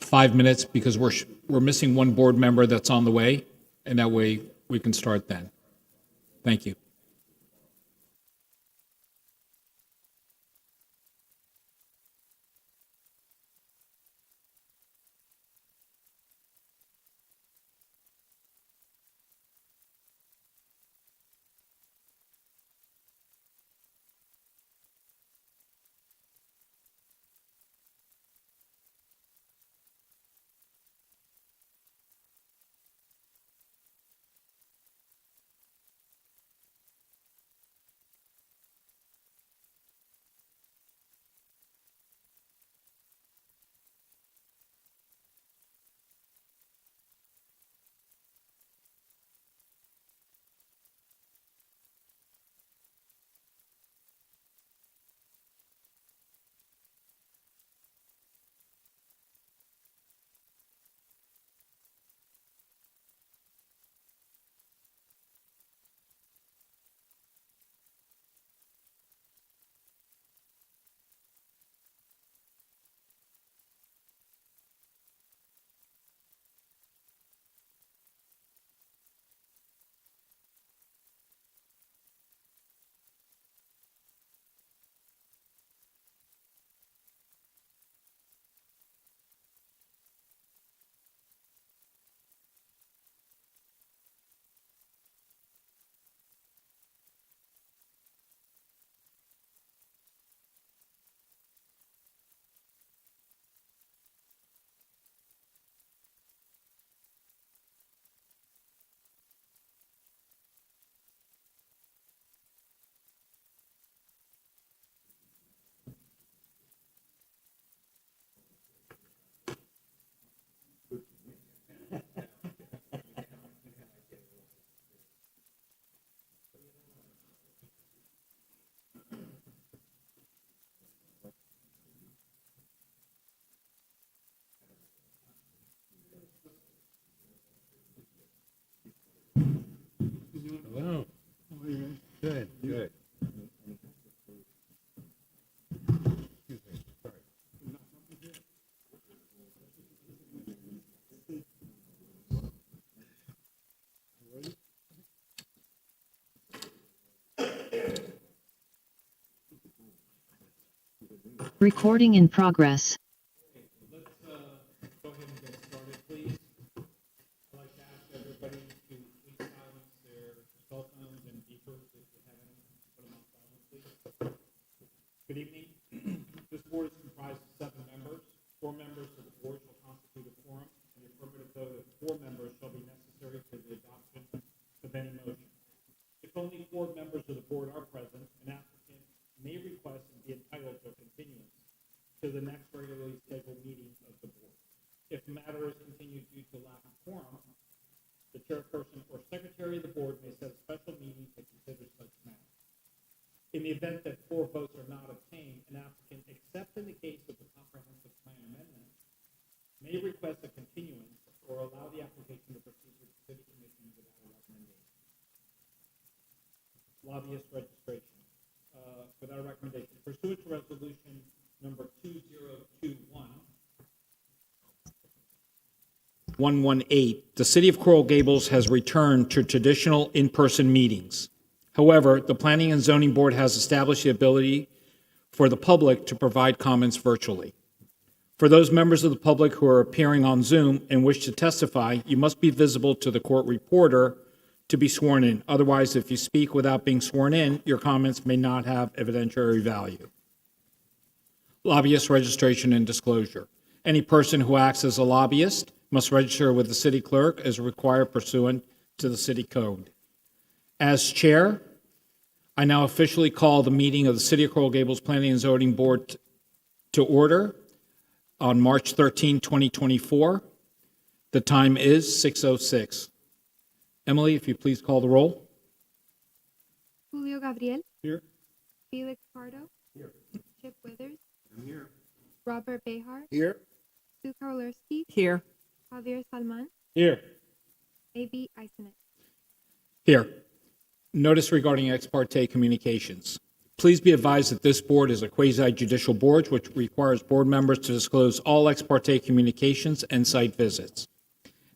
5 minutes because we're missing one board member that's on the way, and that way we can start then. Thank you. Hello. Good, good. Recording in progress. Let's go ahead and get started, please. I'd like to ask everybody to please silence their cell phones and beepers if you have any. Put them on silent, please. Good evening. This board is comprised of 7 members. 4 members of the board shall constitute a quorum, and the affirmative vote of 4 members shall be necessary for the adoption of any motion. If only 4 members of the board are present, an applicant may request and be entitled to a continuance to the next regularly scheduled meeting of the board. If the matter is continued due to lack of quorum, the chairperson or secretary of the board may set a special meeting to consider such matter. In the event that 4 votes are not obtained, an applicant, except in the case of the comprehensive plan amendment, may request a continuance or allow the application to proceed with the city commission without a recommendation. Lobbyist registration. Without a recommendation. Pursuant to resolution number 118, the City of Coral Gables has returned to traditional in-person meetings. However, the Planning and Zoning Board has established the ability for the public to provide comments virtually. For those members of the public who are appearing on Zoom and wish to testify, you must be visible to the court reporter to be sworn in. Otherwise, if you speak without being sworn in, your comments may not have evidentiary value. Lobbyist registration and disclosure. Any person who acts as a lobbyist must register with the city clerk as required pursuant to the city code. As chair, I now officially call the meeting of the City of Coral Gables Planning and Zoning Board to order on March 13, 2024. The time is 6:06. Emily, if you please call the roll. Julio Gabriel. Here. Felix Pardo. Here. Chip Withers. I'm here. Robert Behar. Here. Sue Karolerski. Here. Javier Salman. Here. A.B. Eisenet. Here. Notice regarding ex parte communications. Please be advised that this board is a quasi-judicial board, which requires board members to disclose all ex parte communications and site visits.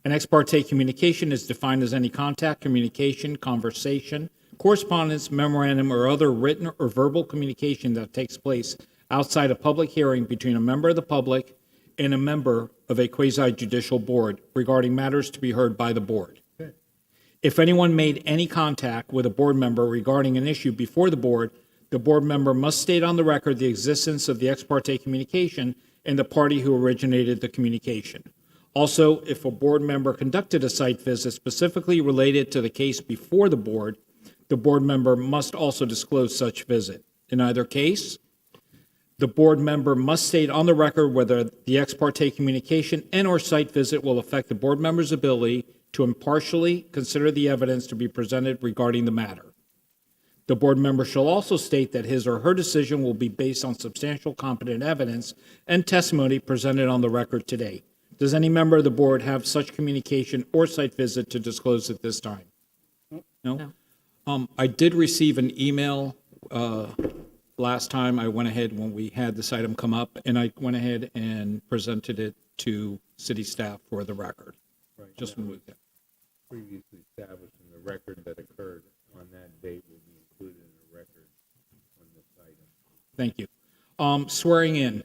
An ex parte communication is defined as any contact, communication, conversation, correspondence, memorandum, or other written or verbal communication that takes place outside a public hearing between a member of the public and a member of a quasi-judicial board regarding matters to be heard by the board. If anyone made any contact with a board member regarding an issue before the board member must state on the record the existence of the ex parte communication and the party who originated the communication. Also, if a board member conducted a site visit specifically related to the case before the board member must also disclose such visit. In either case, the board member must state on the record whether the ex parte communication and/or site visit will affect the board member's ability to impartially consider the evidence to be presented regarding the matter. The board member shall also state that his or her decision will be based on substantial competent evidence and testimony presented on the record today. Does any member of the board have such communication or site visit to disclose at this time? No? I did receive an email last time. I went ahead when we had this item come up, and I went ahead and presented it to city staff for the record. Right. Just Now, moved it. previously established in the record that occurred on that date will be included in the record on this item. Thank you. Swearing in.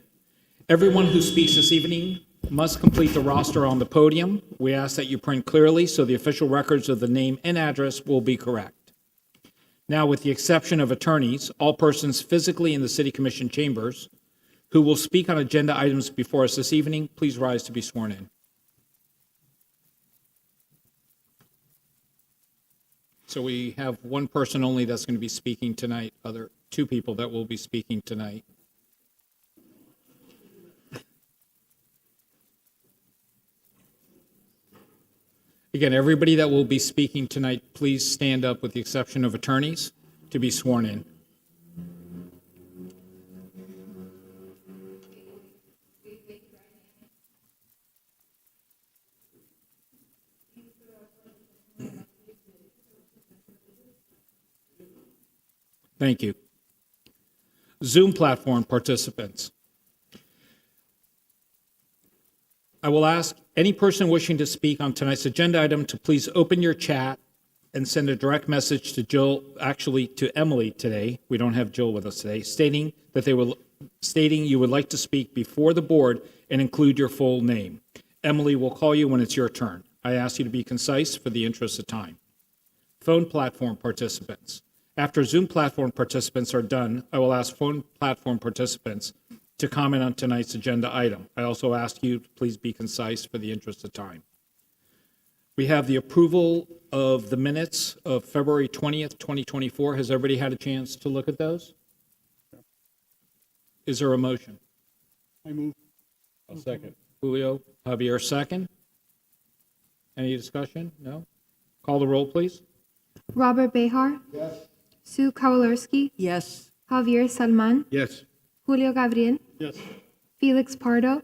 Everyone who speaks this evening must complete the roster on the podium. We ask that you print clearly so the official records of the name and address will be correct. Now, with the exception of attorneys, all persons physically in the City Commission chambers who will speak on agenda items before us this evening, please rise to be sworn in. So we have one person only that's going to be speaking tonight, two people that will be speaking tonight. Again, everybody that will be speaking tonight, please stand up with the exception of attorneys to be sworn in. Thank you. Zoom platform participants. I will ask any person wishing to speak on tonight's agenda item to please open your chat and send a direct message to to Emily today. We don't have Jill with us today, stating you would like to speak before the board and include your full name. Emily will call you when it's your turn. I ask you to be concise for the interest of time. Phone platform participants. After Zoom platform participants are done, I will ask phone platform participants to comment on tonight's agenda item. I also ask you to please be concise for the interest of time. We have the approval of the minutes of February 20th, 2024. Has everybody had a chance to look at those? Is there a motion? I move. I'll second. Julio, Javier, second. Any discussion? No? Call the roll, please. Robert Behar. Yes. Sue Kowalewski. Yes. Javier Salman. Yes. Julio Gabriel. Yes. Felix Pardo.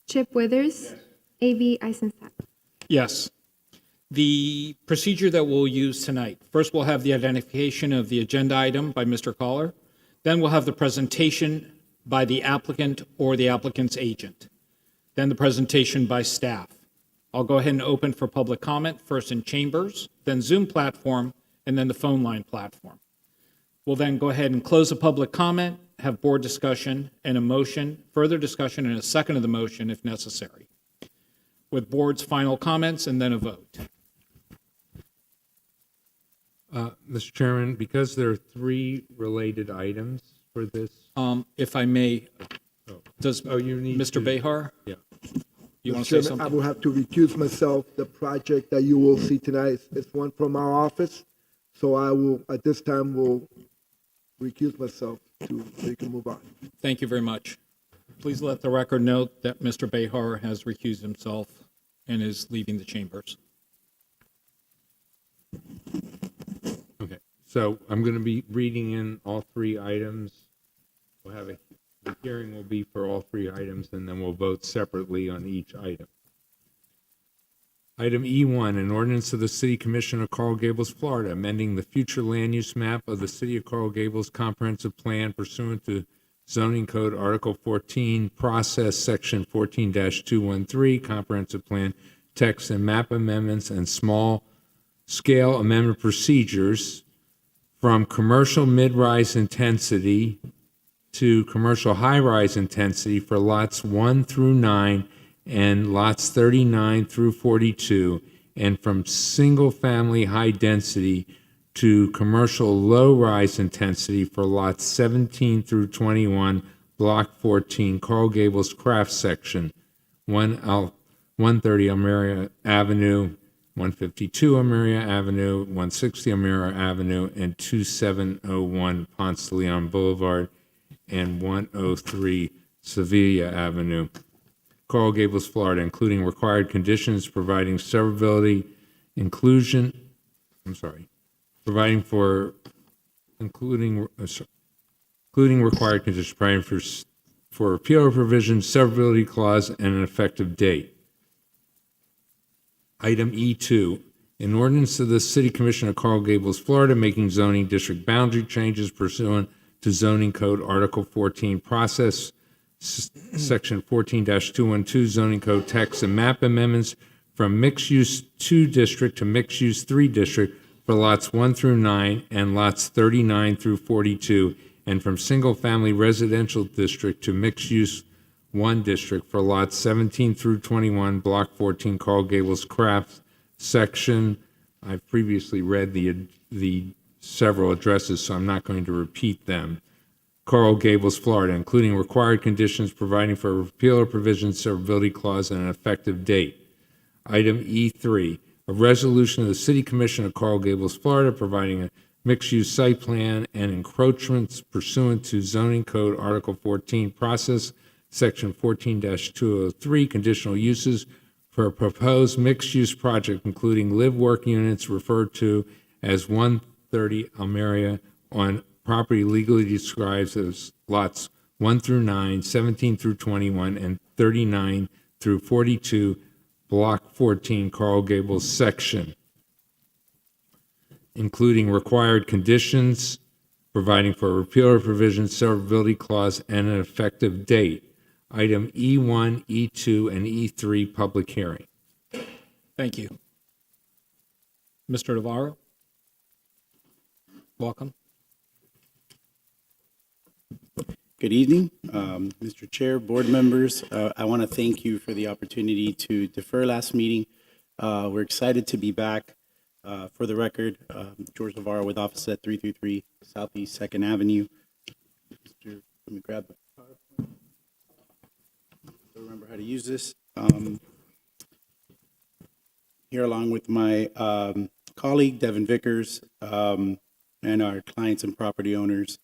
Chip Withers. A.B. Eisenstadt. Yes. The procedure that we'll use tonight, first we'll have the identification of the agenda item by Mr. Caller. Then we'll have the presentation by the applicant or the applicant's agent. Then the presentation by staff. I'll go ahead and open for public comment, first in chambers, then Zoom platform, and then the phone line platform. We'll then go ahead and close the public comment, have board discussion and a motion, further discussion and a second of the motion if necessary, with board's final comments and then a vote. Mr. Chairman, because there are three related items for this. If I may, does you need Mr. to- Behar, Yeah. you want Mr. to say Chairman, I something? will have to recuse myself. The project that you will see tonight is one from our office. So I will, at this time, will recuse myself so you can move on. Thank you very much. Please let the record note that Mr. Behar has recused himself and is leaving the chambers. Okay. So I'm going to be reading in all three items. We'll have the hearing will be for all three items, and then we'll vote separately on each item. Item E1, an ordinance of the City Commission of Coral Gables, Florida, amending the future land use map of the City of Coral Gables comprehensive plan pursuant to Zoning Code Article 14, Process Section 14-213, Comprehensive Plan Text and Map Amendments and Small-Scale Amendment Procedures from commercial mid-rise intensity to commercial high-rise intensity for lots 1 through 9 and lots 39 through 42, and from single-family high density to commercial low-rise intensity for lots 17 through 21, Block 14, Coral Gables Craft Section, 130 Elmira Avenue, 152 Elmira Avenue, 160 Elmira Avenue, and 2701 Ponce de Leon Boulevard, and 103 Sevilla Avenue, Coral Gables, Florida, including required conditions providing severability, providing for, including required conditions, providing for appeal provisions, severability clause, and an effective date. Item E2, an ordinance of the City Commission of Coral Gables, Florida, making zoning district boundary changes pursuant to Zoning Code Article 14, Process Section 14-212, Zoning Code Text and Map Amendments from Mixed-Use 2 District to Mixed-Use 3 District for lots 1 through 9 and lots 39 through 42, and from Single-Family Residential District to Mixed-Use 1 District for lots 17 through 21, Block 14, Coral Gables Craft Section. I've previously read the several addresses, so I'm not going to repeat them. Coral Gables, Florida, including required conditions providing for a repeal of provisions, severability clause, and an effective date. Item E3, a resolution of the City Commission of Coral Gables, Florida, providing a mixed-use site plan and encroachments pursuant to Zoning Code Article 14, Process Section 14-203, Conditional Uses for a proposed mixed-use project, including live-work units referred to as 130 Elmira on property legally described as lots 1 through 9, 17 through 21, and 39 through 42, Block 14, Coral Gables section, including required conditions, providing for a repeal of provisions, severability clause, and an effective date. Item E1, E2, and E3, public hearing. Thank you. Mr. Navarro? Welcome. Good evening, Mr. Chair, board members. I want to thank you for the opportunity to defer last meeting. We're excited to be back. For the record, George Navarro with office at 333 Southeast 2nd Avenue. Let me grab the PowerPoint. Don't remember how to use this. Here along with my colleague, Devin Vickers, and our clients and property owners.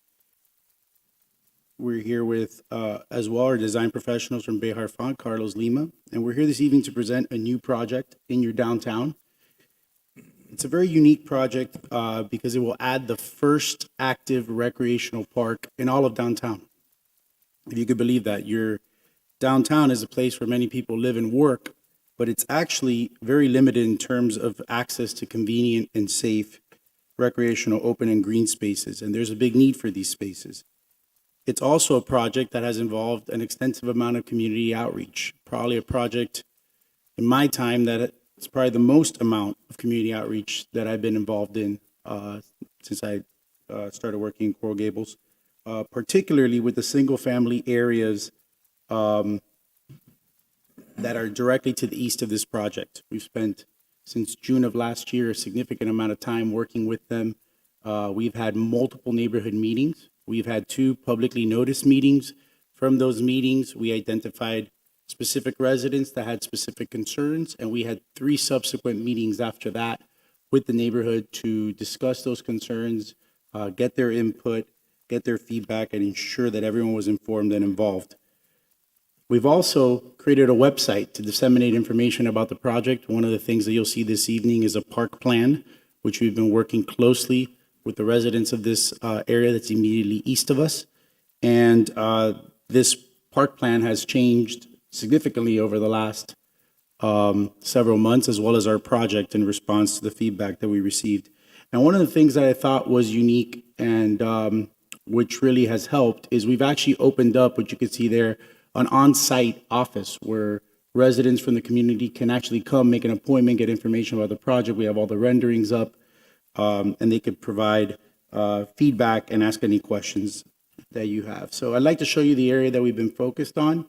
We're here with, as well, our design professionals from Behar Font, Carlos Lima, and we're here this evening to present a new project in your downtown. It's a very unique project because it will add the first active recreational park in all of downtown. If you could believe that. Your downtown is a place where many people live and work, but it's actually very limited in terms of access to convenient and safe recreational open and green spaces, and there's a big need for these spaces. It's also a project that has involved an extensive amount of community outreach, probably a project in my time that it's probably the most amount of community outreach that I've been involved in since I started working in Coral Gables, particularly with the single-family areas that are directly to the east of this project. We've spent, since June of last year, a significant amount of time working with them. We've had multiple neighborhood meetings. We've had 2 publicly noticed meetings. From those meetings, we identified specific residents that had specific concerns, and we had 3 subsequent meetings after that with the neighborhood to discuss those concerns, get their input, get their feedback, and ensure that everyone was informed and involved. We've also created a website to disseminate information about the project. One of the things that you'll see this evening is a park plan, which we've been working closely with the residents of this area that's immediately east of us. And this park plan has changed significantly over the last several months, as well as our project in response to the feedback that we received. And one of the things that I thought was unique and which really has helped is we've actually opened up, what you can see there, an on-site office where residents from the community can actually come, make an appointment, get information about the project. We have all the renderings up, and they could provide feedback and ask any questions that you have. So I'd like to show you the area that we've been focused on.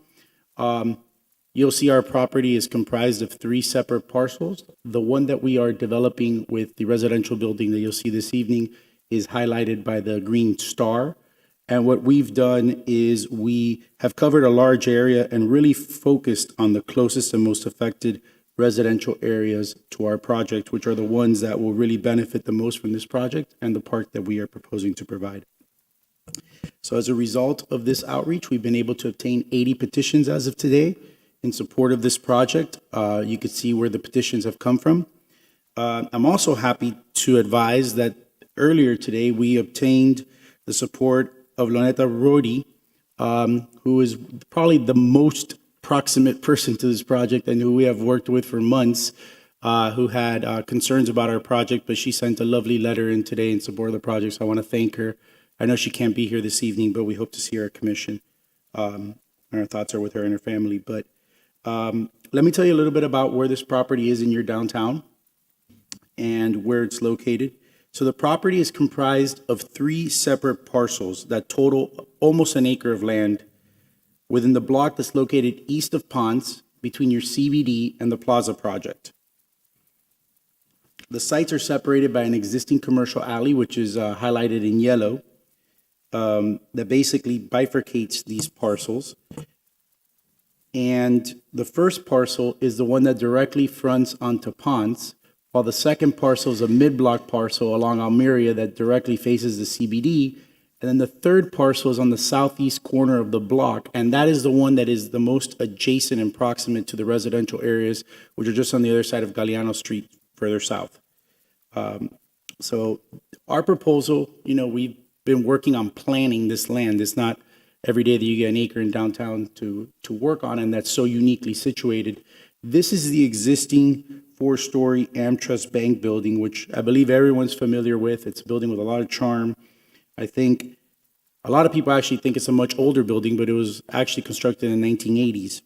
You'll see our property is comprised of 3 separate parcels. The one that we are developing with the residential building that you'll see this evening is highlighted by the green star. And what we've done is we have covered a large area and really focused on the closest and most affected residential areas to our project, which are the ones that will really benefit the most from this project and the park that we are proposing to provide. So as a result of this outreach, we've been able to obtain 80 petitions as of today in support of this project. You can see where the petitions have come from. I'm also happy to advise that earlier today, we obtained the support of Loneta Rodi, who is probably the most proximate person to this project and who we have worked with for months, who had concerns about our project, but she sent a lovely letter in today in support of the project, so I want to thank her. I know she can't be here this evening, but we hope to see her at commission. And our thoughts are with her and her family. But let me tell you a little bit about where this property is in your downtown and where it's located. So the property is comprised of 3 separate parcels that total almost an acre of land within the block that's located east of Ponce between your CBD and the Plaza project. The sites are separated by an existing commercial alley, which is highlighted in yellow, that basically bifurcates these parcels. And the first parcel is the one that directly fronts onto Ponce, while the second parcel is a mid-block parcel along Almeria that directly faces the CBD. And then the third parcel is on the southeast corner of the block, and that is the one that is the most adjacent and proximate to the residential areas, which are just on the other side of Galeano Street, further south. So our proposal, we've been working on planning this land. It's not every day that you get an acre in downtown to work on, and that's so uniquely situated. This is the existing 4-story AmTrust Bank building, which I believe everyone's familiar with. It's a building with a lot of charm. I think a lot of people actually think it's a much older building, but it was actually constructed in the 1980s.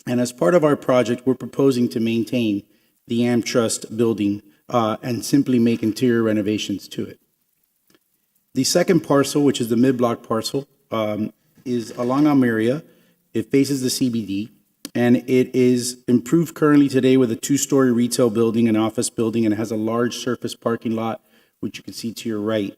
And as part of our project, we're proposing to maintain the AmTrust building and simply make interior renovations to it. The second parcel, which is the mid-block parcel, is along Almeria. It faces the CBD, and it is improved currently today with a 2-story retail building, an office building, and it has a large surface parking lot, which you can see to your right.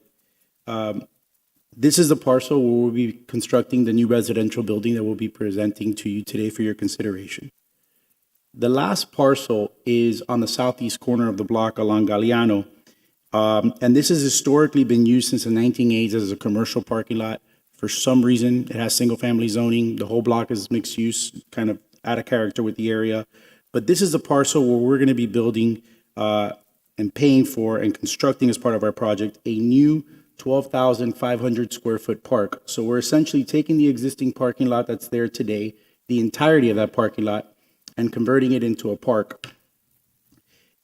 This is the parcel where we'll be constructing the new residential building that we'll be presenting to you today for your consideration. The last parcel is on the southeast corner of the block along Galeano. And this has historically been used since the 1980s as a commercial parking lot. For some reason, it has single-family zoning. The whole block is mixed use, kind of out of character with the area. But this is the parcel where we're going to be building and paying for and constructing as part of our project a new 12,500 square foot park. So we're essentially taking the existing parking lot that's there today, the entirety of that parking lot, and converting it into a park.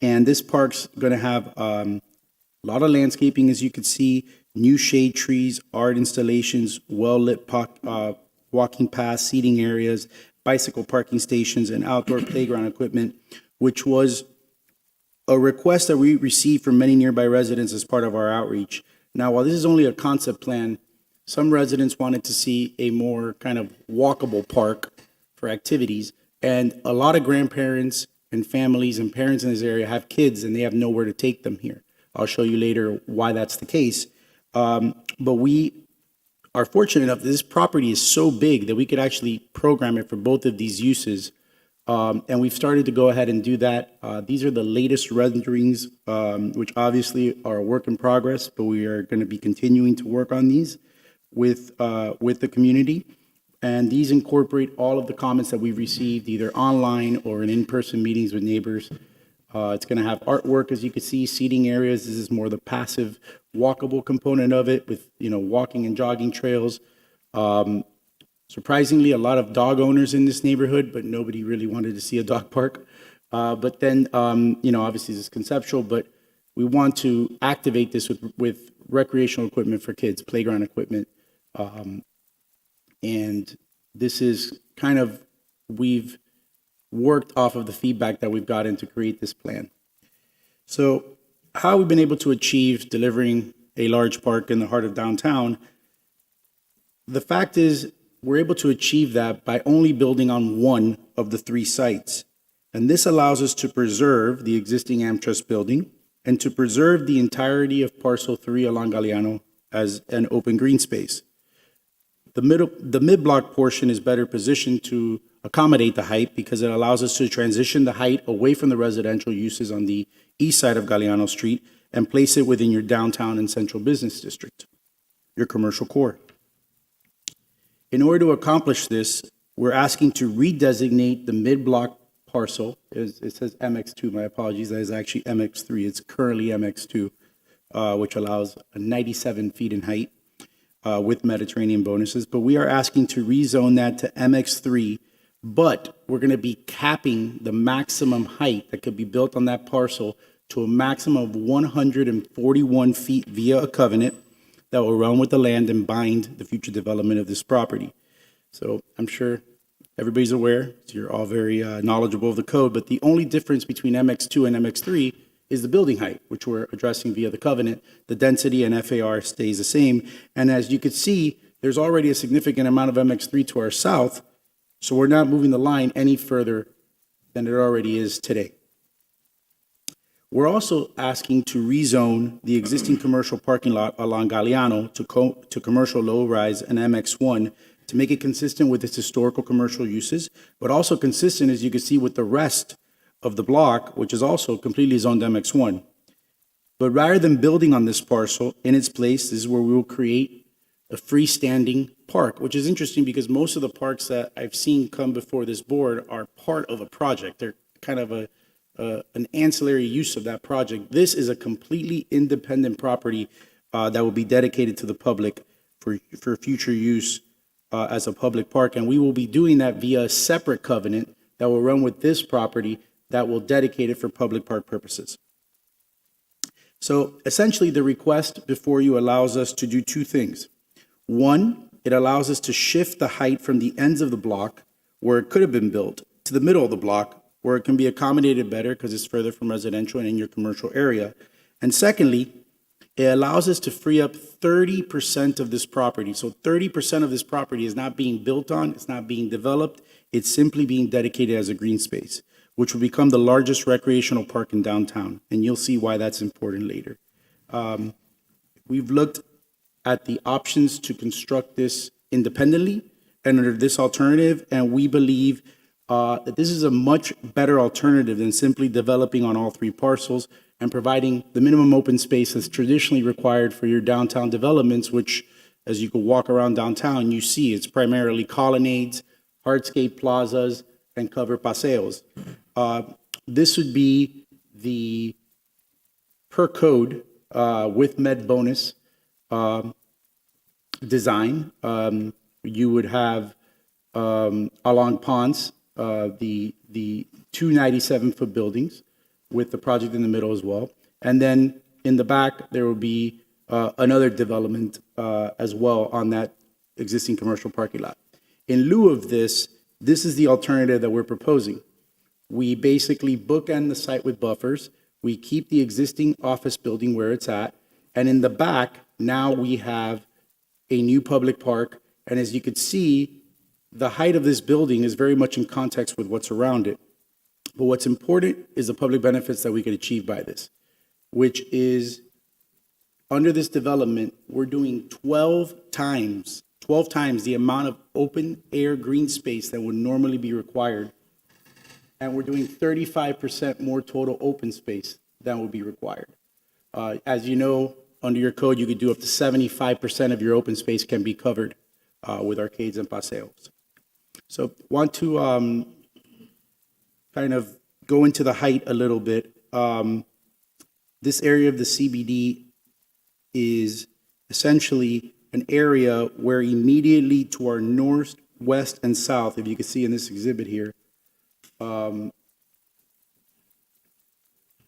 And this park's going to have a lot of landscaping, as you can see, new shade trees, art installations, well-lit walking paths, seating areas, bicycle parking stations, and outdoor playground equipment, which was a request that we received from many nearby residents as part of our outreach. Now, while this is only a concept plan, some residents wanted to see a more kind of walkable park for activities, and a lot of grandparents and families and parents in this area have kids and they have nowhere to take them here. I'll show you later why that's the case. But we are fortunate enough that this property is so big that we could actually program it for both of these uses. And we've started to go ahead and do that. These are the latest renderings, which obviously are a work in progress, but we are going to be continuing to work on these with the community. And these incorporate all of the comments that we've received either online or in in-person meetings with neighbors. It's going to have artwork, as you can see, seating areas. This is more the passive, walkable component of it with, walking and jogging trails. Surprisingly, a lot of dog owners in this neighborhood, but nobody really wanted to see a dog park. But then, obviously this is conceptual, but we want to activate this with recreational equipment for kids, playground equipment. And this is kind of, we've worked off of the feedback that we've gotten to create this plan. So how we've been able to achieve delivering a large park in the heart of downtown, the fact is we're able to achieve that by only building on one of the three sites. And this allows us to preserve the existing AmTrust building and to preserve the entirety of parcel 3 along Galeano as an open green space. The mid-block portion is better positioned to accommodate the height because it allows us to transition the height away from the residential uses on the east side of Galeano Street and place it within your downtown and central business district, your commercial core. In order to accomplish this, we're asking to redesignate the mid-block parcel. It says MX2, my apologies, that is actually MX3. It's currently MX2, which allows 97 feet in height with Mediterranean bonuses. But we are asking to rezone that to MX3, but we're going to be capping the maximum height that could be built on that parcel to a maximum of 141 feet via a covenant that will run with the land and bind the future development of this property. So I'm sure everybody's aware, so you're all very knowledgeable of the code, but the only difference between MX2 and MX3 is the building height, which we're addressing via the covenant. The density and FAR stays the same. And as you can see, there's already a significant amount of MX3 to our south, so we're not moving the line any further than it already is today. We're also asking to rezone the existing commercial parking lot along Galeano to commercial low-rise and MX1 to make it consistent with its historical commercial uses, but also consistent, as you can see, with the rest of the block, which is also completely zoned MX1. But rather than building on this parcel, in its place, this is where we will create a freestanding park, which is interesting because most of the parks that I've seen come before this board are part of a project. They're kind of an ancillary use of that project. This is a completely independent property that will be dedicated to the public for future use as a public park. And we will be doing that via a separate covenant that will run with this property that will dedicate it for public park purposes. So essentially the request before you allows us to do two things. One, it allows us to shift the height from the ends of the block where it could have been built to the middle of the block where it can be accommodated better because it's further from residential and in your commercial area. And secondly, it allows us to free up 30% of this property. So 30% of this property is not being built on, it's not being developed, it's simply being dedicated as a green space, which will become the largest recreational park in downtown. And you'll see why that's important later. We've looked at the options to construct this independently and under this alternative, and we believe that this is a much better alternative than simply developing on all three parcels and providing the minimum open space that's traditionally required for your downtown developments, which, as you can walk around downtown, you see it's primarily colonnades, hardscape plazas, and covered paseos. This would be the per code with med bonus design. You would have along ponds the two 97-foot buildings with the project in the middle as well. And then in the back, there will be another development as well on that existing commercial parking lot. In lieu of this, this is the alternative that we're proposing. We basically bookend the site with buffers. We keep the existing office building where it's at. And in the back, now we have a new public park. And as you can see, the height of this building is very much in context with what's around it. But what's important is the public benefits that we can achieve by this, which is under this development, we're doing 12 times the amount of open air green space that would normally be required. And we're doing 35% more total open space than would be required. As you know, under your code, you could do up to 75% of your open space can be covered with arcades and paseos. So want to kind of go into the height a little bit. This area of the CBD is essentially an area where immediately to our north, west, and south, if you can see in this exhibit here,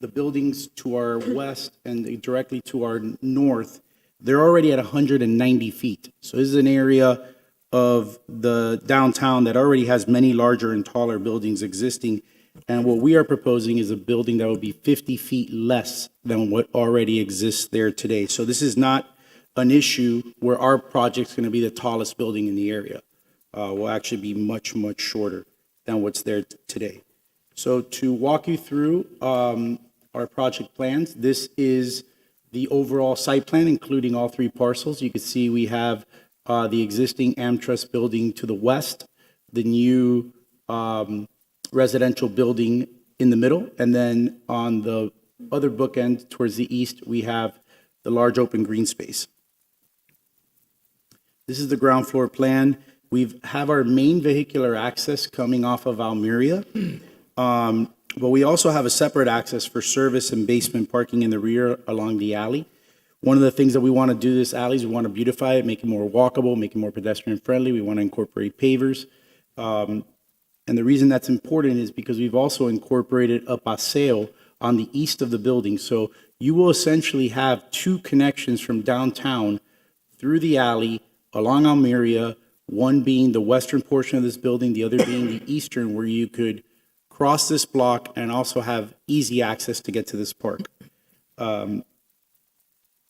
the buildings to our west and directly to our north, they're already at 190 feet. So this is an area of the downtown that already has many larger and taller buildings existing. And what we are proposing is a building that would be 50 feet less than what already exists there today. So this is not an issue where our project's going to be the tallest building in the area. Will actually be much, much shorter than what's there today. So to walk you through our project plans, this is the overall site plan, including all three parcels. You can see we have the existing AmTrust building to the west, the new residential building in the middle, and then on the other bookend towards the east, we have the large open green space. This is the ground floor plan. We have our main vehicular access coming off of Almeria, but we also have a separate access for service and basement parking in the rear along the alley. One of the things that we want to do this alley is we want to beautify it, make it more walkable, make it more pedestrian friendly. We want to incorporate pavers. And the reason that's important is because we've also incorporated a paseo on the east of the building. So you will essentially have two connections from downtown through the alley along Almeria, one being the western portion of this building, the other being the eastern, where you could cross this block and also have easy access to get to this park.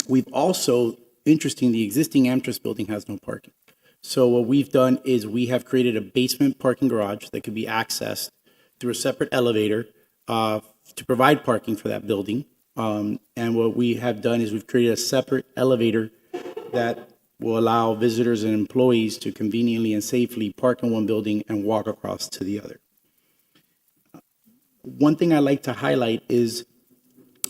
We've also, interesting, the existing AmTrust building has no parking. So what we've done is we have created a basement parking garage that could be accessed through a separate elevator to provide parking for that building. And what we have done is we've created a separate elevator that will allow visitors and employees to conveniently and safely park in one building and walk across to the other. One thing I like to highlight is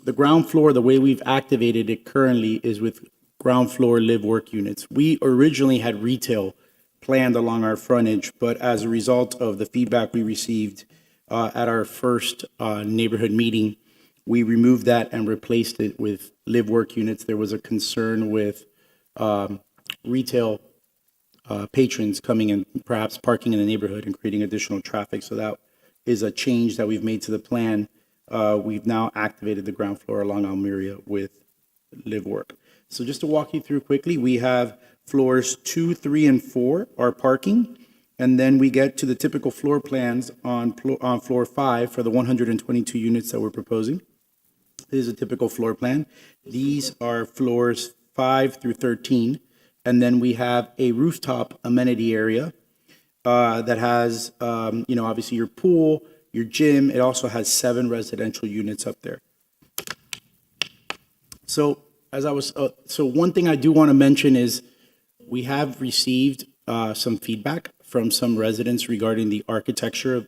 the ground floor, the way we've activated it currently is with ground floor live work units. We originally had retail planned along our frontage, but as a result of the feedback we received at our first neighborhood meeting, we removed that and replaced it with live work units. There was a concern with retail patrons coming and perhaps parking in the neighborhood and creating additional traffic. So that is a change that we've made to the plan. We've now activated the ground floor along Almeria with live work. So just to walk you through quickly, we have floors 2, 3, and 4 are parking. And then we get to the typical floor plans on floor 5 for the 122 units that we're proposing. This is a typical floor plan. These are floors 5 through 13. And then we have a rooftop amenity area that has, obviously your pool, your gym. It also has 7 residential units up there. So one thing I do want to mention is we have received some feedback from some residents regarding the architecture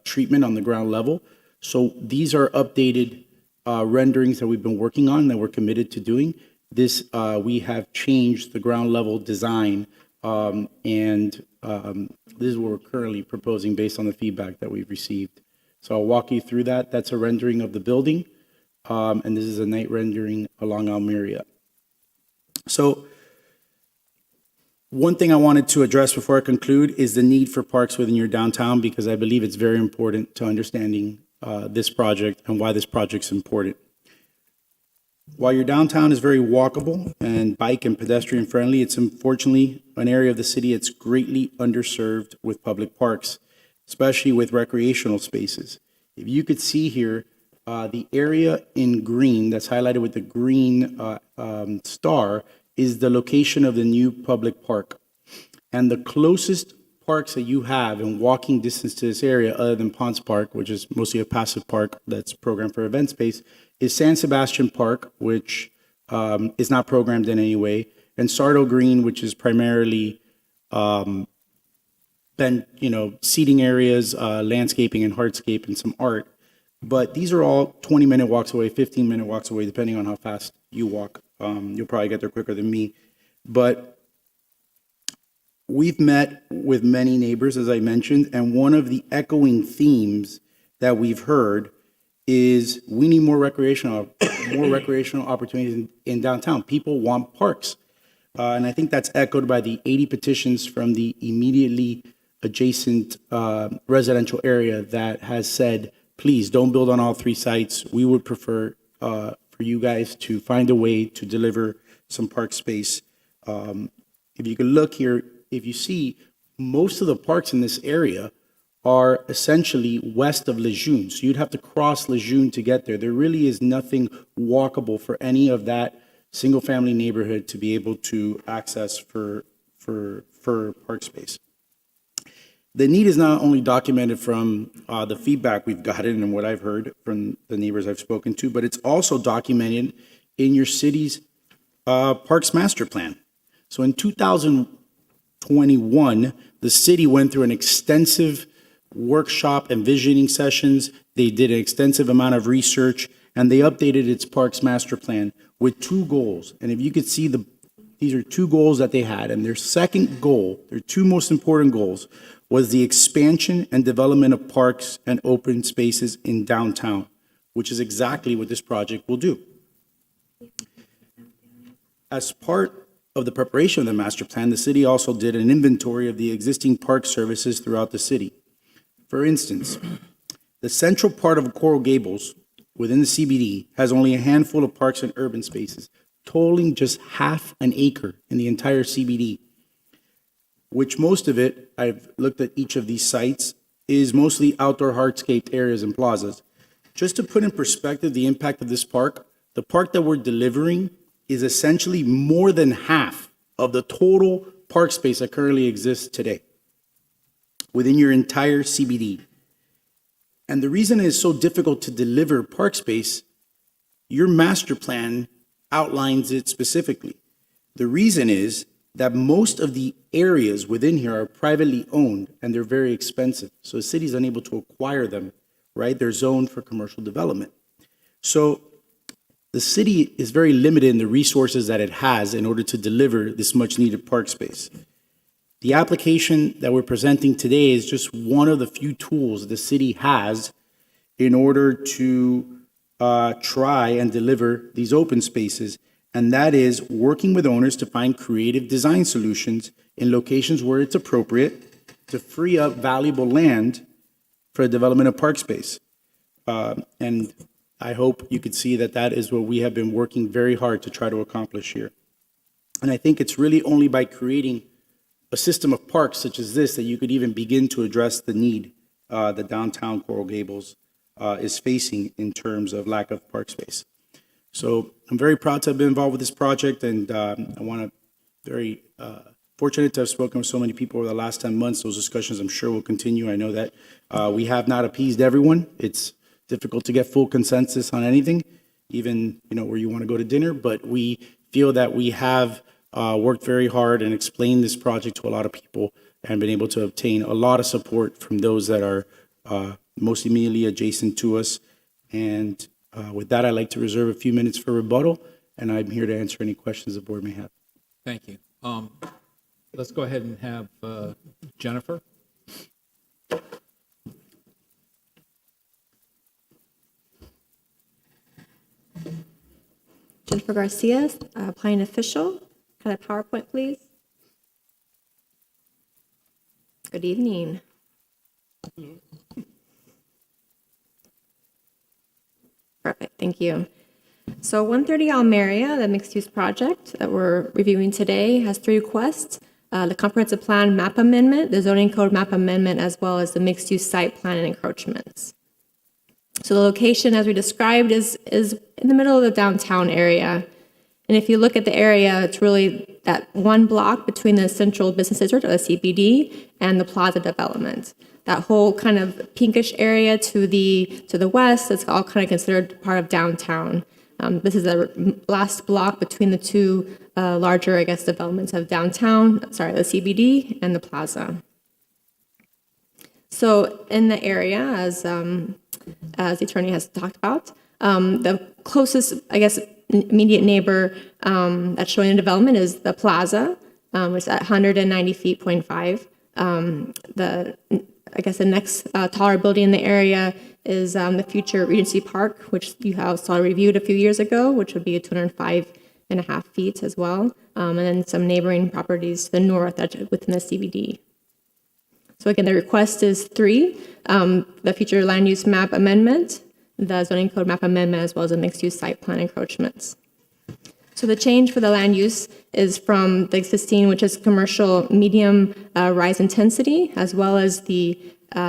treatment on the ground level. So these are updated renderings that we've been working on that we're committed to doing. This, we have changed the ground level design, and this is what we're currently proposing based on the feedback that we've received. So I'll walk you through that. That's a rendering of the building, and this is a night rendering along Almeria. So one thing I wanted to address before I conclude is the need for parks within your downtown, because I believe it's very important to understanding this project and why this project's important. While your downtown is very walkable and bike and pedestrian friendly, it's unfortunately an area of the city that's greatly underserved with public parks, especially with recreational spaces. If you could see here, the area in green that's highlighted with the green star is the location of the new public park. And the closest parks that you have in walking distance to this area, other than Ponce Park, which is mostly a passive park that's programmed for event space, is San Sebastian Park, which is not programmed in any way, and Sardo Green, which is primarily seating areas, landscaping and hardscape and some art. But these are all 20-minute walks away, 15-minute walks away, depending on how fast you walk. You'll probably get there quicker than me. But we've met with many neighbors, as I mentioned, and one of the echoing themes that we've heard is we need more recreational opportunities in downtown. People want parks. And I think that's echoed by the 80 petitions from the immediately adjacent residential area that has said please don't build on all three sites. We would prefer for you guys to find a way to deliver some park space. If you can look here, if you see, most of the parks in this area are essentially west of Lejeune. So you'd have to cross Lejeune to get there. There really is nothing walkable for any of that single-family neighborhood to be able to access for park space. The need is not only documented from the feedback we've gotten and what I've heard from the neighbors I've spoken to, but it's also documented in your city's Parks Master Plan. So in 2021, the city went through an extensive workshop and visioning sessions. They did an extensive amount of research, and they updated its Parks Master Plan with two goals. And if you could see, these are two goals that they had. And their second goal, their two most important goals, was the expansion and development of parks and open spaces in downtown, which is exactly what this project will do. As part of the preparation of the master plan, the city also did an inventory of the existing park services throughout the city. For instance, the central part of Coral Gables within the CBD has only a handful of parks and urban spaces, totaling just half an acre in the entire CBD, which most of it, I've looked at each of these sites, is mostly outdoor hardscaped areas and plazas. Just to put in perspective the impact of this park, the park that we're delivering is essentially more than half of the total park space that currently exists today within your entire CBD. And the reason it is so difficult to deliver park space, your master plan outlines it specifically. The reason is that most of the areas within here are privately owned and they're very expensive. So the city is unable to acquire them, right? They're zoned for commercial development. So the city is very limited in the resources that it has in order to deliver this much needed park space. The application that we're presenting today is just one of the few tools the city has in order to try and deliver these open spaces, and that is working with owners to find creative design solutions in locations where it's appropriate to free up valuable land for the development of park space. And I hope you could see that that is what we have been working very hard to try to accomplish here. And I think it's really only by creating a system of parks such as this that you could even begin to address the need that downtown Coral Gables is facing in terms of lack of park space. So I'm very proud to have been involved with this project, and I want to very fortunate to have spoken with so many people over the last 10 months. Those discussions I'm sure will continue. I know that we have not appeased everyone. It's difficult to get full consensus on anything, even where you want to go to dinner, but we feel that we have worked very hard and explained this project to a lot of people and been able to obtain a lot of support from those that are most immediately adjacent to us. And with that, I'd like to reserve a few minutes for rebuttal, and I'm here to answer any questions the board may have. Thank you. Let's go ahead and have Jennifer. Jennifer Garcia, applying official. Can I have PowerPoint, please? Good evening. Perfect, thank you. So 130 Almeria, the mixed-use project that we're reviewing today, has three requests. The comprehensive plan map amendment, the zoning code map amendment, as well as the mixed-use site plan and encroachments. So the location, as we described, is in the middle of the downtown area. And if you look at the area, it's really that one block between the central business district, or the CBD, and the plaza development. That whole kind of pinkish area to the west, it's all kind of considered part of downtown. This is the last block between the two larger, developments of downtown, the CBD and the plaza. So in the area, as the attorney has talked about, the closest, immediate neighbor that's showing a development is the plaza, which is at 190 feet, 0.5. The next taller building in the area is the future Regency Park, which you saw reviewed a few years ago, which would be 205.5 feet as well, and then some neighboring properties to the north within the CBD. So again, the request is 3, the future land use map amendment, the zoning code map amendment, as well as the mixed-use site plan encroachments. So the change for the land use is from the existing, which is commercial medium rise intensity, as well as the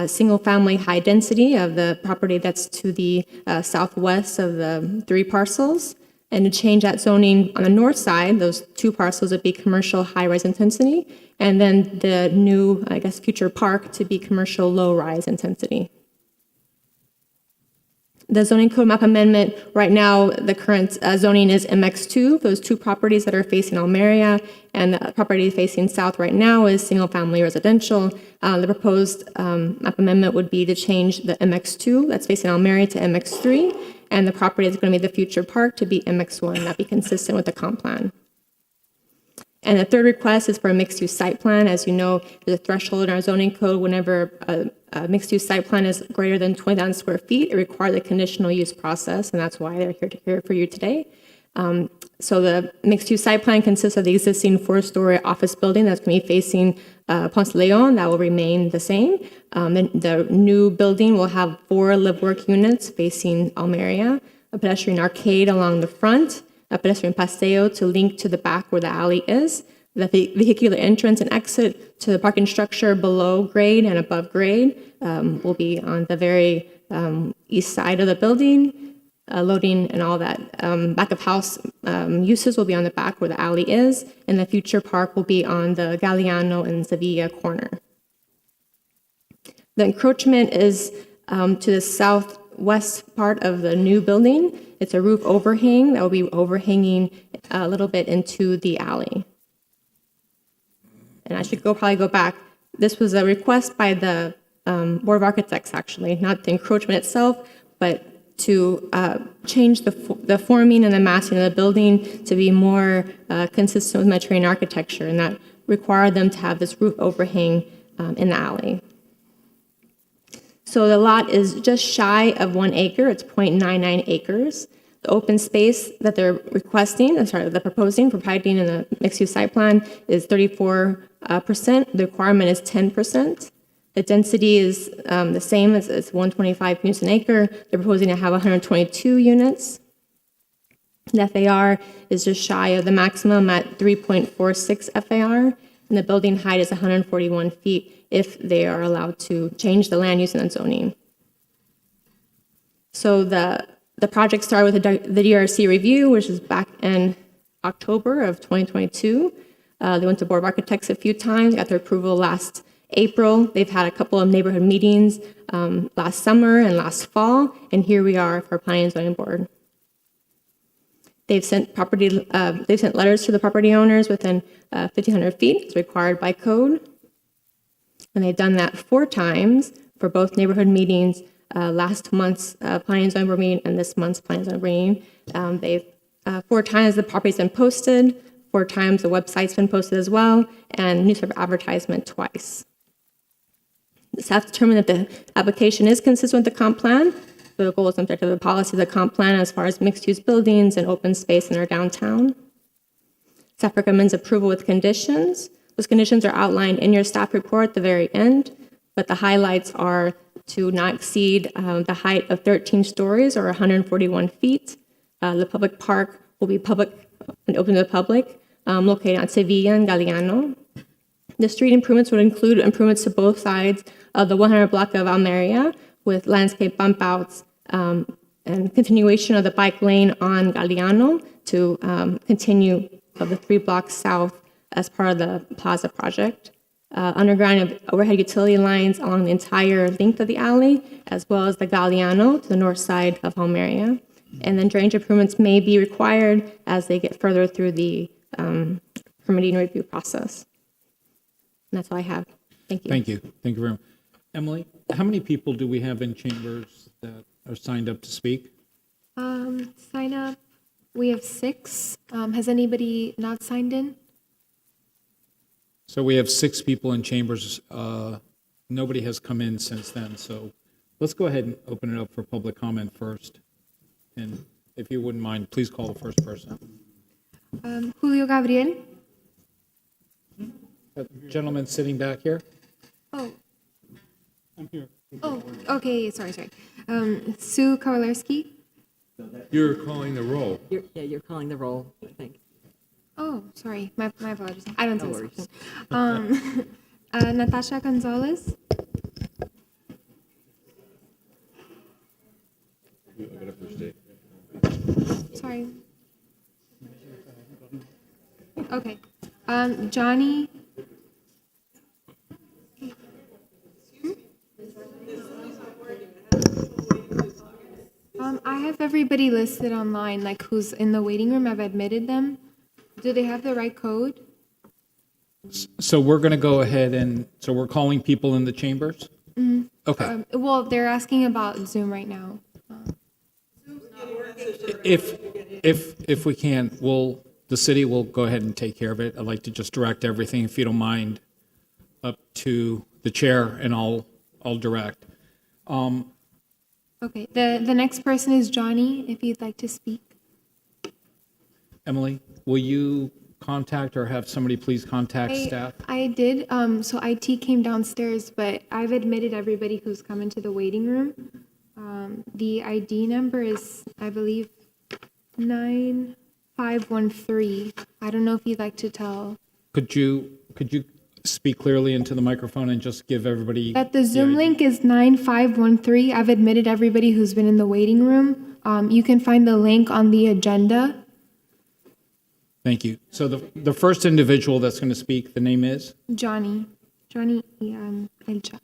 single-family high density of the property that's to the southwest of the 3 parcels. And to change that zoning on the north side, those 2 parcels would be commercial high-rise intensity, and then the new, I guess, future park to be commercial low-rise intensity. The zoning code map amendment, right now, the current zoning is MX2, those 2 properties that are facing Almeria, and the property facing south right now is single-family residential. The proposed map amendment would be to change the MX2 that's facing Almeria to MX3, and the property that's going to be the future park to be MX1, that be consistent with the comp plan. And the third request is for a mixed-use site plan. As you know, there's a threshold in our zoning code whenever a mixed-use site plan is greater than 20,000 square feet, it requires a conditional use process, and that's why they're here for you today. So the mixed-use site plan consists of the existing 4-story office building that's going to be facing Ponce de Leon. That will remain the same. The new building will have 4 live-work units facing Almeria, a pedestrian arcade along the front, a pedestrian paseo to link to the back where the alley is, the vehicular entrance and exit to the parking structure below grade and above grade will be on the very east side of the building. Loading and all that. Back of house uses will be on the back where the alley is, and the future park will be on the Galeano and Sevilla corner. The encroachment is to the southwest part of the new building. It's a roof overhang that will be overhanging a little bit into the alley. And I should probably go back. This was a request by the Board of Architects, actually, not the encroachment itself, but to change the forming and the massing of the building to be more consistent with Mediterranean architecture, and that required them to have this roof overhang in the alley. So the lot is just shy of 1 acre. It's 0.99 acres. The open space that they're proposing for providing in the mixed-use site plan is 34%. The requirement is 10%. The density is the same as 125 units an acre. They're proposing to have 122 units. The FAR is just shy of the maximum at 3.46 FAR, and the building height is 141 feet if they are allowed to change the land use and zoning. So the project started with the DRC review, which is back in October of 2022. They went to Board of Architects a few times, got their approval last April. They've had a couple of neighborhood meetings last summer and last fall, and here we are for Planning and Zoning Board. They've sent letters to the property owners within 1,500 feet. It's required by code, and they've done that 4 times for both neighborhood meetings. Last month's Planning and Zoning Board meeting and this month's Planning and Zoning Board meeting. 4 times the property's been posted. 4 times the website's been posted as well, and newspaper advertisement twice. The staff determined that the application is consistent with the comp plan. The goal is subject to the policy of the comp plan as far as mixed-use buildings and open space in our downtown. Staff recommends approval with conditions. Those conditions are outlined in your staff report at the very end, but the highlights are to not exceed the height of 13 stories or 141 feet. The public park will be public and open to the public, located on Sevilla and Galeano. The street improvements would include improvements to both sides of the 100 block of Almeria with landscape bump outs and continuation of the bike lane on Galeano to continue of the 3 blocks south as part of the Plaza project. Underground of overhead utility lines along the entire length of the alley, as well as the Galeano to the north side of Almeria. And then drainage improvements may be required as they get further through the permitting review process. And that's all I have. Thank you. Thank you. Thank you very much. Emily, how many people do we have in chambers that are signed up to speak? Sign up. We have 6. Has anybody not signed in? So we have 6 people in chambers. Nobody has come in since then. So let's go ahead and open it up for public comment first. And if you wouldn't mind, please call the first person. Julio Gabriel. That gentleman sitting back here. Oh, I'm here. Oh, okay, sorry. Sue Kowalerski. You're calling the roll. You're calling the roll, I think. Oh, sorry, my apologies. I don't do No this worries. often. Natasha Gonzalez. Sorry. Okay. Johnny. I have everybody listed online, like who's in the waiting room. I've admitted them. Do they have the right code? So we're going to go ahead and, so we're calling people in the chambers? Okay. Well, they're asking about Zoom right now. If we can, the city will go ahead and take care of it. I'd like to just direct everything, if you don't mind, up to the chair, and I'll direct. Okay. The next person is Johnny, if you'd like to speak. Emily, will you contact or have somebody please contact staff? I did. So IT came downstairs, but I've admitted everybody who's come into the waiting room. The ID number is, I believe, 9513. I don't know if you'd like to tell. Could you speak clearly into the microphone and just give everybody? That the Zoom link is 9513. I've admitted everybody who's been in the waiting room. You can find the link on the agenda. Thank you. So the first individual that's going to speak, the name is? Johnny Elcha.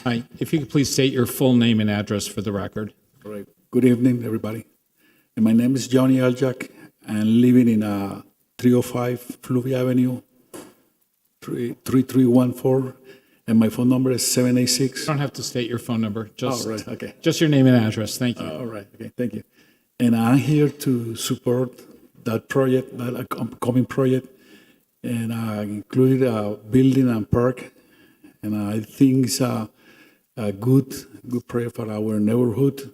Hi. If you could please state your full name and address for the record. All right. Good evening, everybody. And my name is Johnny Aljak. I'm living in 305 Fluvià Avenue, 3314, and my phone number is 786. You don't have to state your phone number. Just, Oh, right. Okay. Just your name and address. Thank you. All right. Okay. Thank you. And I'm here to support that project, that upcoming project, and included a building and park. And I think it's a good project for our neighborhood.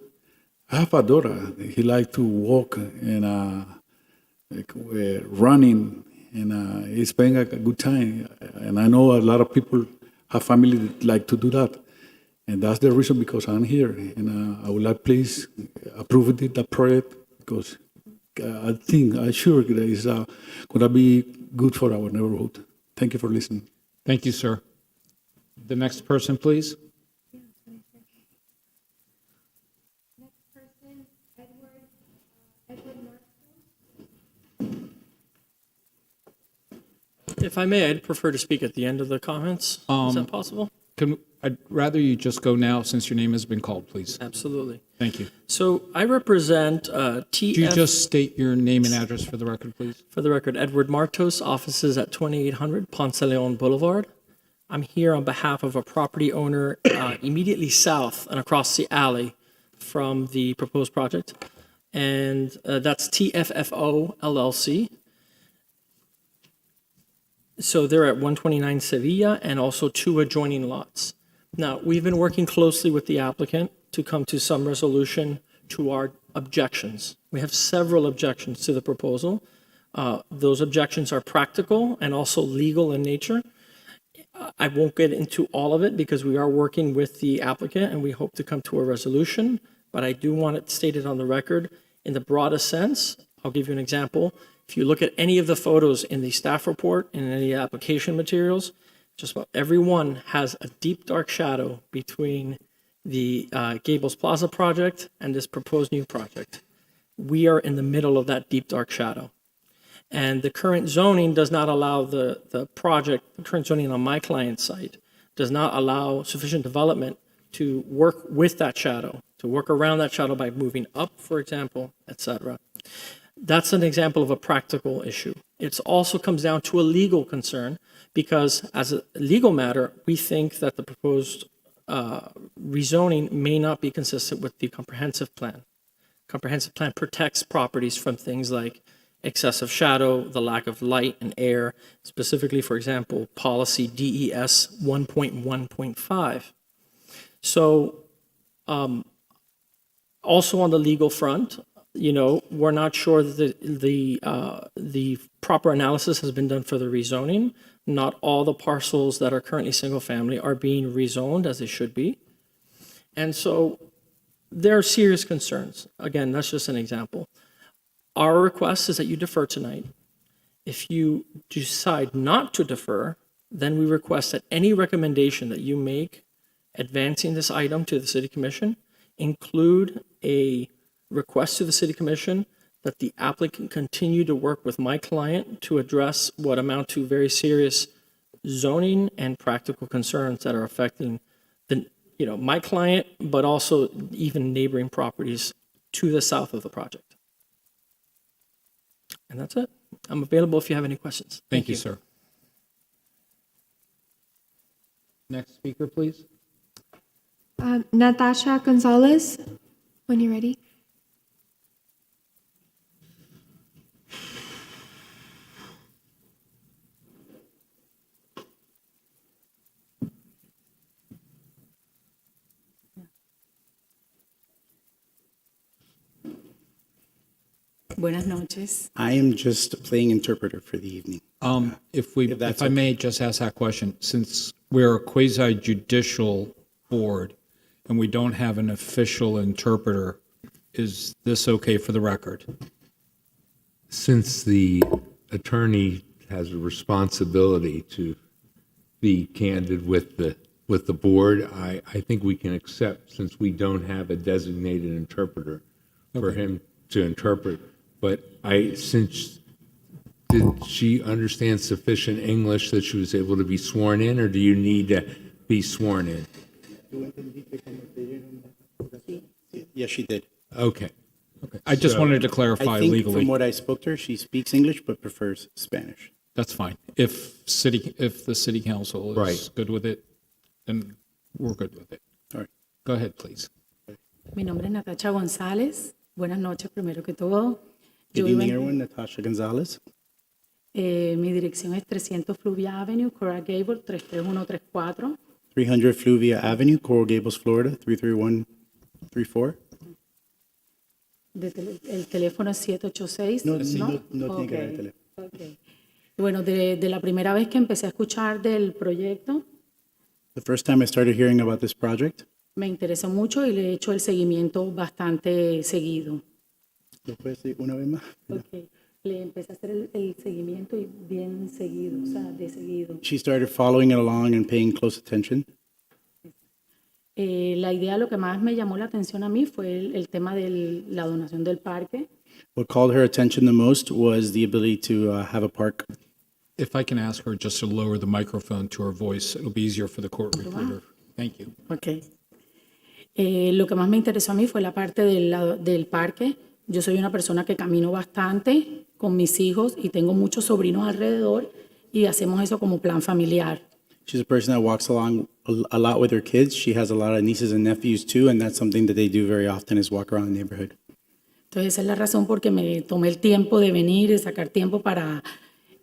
I have a daughter. He likes to walk and running, and he's spending a good time. And I know a lot of people have family that like to do that. And that's the reason because I'm here. And I would like please approve that project because I'm sure that it's going to be good for our neighborhood. Thank you for listening. Thank you, sir. The next person, please. If I may, I'd prefer to speak at the end of the comments. Is that possible? I'd rather you just go now since your name has been called, please. Absolutely. Thank you. So I represent Could TF. you just state your name and address for the record, please? For the record, Edward Martos, offices at 2800 Ponce de Leon Boulevard. I'm here on behalf of a property owner immediately south and across the alley from the proposed project. And that's TFFO LLC. So they're at 129 Sevilla and also two adjoining lots. Now, we've been working closely with the applicant to come to some resolution to our objections. We have several objections to the proposal. Those objections are practical and also legal in nature. I won't get into all of it because we are working with the applicant and we hope to come to a resolution, but I do want it stated on the record in the broadest sense. I'll give you an example. If you look at any of the photos in the staff report and any application materials, just about every one has a deep dark shadow between the Gables Plaza project and this proposed new project. We are in the middle of that deep dark shadow. And the current zoning does not allow the current zoning on my client's site does not allow sufficient development to work with that shadow, to work around that shadow by moving up, for example, etc. That's an example of a practical issue. It also comes down to a legal concern because as a legal matter, we think that the proposed rezoning may not be consistent with the comprehensive plan. Comprehensive plan protects properties from things like excessive shadow, the lack of light and air, specifically, for example, policy DES 1.1.5. So also on the legal front, we're not sure that the proper analysis has been done for the rezoning. Not all the parcels that are currently single-family are being rezoned as they should be. And so there are serious concerns. Again, that's just an example. Our request is that you defer tonight. If you decide not to defer, then we request that any recommendation that you make advancing this item to the City Commission include a request to the City Commission that the applicant continue to work with my client to address what amount to very serious zoning and practical concerns that are affecting my client, but also even neighboring properties to the south of the project. And that's it. I'm available if you have any questions. Thank you, sir. Next speaker, please. Natasha Gonzalez, when you're ready. Buenas noches. I am just playing interpreter for the evening. If I may just ask that question, since we're a quasi judicial board and we don't have an official interpreter, is this okay for the record? Since the attorney has a responsibility to be candid with the board, I think we can accept, since we don't have a designated interpreter, for him to interpret. But since did she understand sufficient English that she was able to be sworn in, or do you need to be sworn in? Yes, she did. Okay. I just So- wanted to I clarify think legally. from what I spoke to her, she speaks English but prefers Spanish. That's fine. If the city council is Right. good with it, then we're good with it. All right. Go ahead, please. Mi nombre es Natacha González. Buenas noches, primero que todo. Yo Good vivo evening, en- everyone. Natasha Gonzalez. Mi dirección es 300 Fluvia Avenue, Coral Gables, 33134. 300 Fluvia Avenue, Coral Gables, Florida, 33134. El teléfono es 786. No tiene que dar el Ok, teléfono. ok. Bueno, de la primera vez que empecé a escuchar del proyecto, The first time I started hearing about this project, me interesó mucho y le he hecho el seguimiento bastante seguido. ¿lo puedes decir una vez más? Ok. Le empecé a hacer el seguimiento y bien seguido, o sea, de seguido. She started following it along and paying close attention. La idea, lo que más me llamó la atención a mí fue el tema de la donación del parque. What called her attention the most was the ability to have a park. If I can ask her just to lower the microphone to her voice, it'll be easier for the court reporter. Thank you. Okay. Lo que más me interesó a mí fue la parte del parque. Yo soy una persona que camino bastante con mis hijos y tengo muchos sobrinos alrededor y hacemos eso como plan familiar. She's a person that walks along a lot with her kids. She has a lot of nieces and nephews too, and that's something that they do very often is walk around the neighborhood. Entonces esa es la razón por que me tomé el tiempo de venir, de sacar tiempo para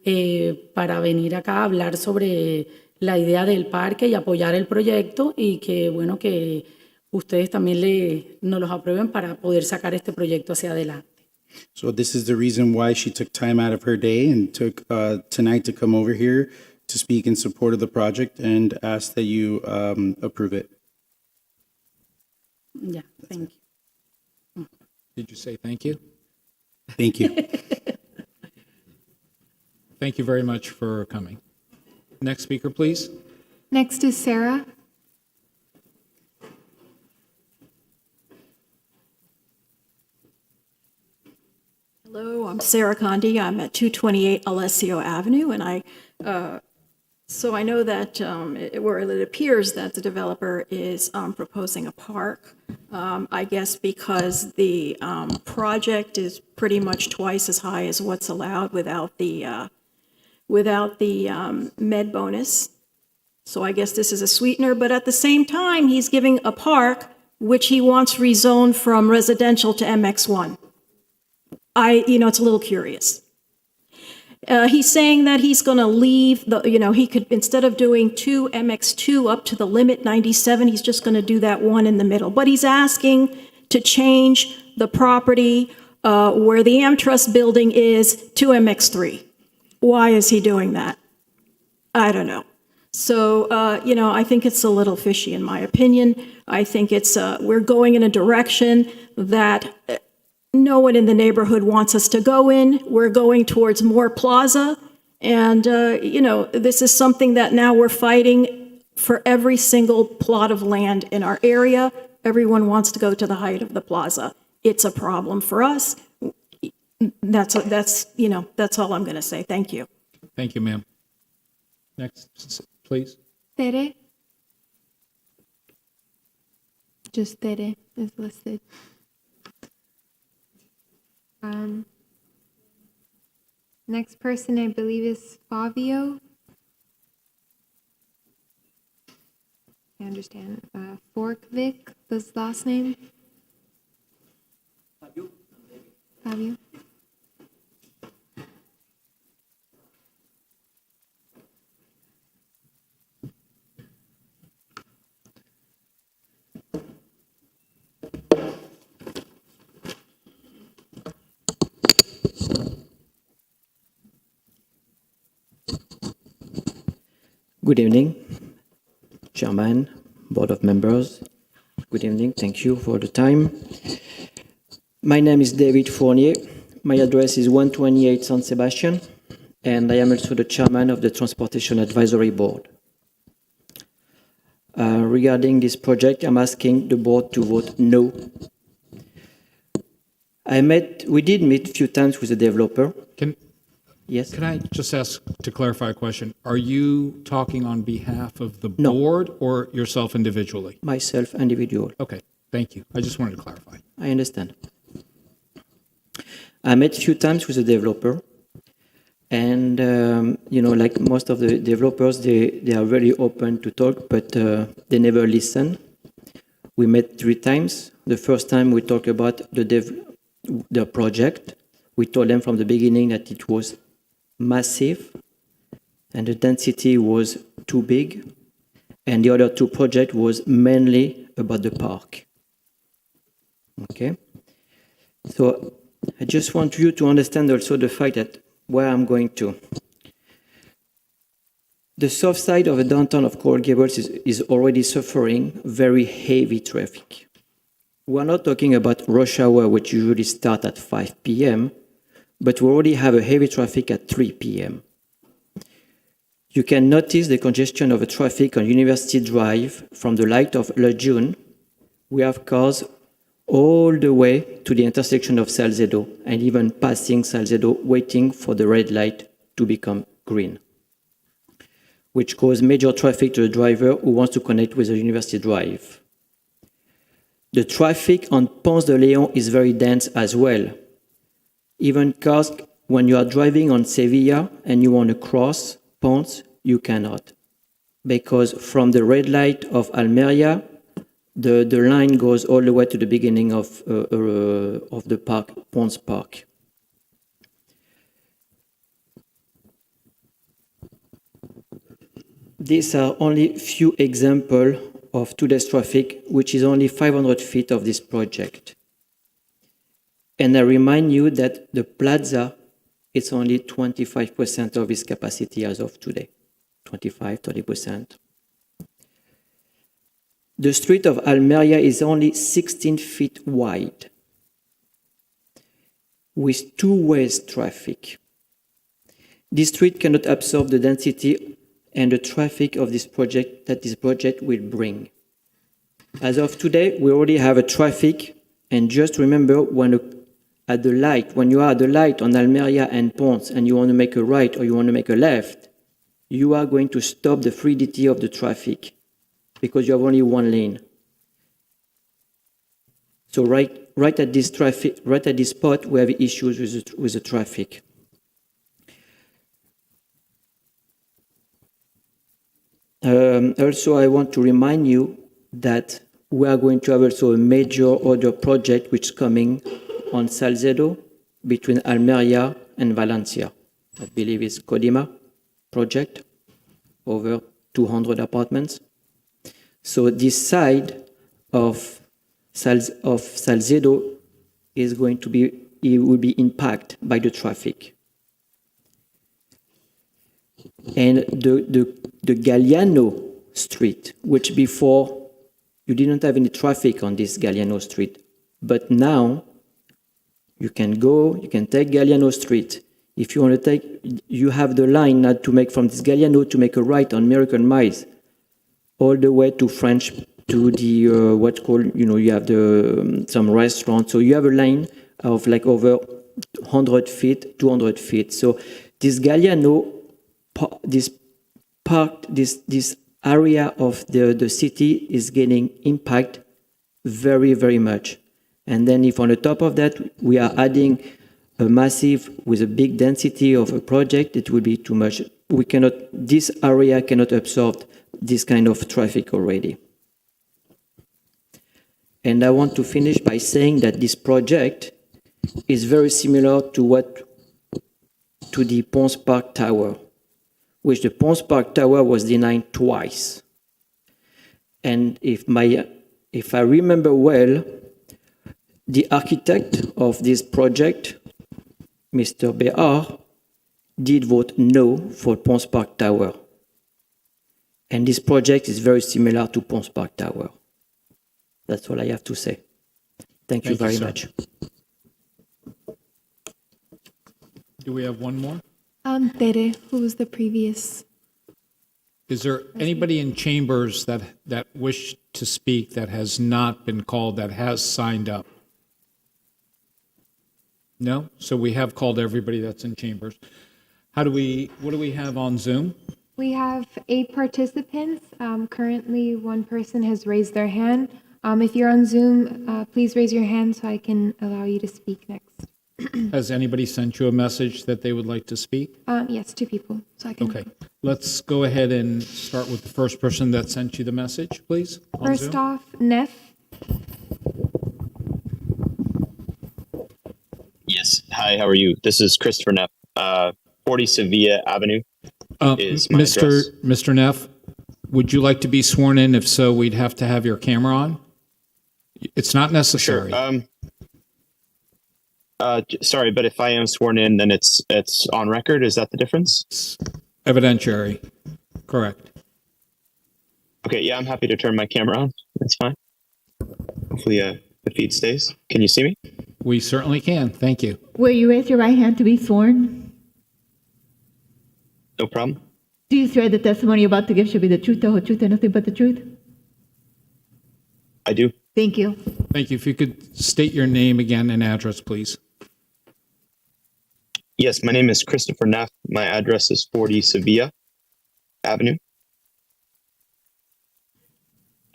venir acá a hablar sobre la idea del parque y apoyar el proyecto y que bueno que ustedes también nos los aprueben para poder sacar este proyecto hacia adelante. So this is the reason why she took time out of her day and took tonight to come over here to speak in support of the project and ask that you approve it. Yeah, thank you. Did you say thank you? Thank you. Thank you very much for coming. Next speaker, please. Next is Sarah. Hello, I'm Sarah Condi. I'm at 228 Alessio Avenue, and so I know that where it appears that the developer is proposing a park. I guess because the project is pretty much twice as high as what's allowed without the med bonus. So I guess this is a sweetener, but at the same time, he's giving a park which he wants rezoned from residential to MX1. It's a little curious. He's saying that he's going to leave he could, instead of doing 2 MX2 up to the limit 97, he's just going to do that one in the middle. But he's asking to change the property where the AmTrust building is to MX3. Why is he doing that? I don't know. So, I think it's a little fishy in my opinion. I think we're going in a direction that no one in the neighborhood wants us to go in. We're going towards more plaza. And, this is something that now we're fighting for every single plot of land in our area. Everyone wants to go to the height of the plaza. It's a problem for us. That's all I'm going to say. Thank you. Thank you, ma'am. Next, please. Tere. Just Tere is listed. Next person I believe is Fabio. I understand. Forkvik, the last name? Fabio. Good evening, Chairman, Board of Members. Good evening, thank you for the time. My name is David Fournier. My address is 128 San Sebastian, and I am also the Chairman of the Transportation Advisory Board. Regarding this project, I'm asking the board to vote no. We did meet a few times with the developer. Yes. Can I just ask to clarify a question? Are you talking on behalf of the board or yourself individually? Myself, individual. Okay, thank you. I just wanted to clarify. I understand. I met a few times with the developer, and like most of the developers, they are very open to talk, but they never listen. We met 3 times. The first time we talked about the project. We told them from the beginning that it was massive and the density was too big, and the other 2 projects was mainly about the park. Okay? So I just want you to understand also the fact that where I'm going to. The south side of the downtown of Coral Gables is already suffering very heavy traffic. We're not talking about rush hour, which usually start at 5 p.m., but we already have a heavy traffic at 3 p.m. You can notice the congestion of the traffic on University Drive from the light of Lejeune. We have cars all the way to the intersection of Salcedo and even passing Salcedo, waiting for the red light to become green, which causes major traffic to the driver who wants to connect with the University Drive. The traffic on Ponce de Leon is very dense as well. Even cars, when you are driving on Sevilla and you want to cross Ponce, you cannot. Because from the red light of Almeria, the line goes all the way to the beginning of the park, Ponce Park. These are only few examples of today's traffic, which is only 500 feet of this project. And I remind you that the plaza is only 25% of its capacity as of today, 25-30%. The street of Almeria is only 16 feet wide, with 2 ways traffic. This street cannot absorb the density and the traffic of this project that this project will bring. As of today, we already have a traffic, and just remember when you are at the light on Almeria and Ponce and you want to make a right or you want to make a left, you are going to stop the fluidity of the traffic because you have only 1 lane. So right at this spot, we have issues with the traffic. Also, I want to remind you that we are going to have also a major other project which is coming on Salcedo between Almeria and Valencia. I believe it's Codima project, over 200 apartments. So this side of Salcedo is going to be it will be impacted by the traffic. And the Galliano Street, which before you didn't have any traffic on this Galliano Street, but now you can take Galliano Street. If you want to you have the line now to make from this Galliano to make a right on Miracle Miles, all the way to French, to the, what's called, you have some restaurants. So you have a line of like over 100 feet, 200 feet. So this Galliano, this area of the city is getting impact very, very much. And then if on the top of that, we are adding a massive, with a big density of a project, it will be too much. This area cannot absorb this kind of traffic already. And I want to finish by saying that this project is very similar to the Ponce Park Tower, which the Ponce Park Tower was denied twice. And if I remember well, the architect of this project, Mr. Béard, did vote no for Ponce Park Tower. And this project is very similar to Ponce Park Tower. That's all I have to say. Thank you very much. Do we have one more? Tere, who was the previous? Is there anybody in chambers that wish to speak that has not been called, that has signed up? No? So we have called everybody that's in chambers. What do we have on Zoom? We have 8 participants. Currently, one person has raised their hand. If you're on Zoom, please raise your hand so I can allow you to speak next. Has anybody sent you a message that they would like to speak? Yes, 2 people. So I can. Okay. Let's go ahead and start with the first person that sent you the message, please. First off, Neff. Yes. Hi, how are you? This is Christopher Neff. 40 Sevilla Avenue is my address. Mr. Neff, would you like to be sworn in? If so, we'd have to have your camera on. It's not necessary. Sure. Sorry, but if I am sworn in, then it's on record. Is that the difference? Evidentiary. Correct. Okay. Yeah, I'm happy to turn my camera on. That's fine. Hopefully, the feed stays. Can you see me? We certainly can. Thank you. Will you raise your right hand to be sworn? No problem. Do you swear the testimony you're about to give should be the truth, the whole truth, and nothing but the truth? I do. Thank you. Thank you. If you could state your name again and address, please. Yes, my name is Christopher Neff. My address is 40 Sevilla Avenue.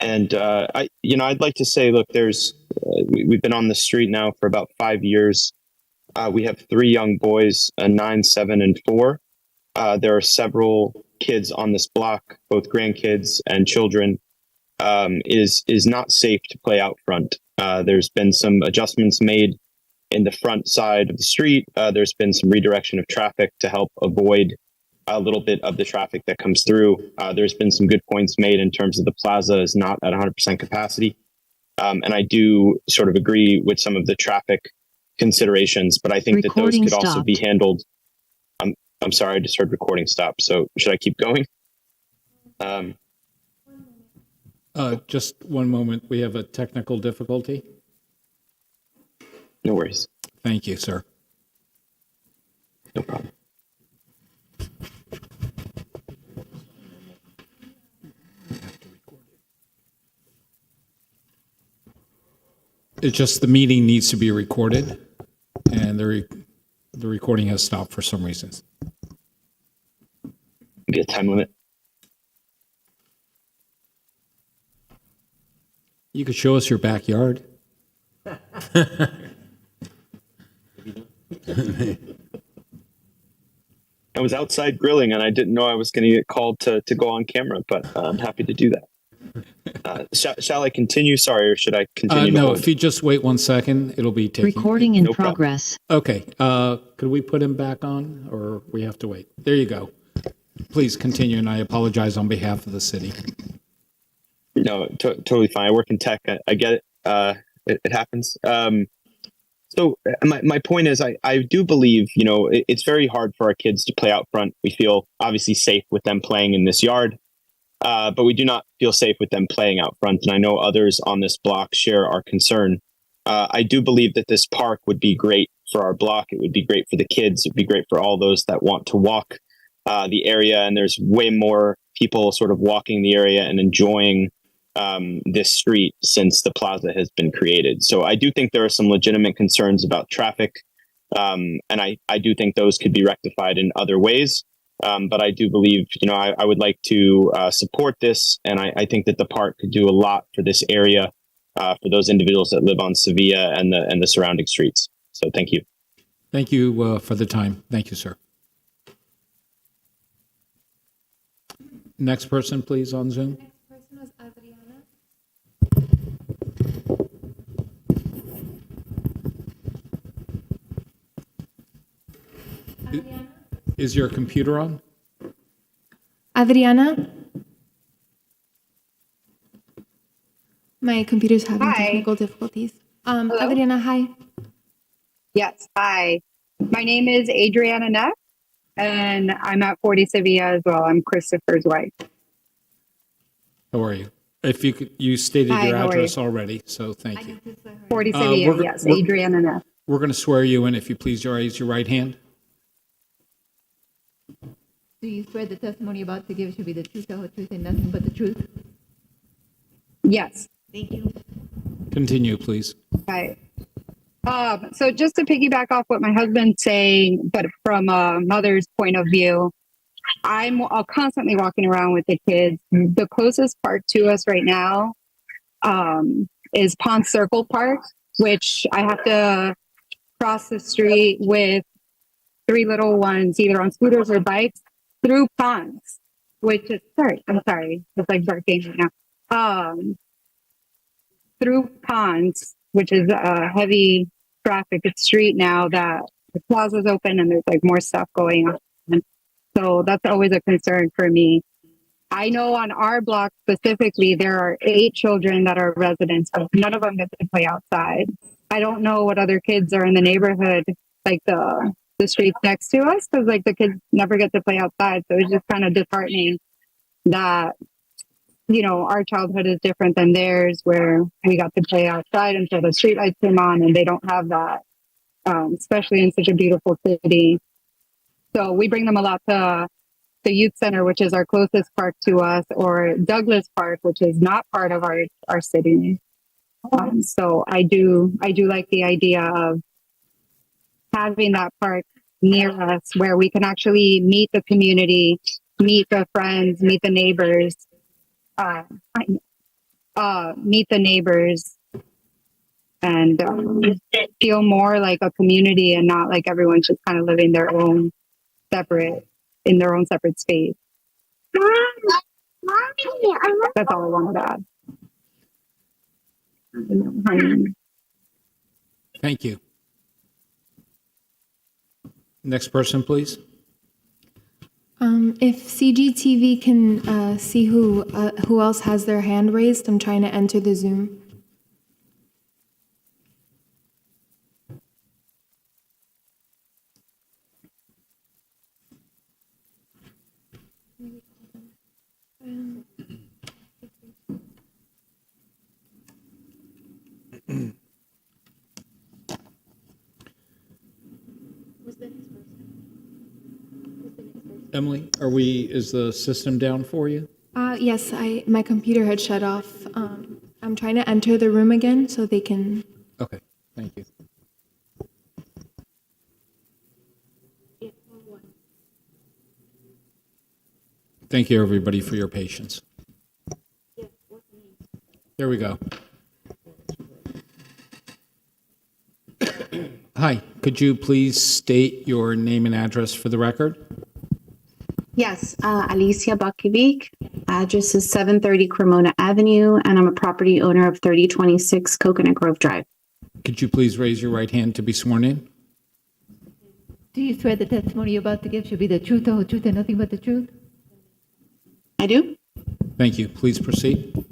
And I'd like to say, look, we've been on the street now for about 5 years. We have 3 young boys, 9, 7, and 4. There are several kids on this block, both grandkids and children. Is not safe to play out front. There's been some adjustments made in the front side of the street. There's been some redirection of traffic to help avoid a little bit of the traffic that comes through. There's been some good points made in terms of the plaza is not at 100% capacity. And I do sort of agree with some of the traffic considerations, but I think that those could also be handled. I'm sorry, I just heard recording stop. So should I keep going? Just one moment. We have a technical difficulty. No worries. Thank you, sir. No problem. It's just the meeting needs to be recorded, and the recording has stopped for some reasons. Get a time limit. You could show us your backyard. I was outside grilling and I didn't know I was going to get called to go on camera, but I'm happy to do that. Shall I continue? Sorry, or should I continue? No, if you just wait 1 second, it'll be taken. Recording in progress. Okay. Could we put him back on, or we have to wait? There you go. Please continue, and I apologize on behalf of the city. No, totally fine. I work in tech. I get it. It happens. So my point is, I do believe, it's very hard for our kids to play out front. We feel obviously safe with them playing in this yard, but we do not feel safe with them playing out front. And I know others on this block share our concern. I do believe that this park would be great for our block. It would be great for the kids. It would be great for all those that want to walk the area. And there's way more people sort of walking the area and enjoying this street since the plaza has been created. So I do think there are some legitimate concerns about traffic. And I do think those could be rectified in other ways. But I do believe, I would like to support this. And I think that the park could do a lot for this area, for those individuals that live on Sevilla and the surrounding streets. So thank you. Thank you for the time. Thank you, sir. Next person, please, on Zoom. Next person was Adriana. Is your computer on? Adriana? My computer's having Hi. technical difficulties. Hello? Adriana, hi. Yes, hi. My name is Adriana Neff, and I'm at 40 Sevilla as well. I'm Christopher's wife. How are you? If you could, you stated Hi, your how are address you? already, so thank you. 40 Sevilla, we're- yes, we're- Adriana Neff. We're going to swear you in. If you please raise your right hand. Do you swear the testimony about to give should be the truth, the whole truth, and nothing but the truth? Yes. Thank you. Continue, please. Hi. So just to piggyback off what my husband's saying, but from a mother's point of view, I'm constantly walking around with the kids. The closest park to us right now is Pond Circle Park, which I have to cross the street with 3 little ones, either on scooters or bikes, through ponds, which is, I'm sorry, it's like barking right now. Through ponds, which is a heavy traffic street now that the plaza's open and there's like more stuff going on. So that's always a concern for me. I know on our block specifically, there are 8 children that are residents, but none of them get to play outside. I don't know what other kids are in the neighborhood, like the streets next to us, because like the kids never get to play outside. So it's just kind of disheartening that, our childhood is different than theirs, where we got to play outside until the streetlights came on, and they don't have that, especially in such a beautiful city. So we bring them a lot to the youth center, which is our closest park to us, or Douglas Park, which is not part of our city. So I do like the idea of having that park near us where we can actually meet the community, meet the friends, meet the neighbors, and feel more like a community and not like everyone's just kind of living in their own separate space. That's all I wanted to add. Thank you. Next person, please. If CGTV can see who else has their hand raised, I'm trying to enter the Zoom. Emily, is the system down for you? Yes, my computer had shut off. I'm trying to enter the room again so they can. Okay, thank you. Thank you, everybody, for your patience. There we go. Hi, could you please state your name and address for the record? Yes, Alicia Bakovic. Address is 730 Cremona Avenue, and I'm a property owner of 3026 Coconut Grove Drive. Could you please raise your right hand to be sworn in? Do you swear the testimony you're about to give should be the truth, the whole truth, and nothing but the truth? I do. Thank you. Please proceed.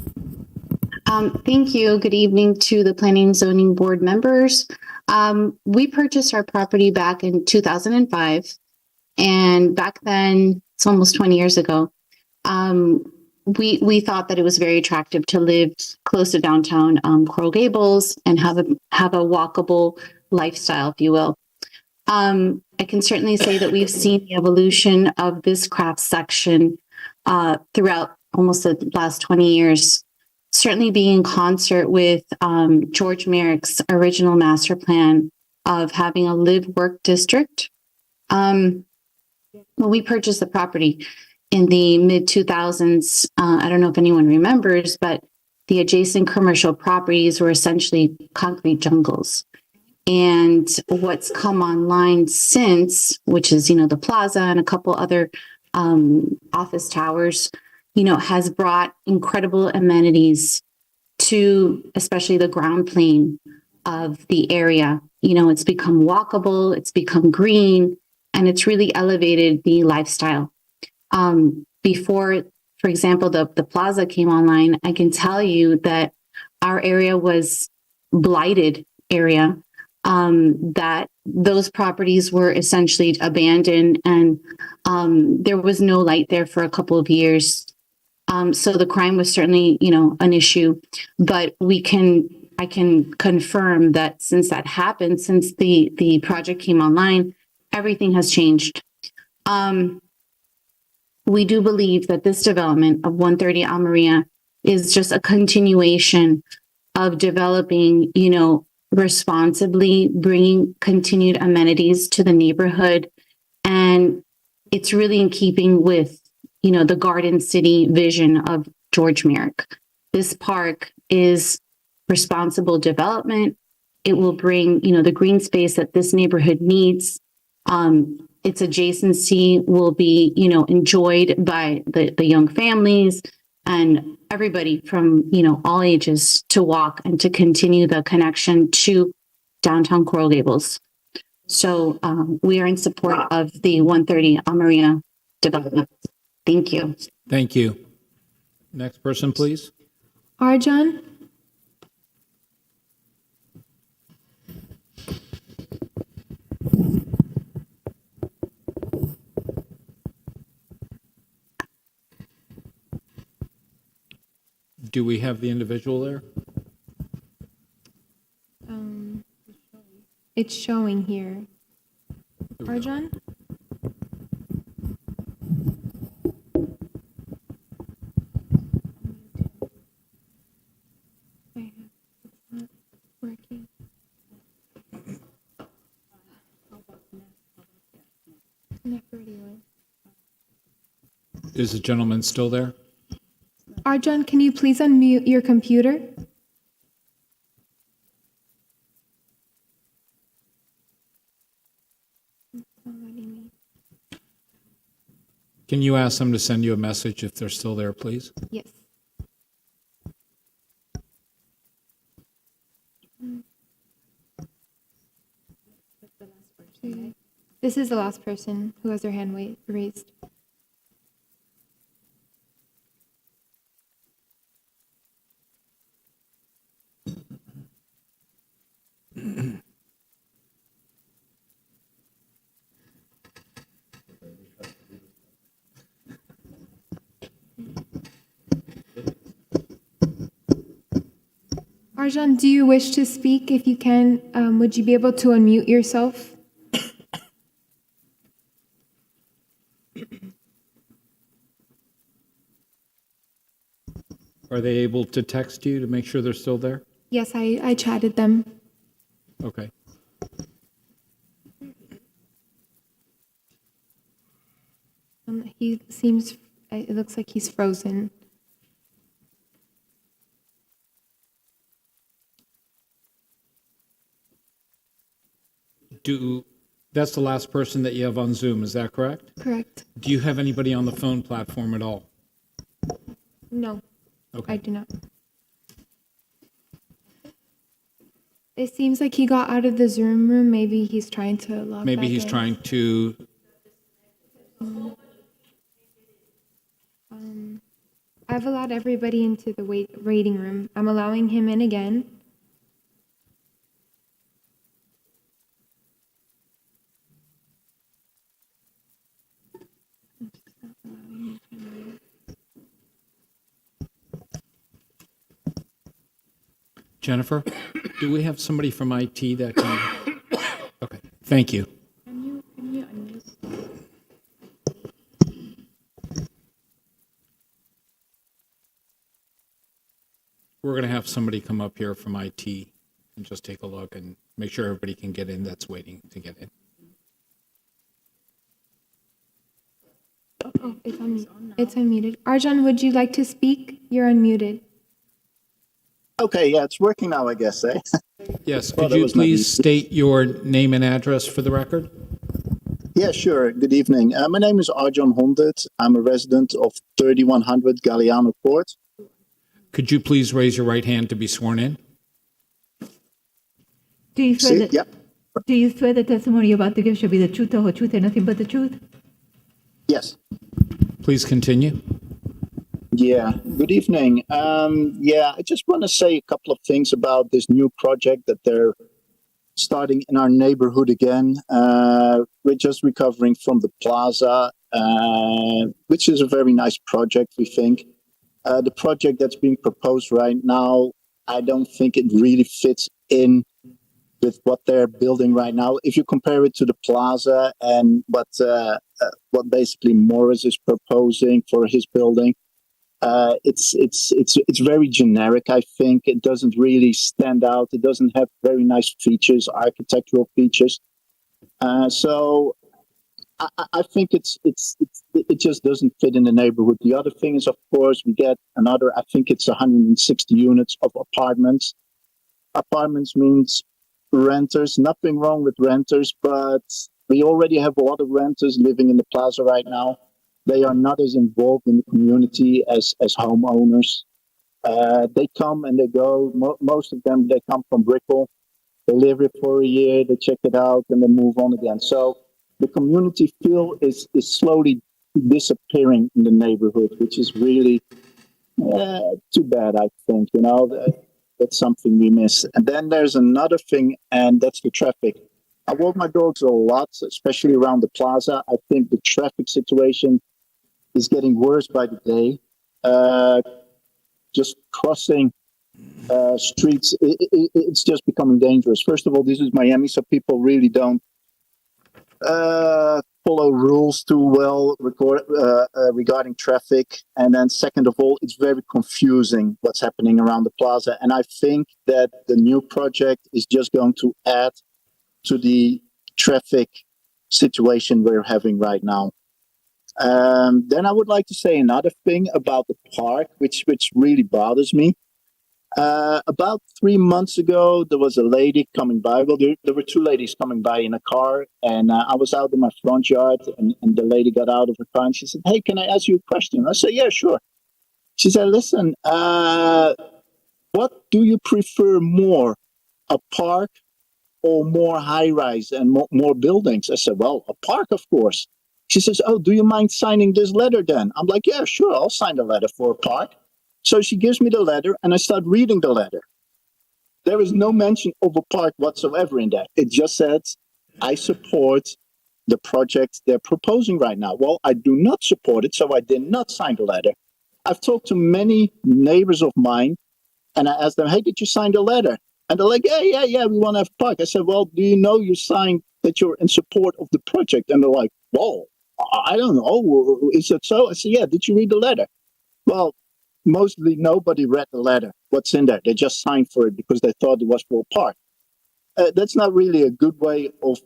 Thank you. Good evening to the Planning and Zoning Board members. We purchased our property back in 2005, and back then, it's almost 20 years ago. We thought that it was very attractive to live close to downtown Coral Gables and have a walkable lifestyle, if you will. I can certainly say that we've seen the evolution of this craft section throughout almost the last 20 years. Certainly being in concert with George Merrick's original master plan of having a live-work district. When we purchased the property in the mid-2000s, I don't know if anyone remembers, but the adjacent commercial properties were essentially concrete jungles. And what's come online since, which is, the plaza and a couple other office towers, has brought incredible amenities to especially the ground plane of the area. It's become walkable, it's become green, and it's really elevated the lifestyle. Before, for example, the plaza came online, I can tell you that our area was blighted area, that those properties were essentially abandoned, and there was no light there for a couple of years. So the crime was certainly, an issue, but I can confirm that since that happened, since the project came online, everything has changed. We do believe that this development of 130 Almeria is just a continuation of developing, responsibly, bringing continued amenities to the neighborhood. And it's really in keeping with, the Garden City vision of George Merrick. This park is responsible development. It will bring, the green space that this neighborhood needs. Its adjacency will be, enjoyed by the young families and everybody from, all ages to walk and to continue the connection to downtown Coral Gables. So we are in support of the 130 Almeria development. Thank you. Thank you. Next person, please. Arjan? Do we have the individual there? It's showing here. Arjan? It's not working. Is the gentleman still there? Arjan, can you please unmute your computer? Can you ask them to send you a message if they're still there, please? Yes. This is the last person who has their hand raised. Arjan, do you wish to speak? If you can, would you be able to unmute yourself? Are they able to text you to make sure they're still there? Yes, I chatted them. Okay. He seems, it looks like he's frozen. That's the last person that you have on Zoom, is that correct? Correct. Do you have anybody on the phone platform at all? No, Okay. I do not. It seems like he got out of the Zoom room. Maybe he's trying to log Maybe back he's in. trying to, I've allowed everybody into the waiting room. I'm allowing him in again. Jennifer, do we have somebody from IT that can? Okay, thank you. We're going to have somebody come up here from IT and just take a look and make sure everybody can get in that's waiting to get in. Oh, it's unmuted. Arjan, would you like to speak? You're unmuted. Okay, yeah, it's working now, I guess, eh? Yes, Well, could that you was not please easy. state your name and address for the record? Yeah, sure. Good evening. My name is Arjan Hondit. I'm a resident of 3100 Galliano Court. Could you please raise your right hand to be sworn in? Do you swear See? that? Yep. Do you swear the testimony you're about to give shall be the truth, the whole truth, and nothing but the truth? Yes. Please continue. Yeah, good evening. Yeah, I just want to say a couple of things about this new project that they're starting in our neighborhood again. We're just recovering from the plaza, which is a very nice project, we think. The project that's being proposed right now, I don't think it really fits in with what they're building right now. If you compare it to the plaza and what basically Morris is proposing for his building, it's very generic. I think it doesn't really stand out. It doesn't have very nice features, architectural features. So I think it just doesn't fit in the neighborhood. The other thing is, of course, we get another. I think it's 160 units of apartments. Apartments means renters. Nothing wrong with renters, but we already have a lot of renters living in the plaza right now. They are not as involved in the community as homeowners. They come and they go. Most of them, they come from Brickell. They live here for a year, they check it out, and they move on again. So the community feel is slowly disappearing in the neighborhood, which is really too bad, I think. That's something we miss. And then there's another thing, and that's the traffic. I walk my dogs a lot, especially around the plaza. I think the traffic situation is getting worse by the day. Just crossing streets, it's just becoming dangerous. First of all, this is Miami, so people really don't follow rules too well regarding traffic. And then second of all, it's very confusing what's happening around the plaza. And I think that the new project is just going to add to the traffic situation we're having right now. Then I would like to say another thing about the park, which really bothers me. About 3 months ago, there was a lady coming by. Well, there were two ladies coming by in a car, and I was out in my front yard, and the lady got out of her car and she said, "Hey, can I ask you a question?" I said, "Yeah, sure." She said, "Listen, what do you prefer more, a park or more high rise and more buildings?" I said, "Well, a park, of course." She says, "Oh, do you mind signing this letter then?" I'm like, "Yeah, sure, I'll sign the letter for a park." So she gives me the letter and I start reading the letter. There is no mention of a park whatsoever in that. It just says, "I support the project they're proposing right now." Well, I do not support it, so I did not sign the letter. I've talked to many neighbors of mine and I asked them, "Hey, did you sign the letter?" And they're like, yeah, we want to have a park. I said, "Well, do you know you signed that you're in support of the project?" And they're like, "Whoa, I don't know. Is it so?" I said, "Yeah, did you read the letter?" Well, mostly nobody read the letter. What's in there? They just signed for it because they thought it was for a park. That's not really a good way of,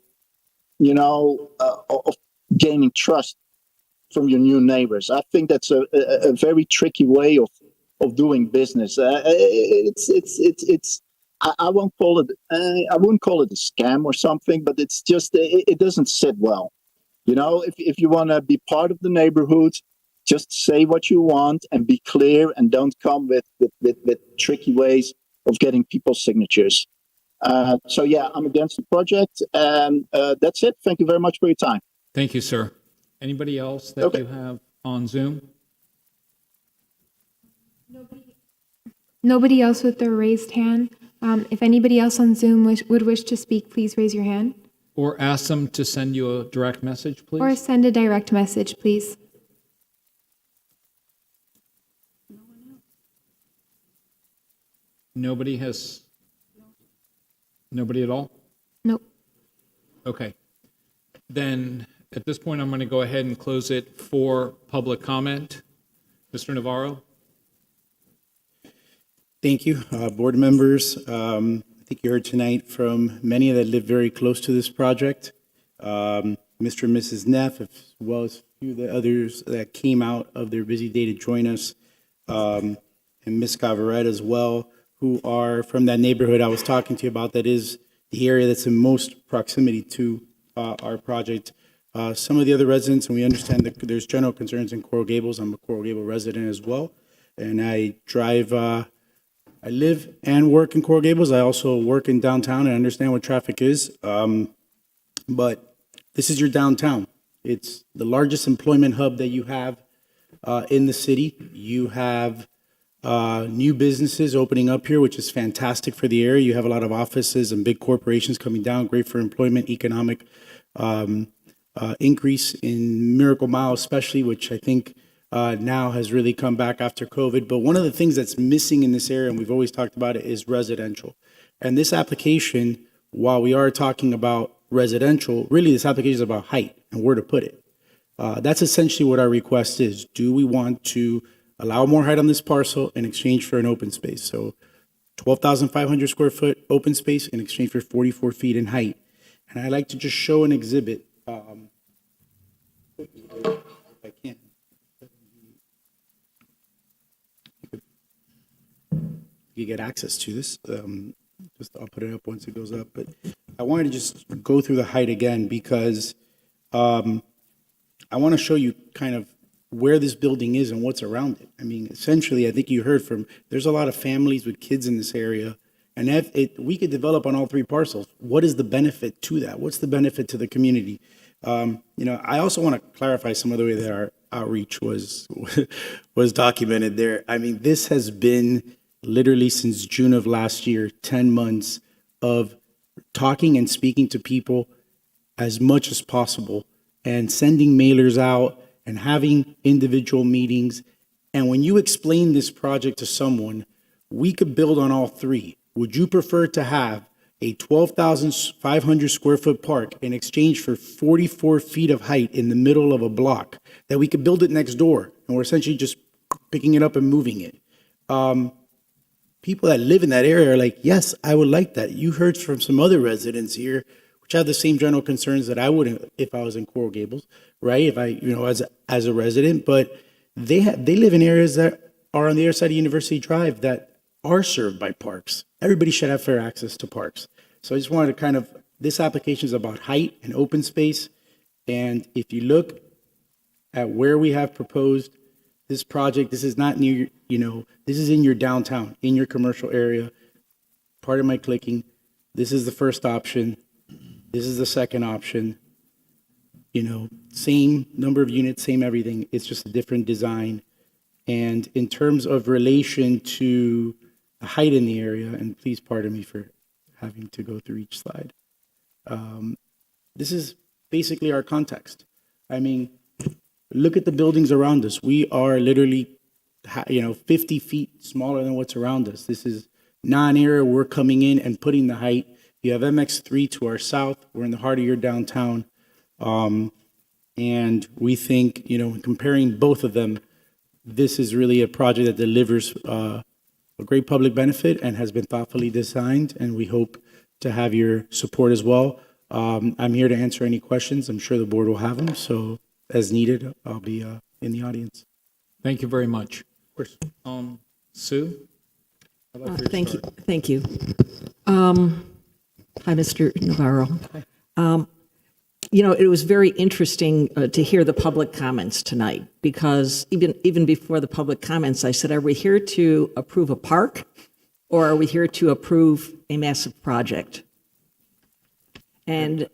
of gaining trust from your new neighbors. I think that's a very tricky way of doing business. I won't call it. I wouldn't call it a scam or something, but it's just it doesn't sit well. If you want to be part of the neighborhood, just say what you want and be clear and don't come with tricky ways of getting people's signatures. So yeah, I'm against the project, and that's it. Thank you very much for your time. Thank you, sir. Anybody else that you have on Zoom? Nobody else with their raised hand. If anybody else on Zoom would wish to speak, please raise your hand. Or ask them to send you a direct message, please? Or send a direct message, please. Nobody has Nobody at all? Nope. Okay. Then, at this point, I'm going to go ahead and close it for public comment. Mr. Navarro? Thank you, board members. I think you heard tonight from many that live very close to this project. Mr. and Mrs. Neff, as well as a few of the others that came out of their busy day to join us, and Ms. Cavaretta as well, who are from that neighborhood I was talking to you about, that is the area that's in most proximity to our project. Some of the other residents, and we understand that there's general concerns in Coral Gables. I'm a Coral Gables resident as well, and I drive, I live and work in Coral Gables. I also work in downtown and understand what traffic is. But this is your downtown. It's the largest employment hub that you have in the city. You have new businesses opening up here, which is fantastic for the area. You have a lot of offices and big corporations coming down, great for employment, economic increase in Miracle Mile especially, which I think now has really come back after COVID. But one of the things that's missing in this area, and we've always talked about it, is residential. And this application, while we are talking about residential, really this application is about height and where to put it. That's essentially what our request is. Do we want to allow more height on this parcel in exchange for an open space? So 12,500 square foot open space in exchange for 44 feet in height. And I'd like to just show an exhibit. If I can. You get access to this. Just I'll put it up once it goes up. But I wanted to just go through the height again because I want to show you kind of where this building is and what's around it. I mean, essentially, I think you heard from, there's a lot of families with kids in this area. And if we could develop on all three parcels, what is the benefit to that? What's the benefit to the community? I also want to clarify some of the way that our outreach was documented there. I mean, this has been literally since June of last year, 10 months of talking and speaking to people as much as possible and sending mailers out and having individual meetings. And when you explain this project to someone, we could build on all three. Would you prefer to have a 12,500 square foot park in exchange for 44 feet of height in the middle of a block that we could build it next door and we're essentially just picking it up and moving it? People that live in that area are like, yes, I would like that. You heard from some other residents here, which have the same general concerns that I would if I was in Coral Gables, right? If I, as a resident, but they live in areas that are on the other side of University Drive that are served by parks. Everybody should have fair access to parks. So I just wanted to this application is about height and open space. And if you look at where we have proposed this project, this is not near, this is in your downtown, in your commercial area. Part of my clicking, this is the first option. This is the second option. Same number of units, same everything. It's just a different design. And in terms of relation to the height in the area, and please pardon me for having to go through each slide. This is basically our context. I mean, look at the buildings around us. We are literally, 50 feet smaller than what's around us. This is non-area. We're coming in and putting the height. You have MX3 to our south. We're in the heart of your downtown. And we think, comparing both of them, this is really a project that delivers a great public benefit and has been thoughtfully designed. And we hope to have your support as well. I'm here to answer any questions. I'm sure the board will have them. So as needed, I'll be in the audience. Thank you very much. Of course. Sue? Thank you. Thank you. Hi, Mr. Navarro. It was very interesting to hear the public comments tonight because even before the public comments, I said, are we here to approve a park or are we here to approve a massive project? And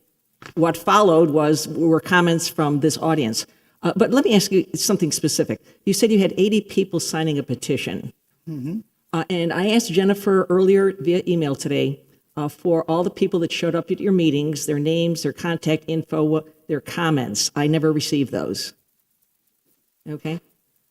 what followed were comments from this audience. But let me ask you something specific. You said you had 80 people signing a petition. Mm-hmm. And I asked Jennifer earlier via email today for all the people that showed up at your meetings, their names, their contact info, their comments. I never received those. Okay?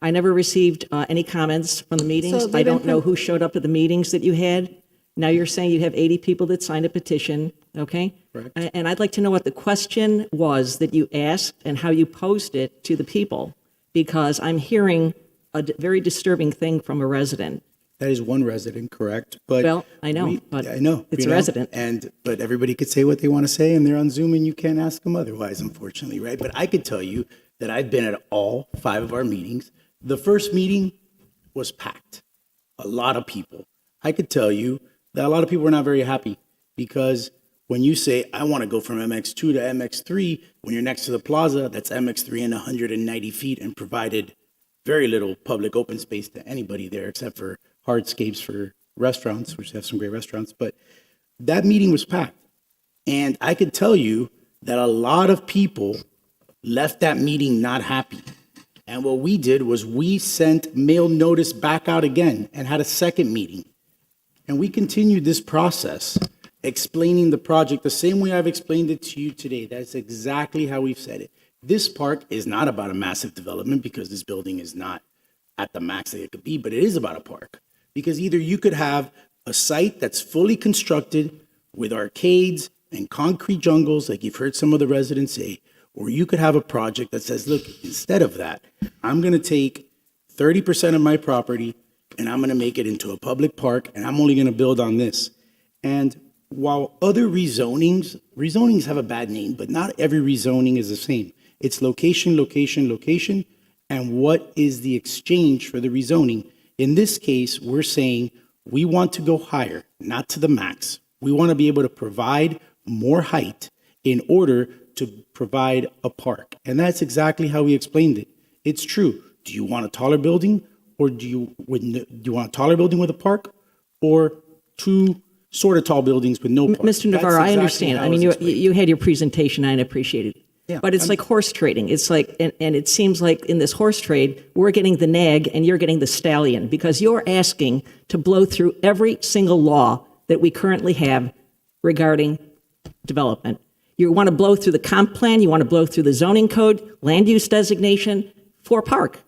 I never received any comments from the meetings. I don't know who showed up at the meetings that you had. Now you're saying you have 80 people that signed a petition, okay? Correct. And I'd like to know what the question was that you asked and how you posed it to the people, because I'm hearing a very disturbing thing from a resident. That is one resident, correct? But Well, I know, but I know it's you a know, resident. but everybody could say what they want to say, and they're on Zoom, and you can't ask them otherwise, unfortunately, right? But I could tell you that I've been at all 5 of our meetings. The first meeting was packed, a lot of people. I could tell you that a lot of people were not very happy because when you say I want to go from MX2 to MX3, when you're next to the plaza, that's MX3 and 190 feet, and provided very little public open space to anybody there except for hardscapes for restaurants, which have some great restaurants. But that meeting was packed. And I could tell you that a lot of people left that meeting not happy. And what we did was we sent mail notice back out again and had a second meeting. And we continued this process, explaining the project the same way I've explained it to you today. That's exactly how we've said it. This park is not about a massive development because this building is not at the max that it could be, but it is about a park. Because either you could have a site that's fully constructed with arcades and concrete jungles, like you've heard some of the residents say, or you could have a project that says, look, instead of that, I'm going to take 30% of my property and I'm going to make it into a public park, and I'm only going to build on this. And while other rezonings have a bad name, but not every rezoning is the same. It's location, location, location, and what is the exchange for the rezoning. In this case, we're saying we want to go higher, not to the max. We want to be able to provide more height in order to provide a park. And that's exactly how we explained it. It's true. Do you want a taller building, or do you want a taller building with a park, or two sort of tall buildings with no park? Mr. Navarro, I understand. I mean, you had your presentation, I appreciate it. Yeah, But it's like horse trading. It's like, and it seems like in this horse trade, we're getting the nag and you're getting the stallion, because you're asking to blow through every single law that we currently have regarding development. You want to blow through the comp plan, you want to blow through the zoning code, land use designation for park.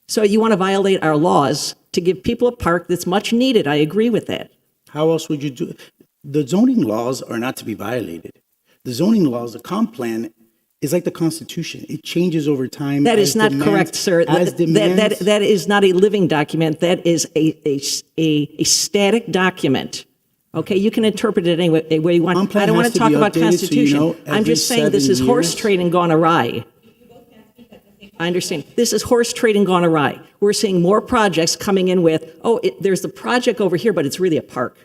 So you want to violate our laws to give people a park that's much needed. I agree with that. How else would you do it? The zoning laws are not to be violated. The zoning laws, the comp plan, is like the Constitution. It changes over time. That is not correct, sir. That is not a living document. That is a static document. Okay, you can interpret it any way you want. I don't want to talk about Constitution. I'm just saying this is horse trading gone awry. I understand. This is horse trading gone awry. We're seeing more projects coming in with, there's the project over here, but it's really a park.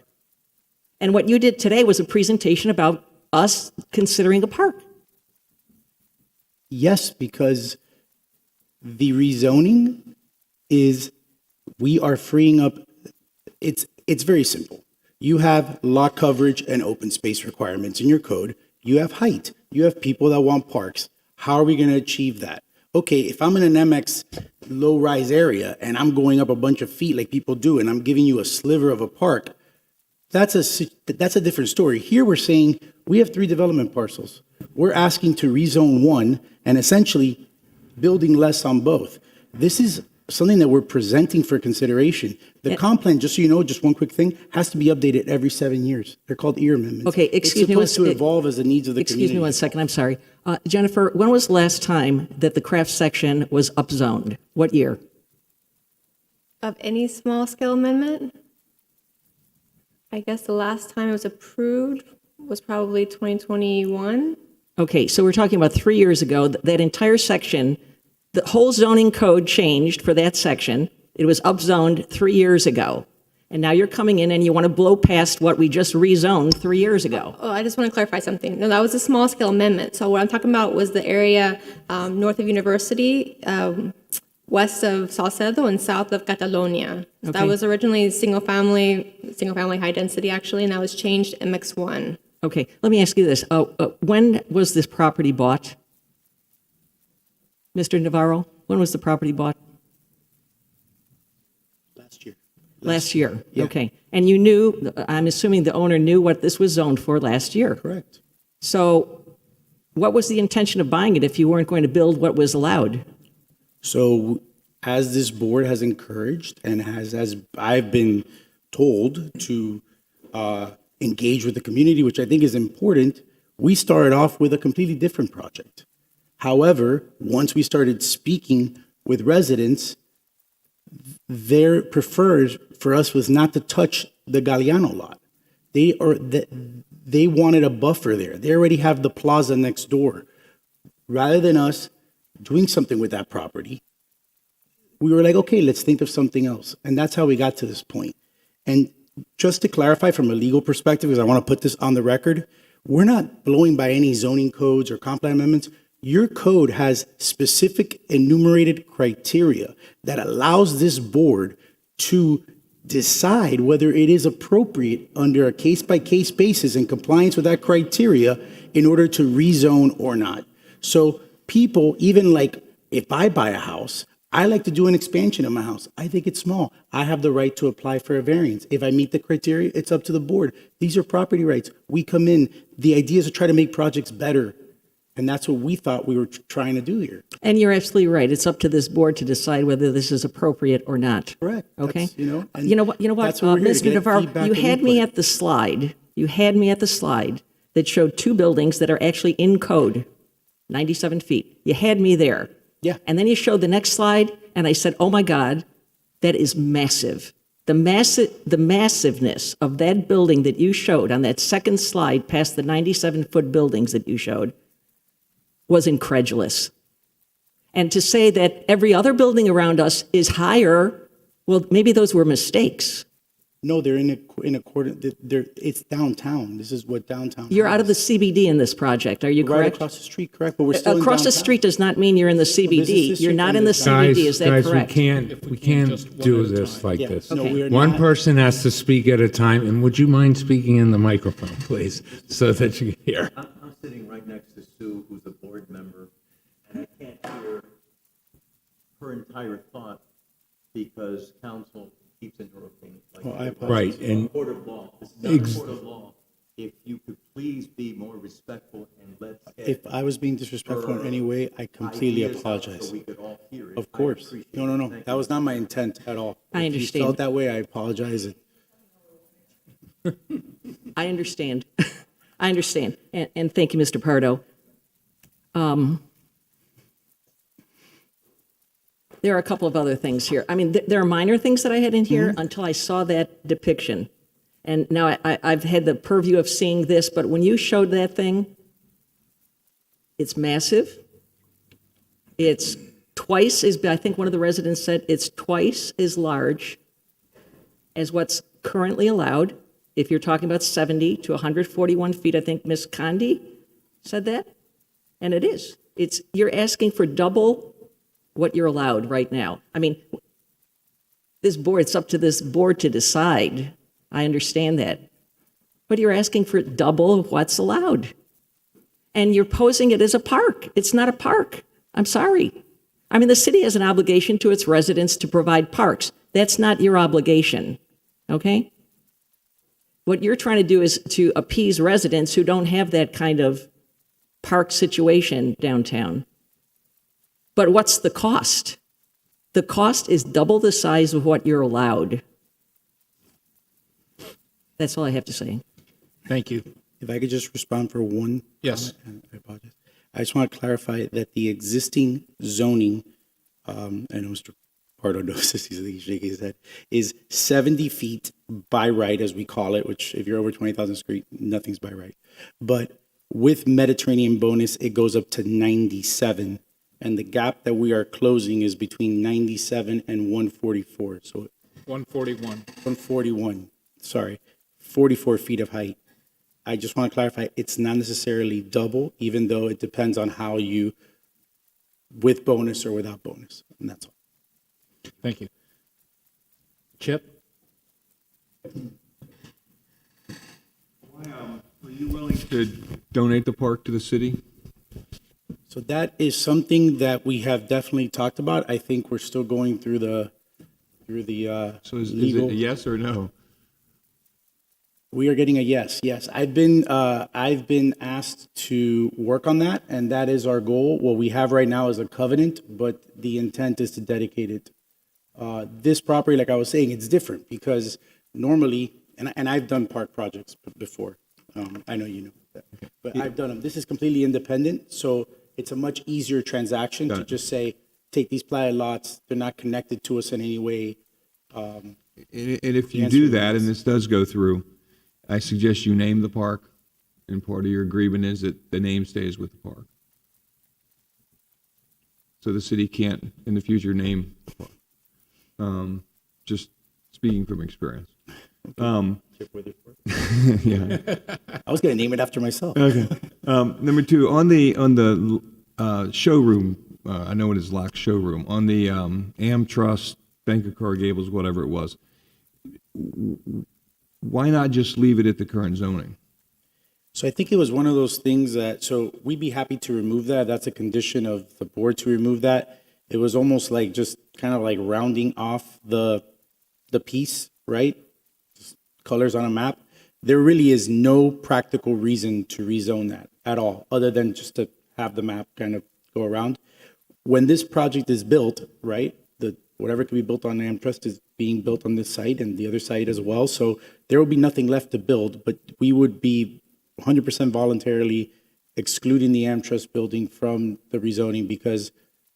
And what you did today was a presentation about us considering a park. Yes, because the rezoning is, we are freeing up, it's very simple. You have lot coverage and open space requirements in your code. You have height. You have people that want parks. How are we going to achieve that? Okay, if I'm in an MX low-rise area and I'm going up a bunch of feet like people do, and I'm giving you a sliver of a park, that's a different story. Here we're saying we have 3 development parcels. We're asking to rezone one and essentially building less on both. This is something that we're presenting for consideration. The comp plan, just so you know, just one quick thing, has to be updated every 7 years. They're called EAR amendments. Okay, excuse me. It's supposed to evolve as the needs of the community. Excuse me one second, I'm sorry. Jennifer, when was the last time that the craft section was upzoned? What year? Of any small scale amendment? I guess the last time it was approved was probably 2021. Okay, so we're talking about 3 years ago. That entire section, the whole zoning code changed for that section. It was upzoned 3 years ago. And now you're coming in and you want to blow past what we just rezoned 3 years ago. Oh, I just want to clarify something. No, that was a small scale amendment. So what I'm talking about was the area north of University, west of Salcedo, and south of Catalonia. So Okay. that was originally single family high density actually, and that was changed to MX1. Okay, let me ask you this. When was this property bought? Mr. Navarro, when was the property bought? Last year. Yeah. Okay. And you knew, I'm assuming the owner knew what this was zoned for last year. Correct. So what was the intention of buying it if you weren't going to build what was allowed? So as this board has encouraged and as I've been told to engage with the community, which I think is important, we started off with a completely different project. However, once we started speaking with residents, their preferred for us was not to touch the Galliano lot. They wanted a buffer there. They already have the plaza next door. Rather than us doing something with that property, we were like, okay, let's think of something else. And that's how we got to this point. And just to clarify from a legal perspective, because I want to put this on the record, we're not blowing by any zoning codes or comp plan amendments. Your code has specific enumerated criteria that allows this board to decide whether it is appropriate under a case-by-case basis in compliance with that criteria in order to rezone or not. So people, even like if I buy a house, I like to do an expansion of my house. I think it's small. I have the right to apply for a variance. If I meet the criteria, it's up to the board. These are property rights. We come in. The idea is to try to make projects better. And that's what we thought we were trying to do here. And you're absolutely right. It's up to this board to decide whether this is appropriate or not. Correct. Okay. You know, and you know what, that's what we're here to Mr. get Navarro, feedback you and had me input. at the slide. You had me at the slide that showed two buildings that are actually in code, 97 feet. You had me there. Yeah. And then you showed the next slide, and I said, oh my God, that is massive. The massiveness of that building that you showed on that second slide past the 97-foot buildings that you showed was incredulous. And to say that every other building around us is higher, well, maybe those were mistakes. No, they're in accordance. It's downtown. This is what downtown. You're out of the CBD in this project, are you Right correct? across the street, correct? But we're still Across in the downtown. street does not mean you're in the CBD. You're not in the CBD, is that Guys, correct? we can't do this like Yeah, this. no, we are One not. person has to speak at a time, and would you mind speaking in the microphone, please, so that you can hear? I'm sitting right next to Sue, who's a board member, and I can't hear her entire thought because council keeps interrupting. Like, Well, I apologize. Right, This is a and court of law. This is not a court of law. If you could please be more respectful and let's get If I was being disrespectful in any way, I completely ideas out apologize. so we could all hear it. Of I course. appreciate No, no, no. That was not my intent at all. I If you understand. felt that way, I apologize. I understand. I understand. And thank you, Mr. Pardo. There are a couple of other things here. I mean, there are minor things that I had in here until I saw that depiction. And now I've had the purview of seeing this, but when you showed that thing, it's massive. It's twice as, I think one of the residents said, it's twice as large as what's currently allowed. If you're talking about 70 to 141 feet, I think Ms. Condi said that. And it is. You're asking for double what you're allowed right now. I mean, it's up to this board to decide. I understand that. But you're asking for double of what's allowed. And you're posing it as a park. It's not a park. I'm sorry. I mean, the city has an obligation to its residents to provide parks. That's not your obligation, okay? What you're trying to do is to appease residents who don't have that kind of park situation downtown. But what's the cost? The cost is double the size of what you're allowed. That's all I have to say. Thank you. If I could just respond for one. Yes. comment, and I apologize. I just want to clarify that the existing zoning, I know Mr. Pardo knows this, he's shaking his head, is 70 feet by right, as we call it, which if you're over 20,000 square feet, nothing's by right. But with Mediterranean bonus, it goes up to 97. And the gap that we are closing is between 97 and 144. So 141. 141, sorry, 44 feet of height. I just want to clarify, it's not necessarily double, even though it depends on how you, with bonus or without bonus, and that's all. Thank you. Chip? Are you willing to donate the park to the city? So that is something that we have definitely talked about. I think we're still going through the So is it legal. a yes or no? We are getting a yes. Yes, I've been asked to work on that, and that is our goal. What we have right now is a covenant, but the intent is to dedicate it. This property, like I was saying, it's different because normally And I've done park projects before. I know you know that, but I've done them. This is completely independent, so it's a much easier transaction to just say, take these platted lots. They're not connected to us in any way. And if you do that, and this does go through, I suggest you name the park, and part of your agreement is that the name stays with the park. So the city can't, in the future, name the park. Just speaking from experience. Yeah. I was going to name it after myself. Okay. Number two, on the showroom, I know it is locked showroom, on the AmTrust, Bank of Coral Gables, whatever it was, why not just leave it at the current zoning? So I think it was one of those things that, so we'd be happy to remove that. That's a condition of the board to remove that. It was almost like just kind of like rounding off the piece, right? Just colors on a map. There really is no practical reason to rezone that at all, other than just to have the map kind of go around. When this project is built, right, whatever can be built on AmTrust is being built on this site and the other site as well. So there will be nothing left to build, but we would be 100% voluntarily excluding the AmTrust building from the rezoning because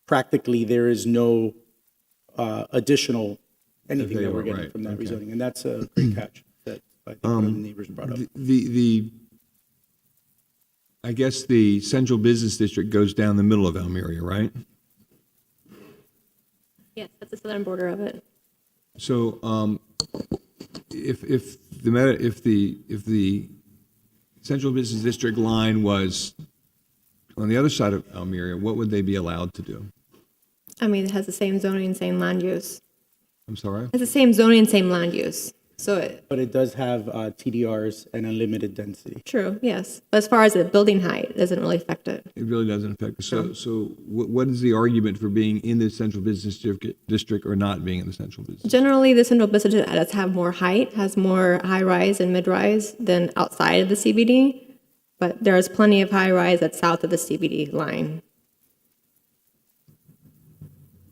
practically there is no additional anything that we're getting from that rezoning. And that's a great catch that I think one of the neighbors brought up. I guess the central business district goes down the middle of Almeria, right? Yes, that's the southern border of it. So if the central business district line was on the other side of Almeria, what would they be allowed to do? I mean, it has the same zoning, same land use. I'm sorry? It has the same zoning, same land use. But it does have TDRs and unlimited density. True, yes. But as far as the building height, it doesn't really affect it. It really doesn't affect it. So what is the argument for being in the central business district or not being in the central business? Generally, the central business district does have more height, has more high-rise and mid-rise than outside of the CBD. But there is plenty of high-rise that's south of the CBD line.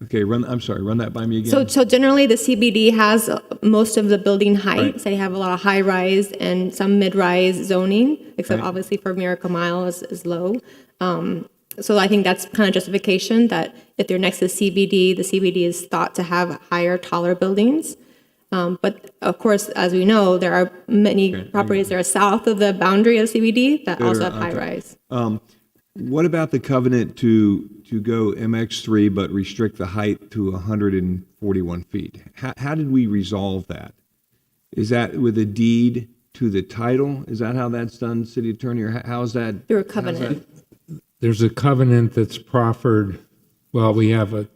Okay, run that by me again. So generally, the CBD has most of the building height. So they have a lot of high-rise and some mid-rise zoning, except obviously for Miracle Mile is low. So I think that's kind of justification that if they're next to the CBD is thought to have higher, taller buildings. But of course, as we know, there are many properties that are south of the boundary of CBD that also have high-rise. What about the covenant to go MX3 but restrict the height to 141 feet? How did we resolve that? Is that with a deed to the title? Is that how that's done, City Attorney, or how is that? Through a covenant. There's a covenant that's proffered. Well, we're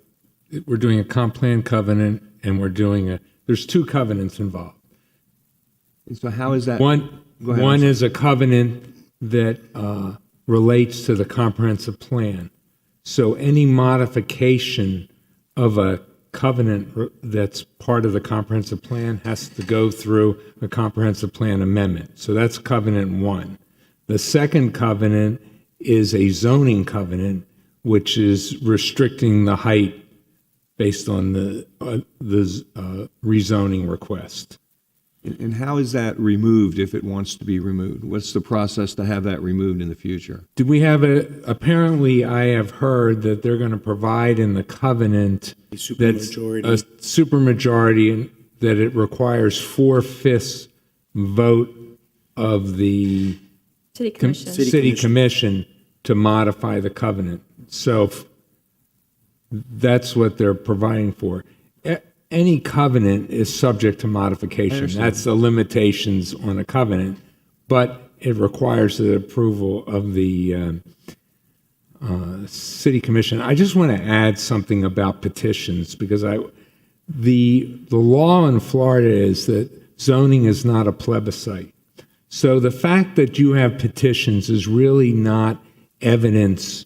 doing a comp plan covenant and there's two covenants involved. And so how is that? One is a covenant that relates to the comprehensive plan. So any modification of a covenant that's part of the comprehensive plan has to go through a comprehensive plan amendment. So that's covenant one. The second covenant is a zoning covenant, which is restricting the height based on the rezoning request. And how is that removed if it wants to be removed? What's the process to have that removed in the future? Do we have apparently I have heard that they're going to provide in the covenant a supermajority that it requires 4/5 vote of the city commission to modify the covenant. So that's what they're providing for. Any covenant is subject to modification. That's the limitations on a covenant, but it requires the approval of the city commission. I just want to add something about petitions because the law in Florida is that zoning is not a plebiscite. So the fact that you have petitions is really not evidence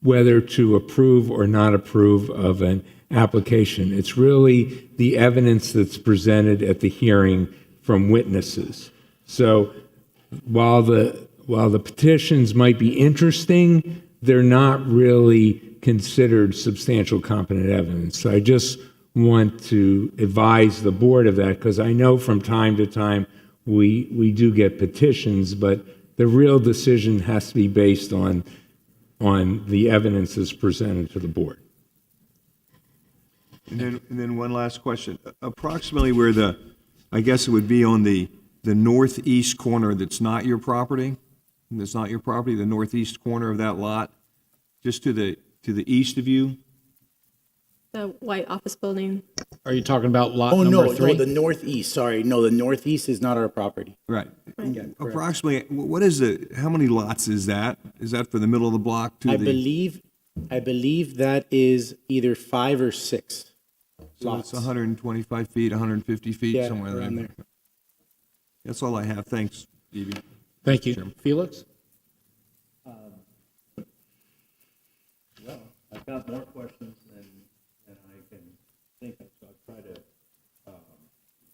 whether to approve or not approve of an application. It's really the evidence that's presented at the hearing from witnesses. So while the petitions might be interesting, they're not really considered substantial competent evidence. So I just want to advise the board of that, because I know from time to time we do get petitions, but the real decision has to be based on the evidence that's presented to the board. And then one last question. Approximately where I guess it would be on the northeast corner that's not your property, the northeast corner of that lot, just to the east of you? The white office building. Are you talking about lot Oh, number no, three? no, the northeast, sorry. No, the northeast is not our property. Right. Yeah, correct. Approximately, how many lots is that? Is that for the middle of the block to I the? believe that is either 5 or 6 So lots. it's 125 feet, 150 feet, Yeah, somewhere around there. That's all I have. Thanks, Evie. Thank you. Felix? Well, I've got more questions than I can think of, so I'll try to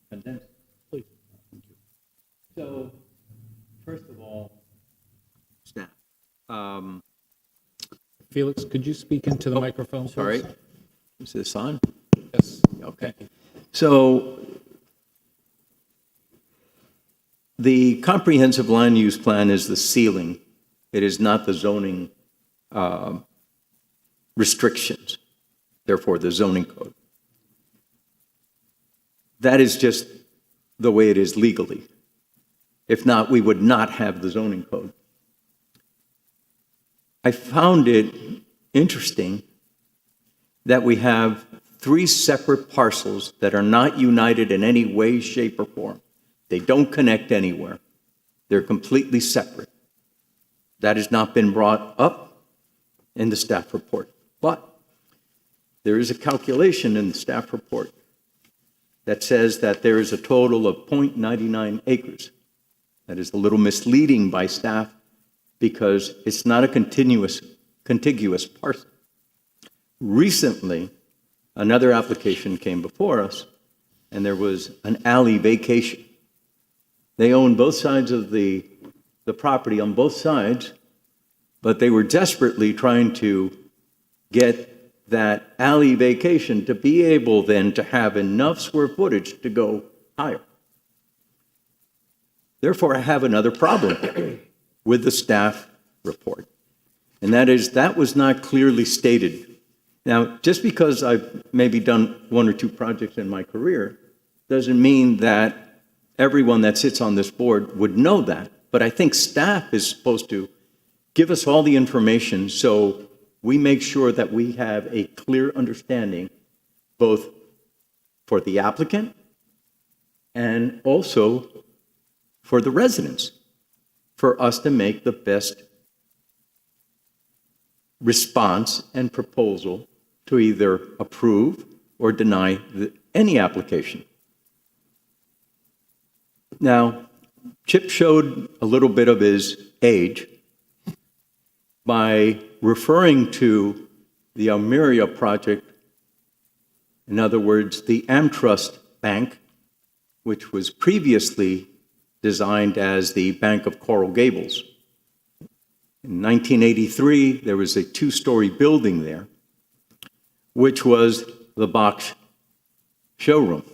condense. Please. Thank you. So, first of all, staff. Felix, could you speak into the microphone, please? Sorry. Is this on? Yes. Okay. So, the comprehensive land use plan is the ceiling. It is not the zoning restrictions, therefore the zoning code. That is just the way it is legally. If not, we would not have the zoning code. I found it interesting that we have 3 separate parcels that are not united in any way, shape, or form. They don't connect anywhere. They're completely separate. That has not been brought up in the staff report. But there is a calculation in the staff report that says that there is a total of 0.99 acres. That is a little misleading by staff because it's not a contiguous parcel. Recently, another application came before us, and there was an alley vacation. They owned both sides of the property on both sides, but they were desperately trying to get that alley vacation to be able then to have enough square footage to go higher. Therefore, I have another problem with the staff report, and that is that was not clearly stated. Now, just because I've maybe done 1 or 2 projects in my career doesn't mean that everyone that sits on this board would know that, but I think staff is supposed to give us all the information so we make sure that we have a clear understanding both for the applicant and also for the residents, for us to make the best response and proposal to either approve or deny any application. Now, Chip showed a little bit of his age by referring to the Almeria project, in other words, the AmTrust Bank, which was previously designed as the Bank of Coral Gables. In 1983, there was a 2-story building there, which was the Box showroom.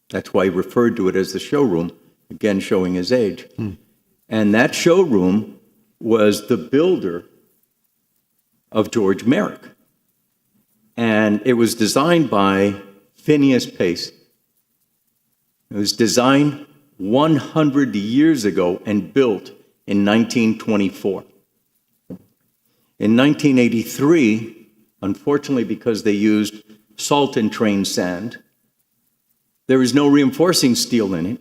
That's why he referred to it as the showroom, again showing his age. And that showroom was the builder of George Merrick. And it was designed by Phineas Pace. It was designed 100 years ago and built in 1924. In 1983, unfortunately because they used salt and train sand, there was no reinforcing steel in it.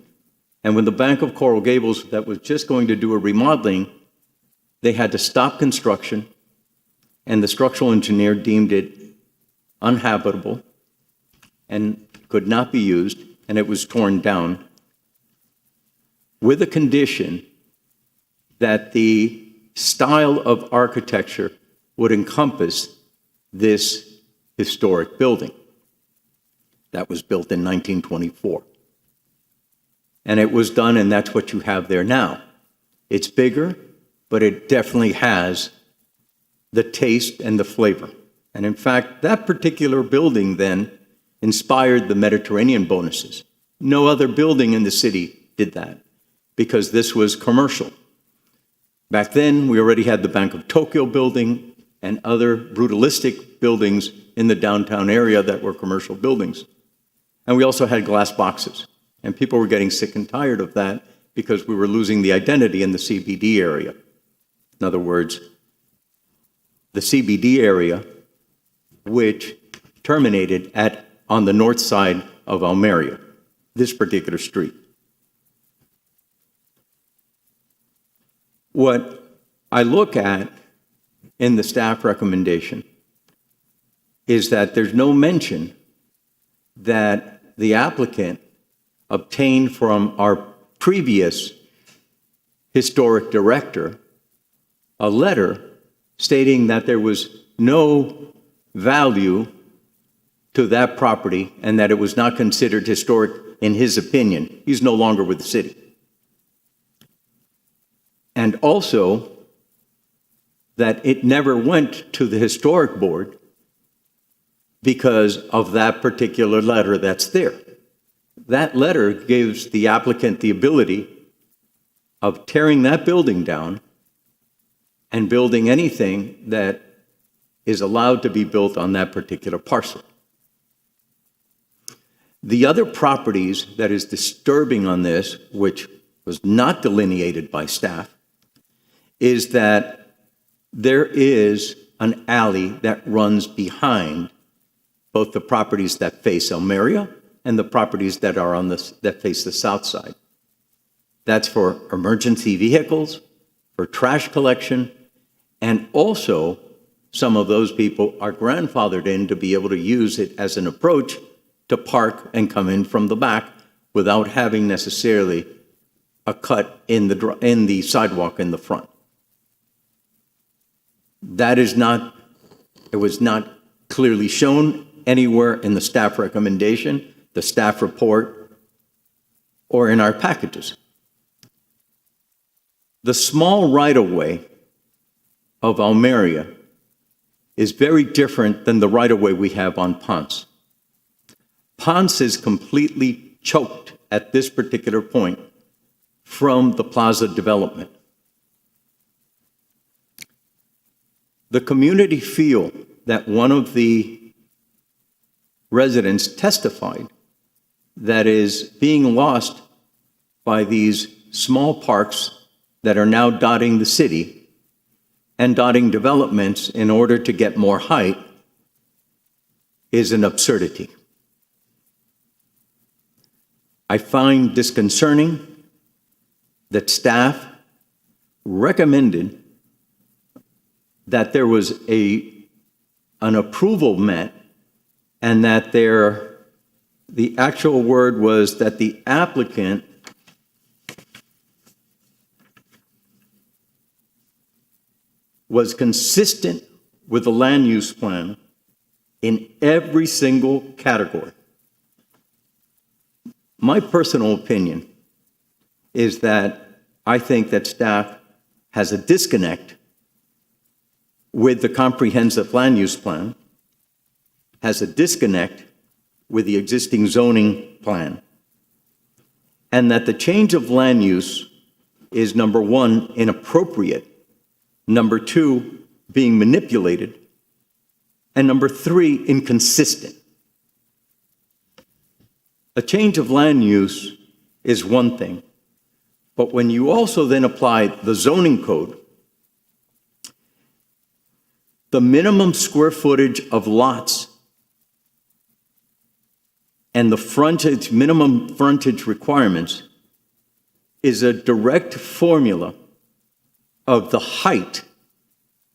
And when the Bank of Coral Gables that was just going to do a remodeling, they had to stop construction, and the structural engineer deemed it uninhabitable and could not be used, and it was torn down with a condition that the style of architecture would encompass this historic building that was built in 1924. And it was done, and that's what you have there now. It's bigger, but it definitely has the taste and the flavor. And in fact, that particular building then inspired the Mediterranean bonuses. No other building in the city did that because this was commercial. Back then, we already had the Bank of Tokyo building and other brutalistic buildings in the downtown area that were commercial buildings. And we also had glass boxes. And people were getting sick and tired of that because we were losing the identity in the CBD area. In other words, the CBD area, which terminated on the north side of Almeria, this particular street. What I look at in the staff recommendation is that there's no mention that the applicant obtained from our previous historic director a letter stating that there was no value to that property and that it was not considered historic in his opinion. He's no longer with the city. And also that it never went to the historic board because of that particular letter that's there. That letter gives the applicant the ability of tearing that building down and building anything that is allowed to be built on that particular parcel. The other properties that is disturbing on this, which was not delineated by staff, is that there is an alley that runs behind both the properties that face Almeria and the properties that are that face the south side. That's for emergency vehicles, for trash collection, and also some of those people are grandfathered in to be able to use it as an approach to park and come in from the back without having necessarily a cut in the sidewalk in the front. That is not, it was not clearly shown anywhere in the staff recommendation, the staff report, or in our packages. The small right-of-way of Almeria is very different than the right-of-way we have on Ponce. Ponce is completely choked at this particular point from the plaza development. The community feel that one of the residents testified that is being lost by these small parks that are now dotting the city and dotting developments in order to get more height is an absurdity. I find disconcerting that staff recommended that there was an approval met and that the actual word was that the applicant was consistent with the land use plan in every single category. My personal opinion is that I think that staff has a disconnect with the comprehensive land use plan, has a disconnect with the existing zoning plan, and that the change of land use is, number one, inappropriate, number two, being manipulated, and number three, inconsistent. A change of land use is one thing, but when you also then apply the zoning code, the minimum square footage of lots and the minimum frontage requirements is a direct formula of the height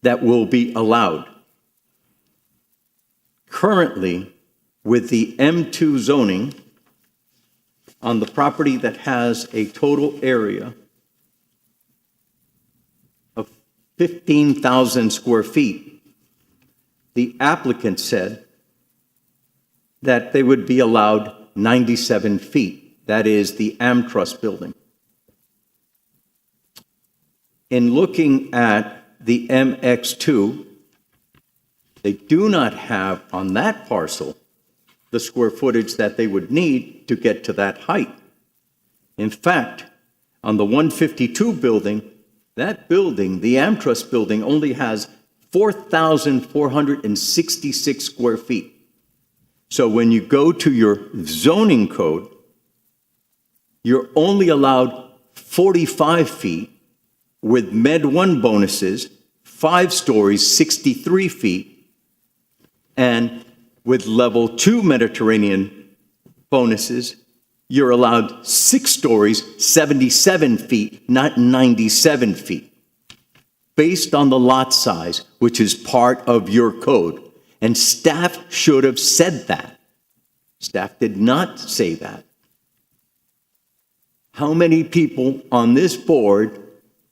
that will be allowed. Currently, with the M2 zoning, on the property that has a total area of 15,000 square feet, the applicant said that they would be allowed 97 feet. That is the AmTrust building. In looking at the MX2, they do not have on that parcel the square footage that they would need to get to that height. In fact, on the 152 building, that building, the AmTrust building, only has 4,466 square feet. So when you go to your zoning code, you're only allowed 45 feet with Med 1 bonuses, 5 stories, 63 feet, and with level 2 Mediterranean bonuses, you're allowed 6 stories, 77 feet, not 97 feet, based on the lot size, which is part of your code. And staff should have said that. Staff did not say that. How many people on this board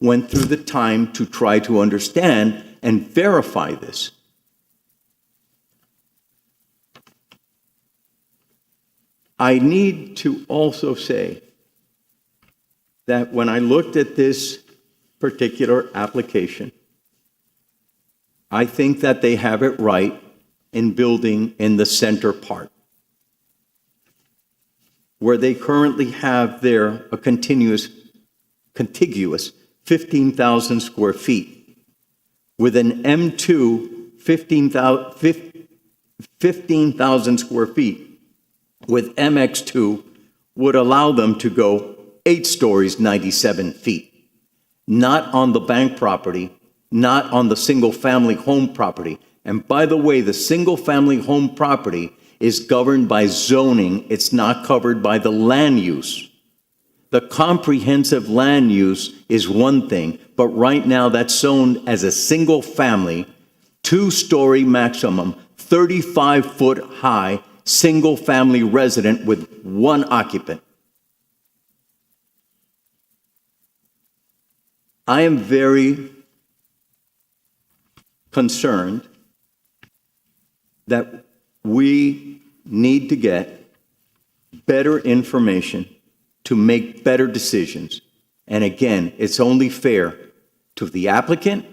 went through the time to try to understand and verify this? I need to also say that when I looked at this particular application, I think that they have it right in building in the center part, where they currently have there a contiguous 15,000 square feet, with an M2 15,000 square feet, with MX2 would allow them to go 8 stories, 97 feet. Not on the bank property, not on the single-family home property. And by the way, the single-family home property is governed by zoning. It's not covered by the land use. The comprehensive land use is one thing, but right now that's zoned as a single-family, 2-story maximum, 35-foot high, single-family resident with 1 occupant. I am very concerned that we need to get better information to make better decisions. And again, it's only fair to the applicant,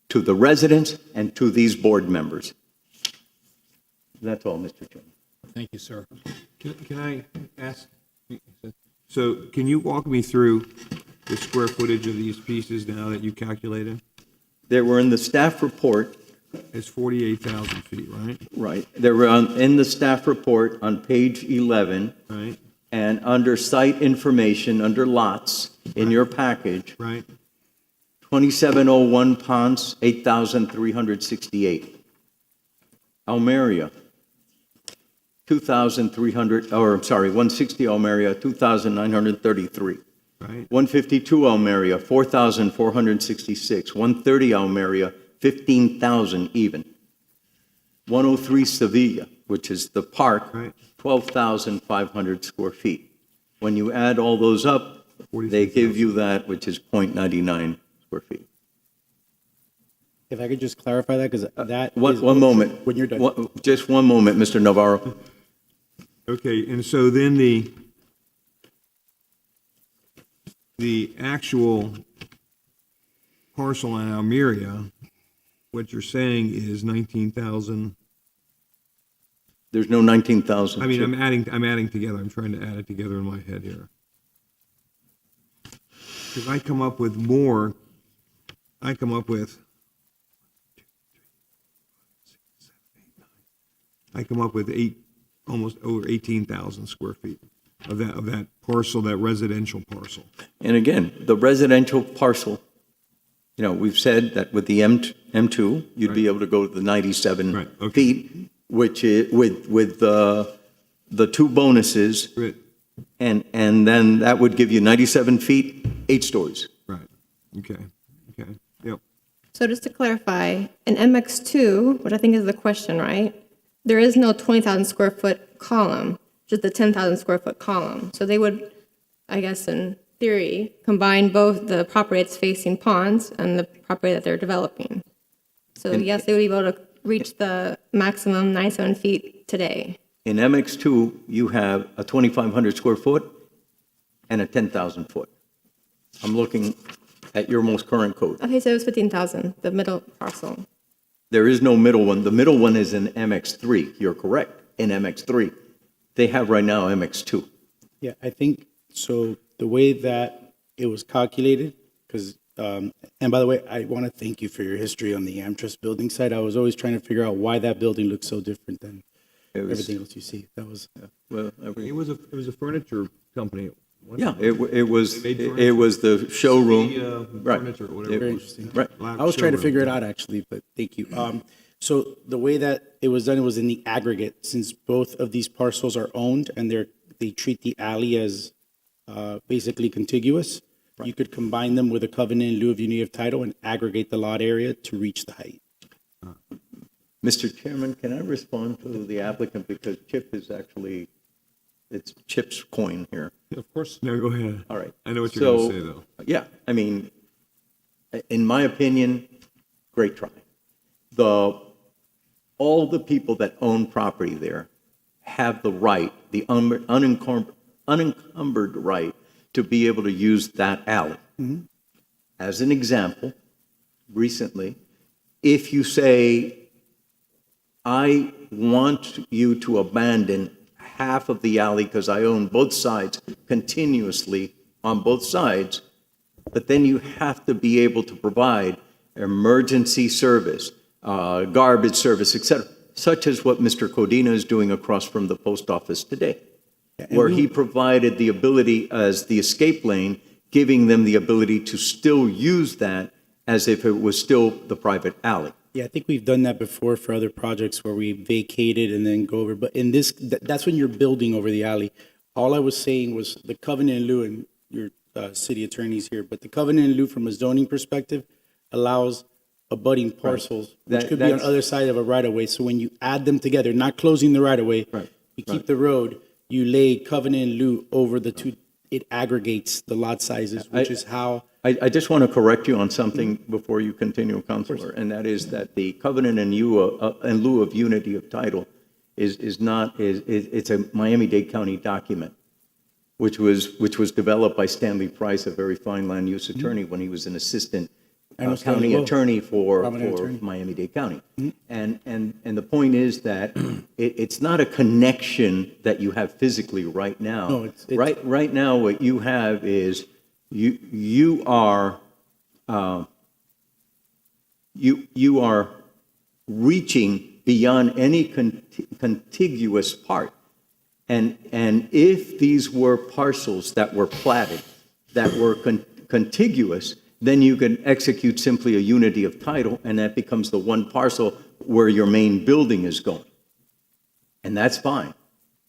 to the residents, and to these board members. That's all, Mr. Chairman. Thank you, sir. Can I ask, so can you walk me through the square footage of these pieces now that you calculated? They were in the staff report. It's 48,000 feet, right? Right. They were in the staff report on page 11. Right. And under site information, under lots in your package. Right. 2701 Ponce, 8,368. Almeria, 160 Almeria, 2,933. Right. 152 Almeria, 4,466. 130 Almeria, 15,000 even. 103 Sevilla, which is the park, right. 12,500 square feet. When you add all those up, they give you that, which is 0.99 square feet. If I could just clarify that, because that One moment. When you're done. Just one moment, Mr. Navarro. Okay, and so then the actual parcel in Almeria, what you're saying is 19,000. There's no 19,000. I mean, I'm adding together. I'm trying to add it together in my head here. Because I come up with more. I come up with almost over 18,000 square feet of that parcel, that residential parcel. And again, the residential parcel, we've said that with the M2, you'd right. be able to go to the 97 right. Okay. feet, which is with the 2 bonuses, right. and then that would give you 97 feet, 8 stories. Right. Okay. Yep. So just to clarify, in MX2, what I think is the question, right? There is no 20,000 square foot column, just the 10,000 square foot column. So they would, I guess in theory, combine both the property that's facing ponds and the property that they're developing. So yes, they would be able to reach the maximum 97 feet today. In MX2, you have a 2,500 square foot and a 10,000 foot. I'm looking at your most current code. Okay, so it was 15,000, the middle parcel. There is no middle one. The middle one is in MX3. You're correct, in MX3. they have right now MX2. Yeah, I think, so the way that it was calculated, because, and by the way, I want to thank you for your history on the Amtrust building site. I was always trying to figure out why that building looks so different than everything else you see. That was. Well, It was a furniture company. yeah, it was the showroom. Right. Furniture, or whatever. Very interesting. Right. I was trying to figure it out actually, but thank you. So the way that it was done, it was in the aggregate, since both of these parcels are owned and they treat the alley as basically contiguous. You could combine them with a covenant in lieu of unity of title and aggregate the lot area to reach the height. Mr. Chairman, can I respond to the applicant, because Chip is actually, it's Chip's coin here. Of course. No, go ahead. All right. I know what you're going to say, though. Yeah, I mean, in my opinion, great try. All the people that own property there have the right, the unencumbered right to be able to use that alley. As an example, recently, if you say, I want you to abandon half of the alley because I own both sides continuously on both sides, but then you have to be able to provide emergency service, garbage service, et cetera, such as what Mr. Codina is doing across from the post office today, where he provided the ability as the escape lane, giving them the ability to still use that as if it was still the private alley. Yeah, I think we've done that before for other projects where we vacated and then go over. But in this, that's when you're building over the alley. All I was saying was the covenant in lieu, and your city attorney's here, but the covenant in lieu from a zoning perspective allows abutting parcels, which could be on the other side of a right-of-way. So when you add them together, not closing the right-of-way, you keep the road, you lay covenant in lieu over the two, it aggregates the lot sizes, which is how. I just want to correct you on something before you continue, Counselor, and that is that the covenant in lieu of unity of title is not, it's a Miami-Dade County document, which was developed by Stanley Price, a very fine land use attorney, when he was an assistant county attorney for Miami-Dade County. And the point is that it's not a connection that you have physically right now. No, it's right now what you have is you are reaching beyond any contiguous part. And if these were parcels that were platted, that were contiguous, then you can execute simply a unity of title, and that becomes the one parcel where your main building is going. And that's fine.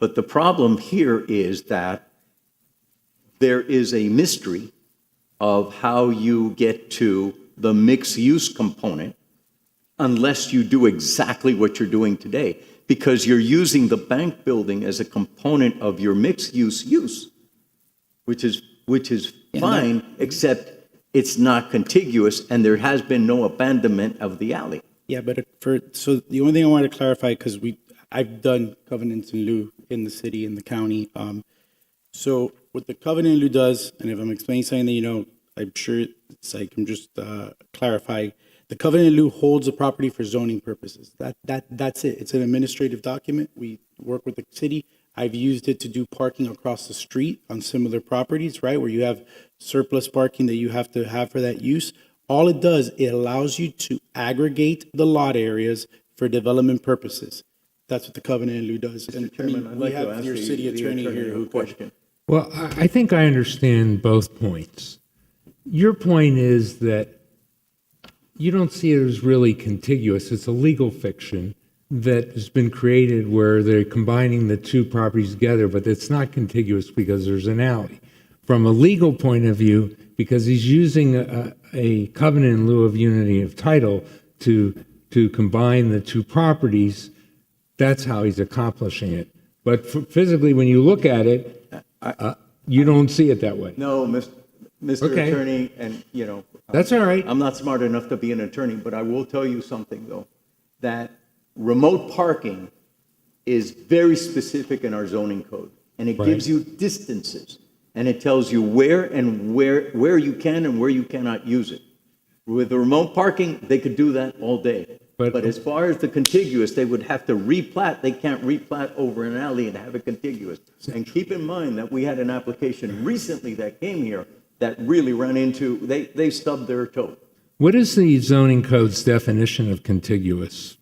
But the problem here is that there is a mystery of how you get to the mixed-use component unless you do exactly what you're doing today, because you're using the bank building as a component of your mixed-use use, which is fine, except it's not contiguous, and there has been no abandonment of the alley. Yeah, but so the only thing I wanted to clarify, because I've done covenants in lieu in the city, in the county. So what the covenant in lieu does, and if I'm explaining something that you know, I'm sure it's like I'm just clarifying. The covenant in lieu holds the property for zoning purposes. That's it. It's an administrative document. We work with the city. I've used it to do parking across the street on similar properties, right, where you have surplus parking that you have to have for that use. All it does, it allows you to aggregate the lot areas for development purposes. That's what the covenant in lieu does. Mr. Chairman, I'd like to ask your city attorney here who question. Well, I think I understand both points. Your point is that you don't see it as really contiguous. It's a legal fiction that has been created where they're combining the two properties together, but it's not contiguous because there's an alley. From a legal point of view, because he's using a covenant in lieu of unity of title to combine the two properties, that's how he's accomplishing it. But physically, when you look at it, you don't see it that way. No, Mr. Okay. Attorney, and you know, that's all right. I'm not smart enough to be an attorney, but I will tell you something though, that remote parking is very specific in our zoning code, and it gives you distances, and it tells you where you can and where you cannot use it. With the remote parking, they could do that all day. But as far as the contiguous, they would have to replat. They can't replat over an alley and have it contiguous. And keep in mind that we had an application recently that came here that really ran into, they stubbed their toe. What is the zoning code's definition of contiguous?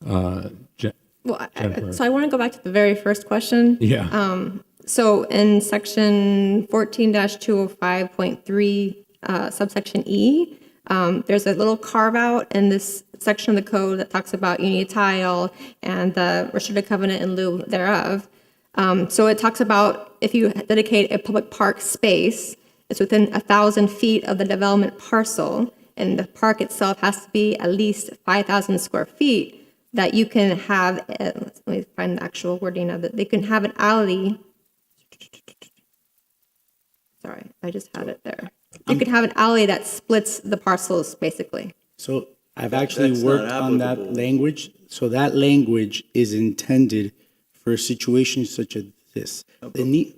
Well, Jennifer. so I want to go back to the very first question. Yeah. So in section 14-205.3, subsection E, there's a little carve out in this section of the code that talks about you need tile and the restricted covenant in lieu thereof. So it talks about if you dedicate a public park space, it's within 1,000 feet of the development parcel, and the park itself has to be at least 5,000 square feet, that you can have, let me find the actual wording of it, they can have an alley. Sorry, I just had it there. You could have an alley that splits the parcels, basically. So I've actually That's worked not on that applicable. language. So that language is intended for situations such as this. The need,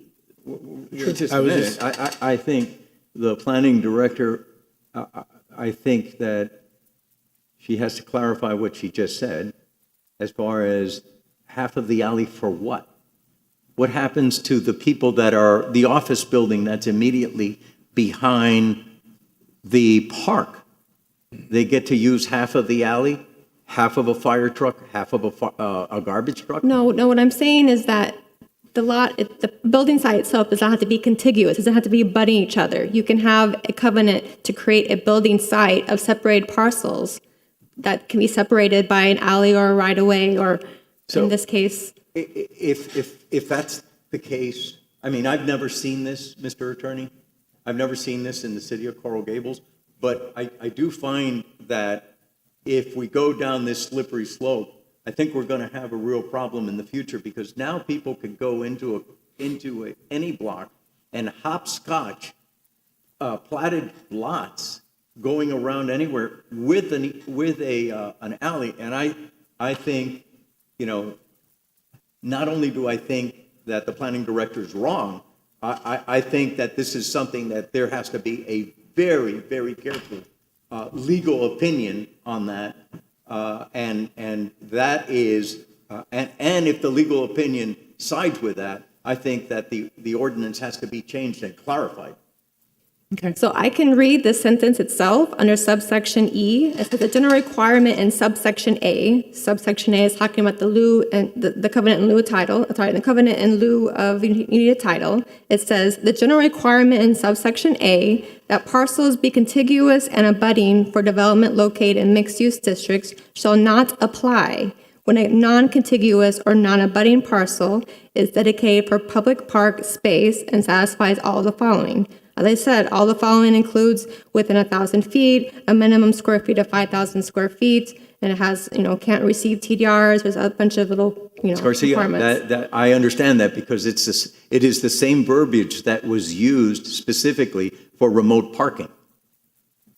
Just I a was minute. I think the planning director, I think that she has to clarify what she just said as far as half of the alley for what? What happens to the people that are, the office building that's immediately behind the park? They get to use half of the alley, half of a fire truck, half of a garbage truck? No, what I'm saying is that the building site itself does not have to be contiguous. It doesn't have to be abutting each other. You can have a covenant to create a building site of separated parcels that can be separated by an alley or a right-of-way, or in this case. If that's the case, I mean, I've never seen this, Mr. Attorney. I've never seen this in the city of Coral Gables, but I do find that if we go down this slippery slope, I think we're going to have a real problem in the future, because now people could go into any block and hopscotch platted lots going around anywhere with an alley. And I think, not only do I think that the planning director is wrong, I think that this is something that there has to be a very, very careful legal opinion on that. And that is, and if the legal opinion sides with that, I think that the ordinance has to be changed and clarified. Okay. So I can read the sentence itself under subsection E. It says the general requirement in subsection A. Subsection A is talking about the covenant in lieu of title. Sorry, the covenant in lieu of you need a title. It says the general requirement in subsection A that parcels be contiguous and abutting for development located in mixed-use districts shall not apply when a non-contiguous or non-abutting parcel is dedicated for public park space and satisfies all the following. As I said, all the following includes within 1,000 feet, a minimum square feet of 5,000 square feet, and it has, can't receive TDRs. There's a bunch of little, Garcia, requirements. that I understand that, because it is the same verbiage that was used specifically for remote parking.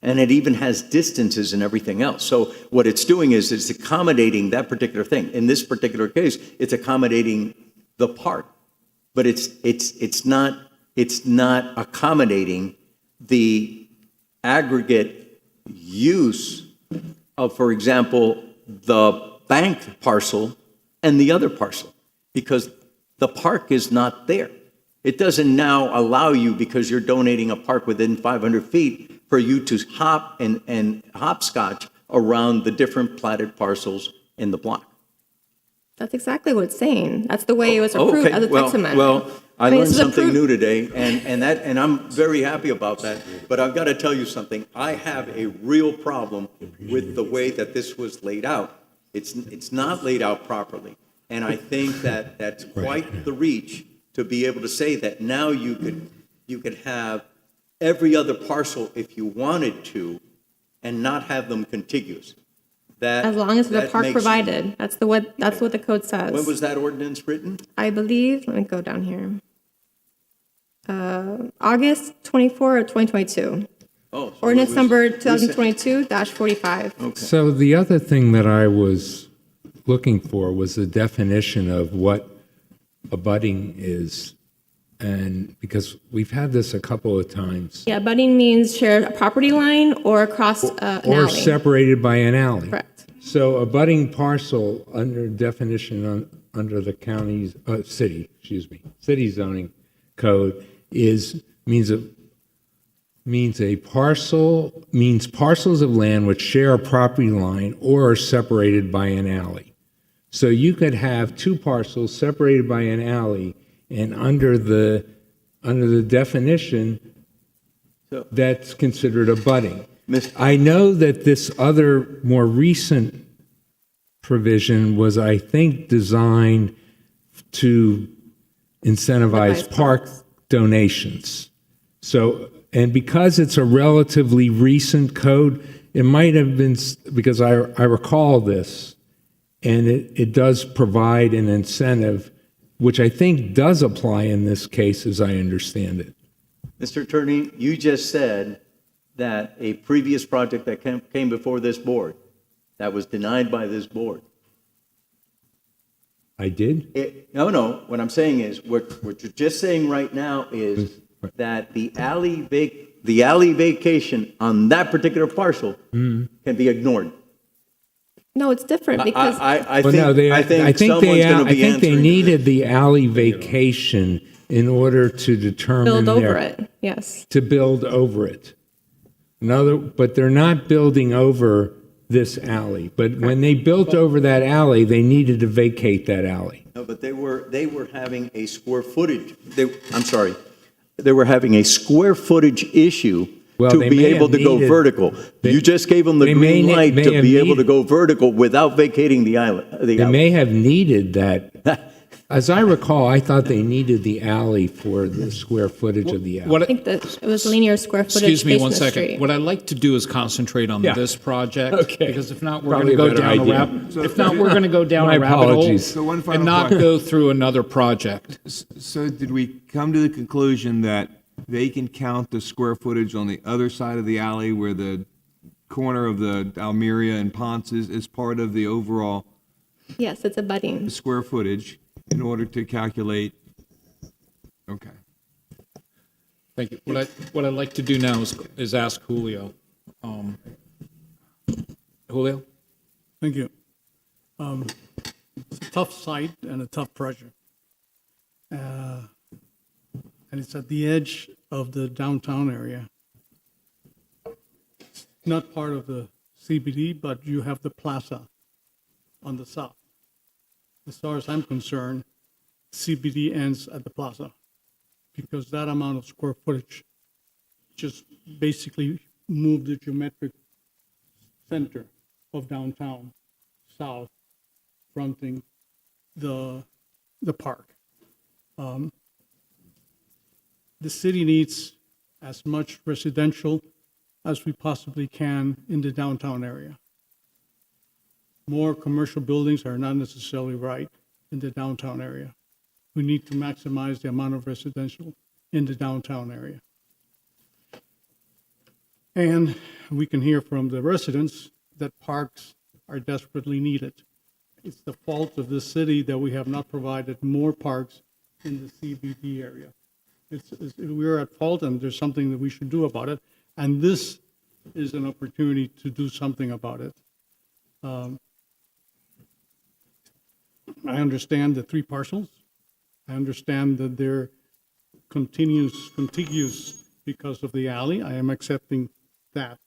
And it even has distances and everything else. So what it's doing is it's accommodating that particular thing. In this particular case, it's accommodating the park, but it's not accommodating the aggregate use of, for example, the bank parcel and the other parcel, because the park is not there. It doesn't now allow you, because you're donating a park within 500 feet, for you to hop and hopscotch around the different platted parcels in the block. That's exactly what it's saying. That's the way it was approved as a text amendment. Well, I mean, learned this is something approved. new today, and I'm very happy about that. But I've got to tell you something. I have a real problem with the way that this was laid out. It's not laid out properly, and I think that that's quite the reach to be able to say that now you could have every other parcel if you wanted to, and not have them contiguous. As long as the that park makes- provided. That's what the code says. When was that ordinance written? I believe, let me go down here. August 24 of 2022. Oh, so Ordinance it was number recent. 2022-45. So the other thing that I was looking for was the definition of what abutting is. And because we've had this a couple of times. Yeah, abutting means share a property line or across an Or alley. separated by an alley. Correct. So a budding parcel under definition under the county's, city zoning code means parcels of land which share a property line or are separated by an alley. So you could have two parcels separated by an alley, and under the definition, that's considered a budding. I know that this other more recent provision was, I think, designed to incentivize park donations. So, and because it's a relatively recent code, it might have been, because I recall this, and it does provide an incentive, which I think does apply in this case, as I understand it. Mr. Attorney, you just said that a previous project that came before this board, that was denied by this board. I did? No. What I'm saying is, what you're just saying right now is that the alley vacation on that particular parcel can be ignored. No, it's different because I think they needed the alley vacation in order to determine build over it. Yes. To build over it. But they're not building over this alley. But when they built over that alley, they needed to vacate that alley. No, but they were having a square footage. They were having a square footage issue to be able to go vertical. You just gave them the green light to be able to go vertical without vacating the island. They may have needed that. As I recall, I thought they needed the alley for the square footage of the alley. I think that it was linear square footage. Excuse me based one on the second. street. What I'd like to do is concentrate on this project. Okay. Because if not, we're Probably going to a go better down idea. if not, we're going to go down My a rabbit hole apologies. So one final and not question. go through another project. So did we come to the conclusion that they can count the square footage on the other side of the alley where the corner of the Almeria and Ponce is part of the overall Yes, it's a budding. square footage in order to calculate? Okay. Thank you. What I'd like to do now is ask Julio. Julio? Thank you. It's a tough site and a tough project. And it's at the edge of the downtown area. It's not part of the CBD, but you have the plaza on the south. As far as I'm concerned, CBD ends at the plaza because that amount of square footage just basically moved the geometric center of downtown south, fronting the park. The city needs as much residential as we possibly can in the downtown area. More commercial buildings are not necessarily right in the downtown area. We need to maximize the amount of residential in the downtown area. And we can hear from the residents that parks are desperately needed. It's the fault of the city that we have not provided more parks in the CBD area. We're at fault, and there's something that we should do about it. And this is an opportunity to do something about it. I understand the 3 parcels. I understand that they're contiguous because of the alley. I am accepting that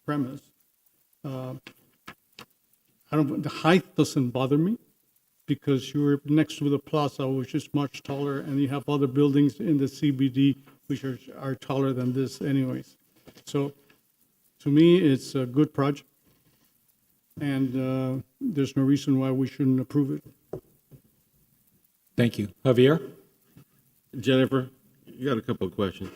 premise. The height doesn't bother me because you're next to the plaza, which is much taller, and you have other buildings in the CBD which are taller than this anyways. So to me, it's a good project, and there's no reason why we shouldn't approve it. Thank you. Javier? Jennifer, you got a couple of questions.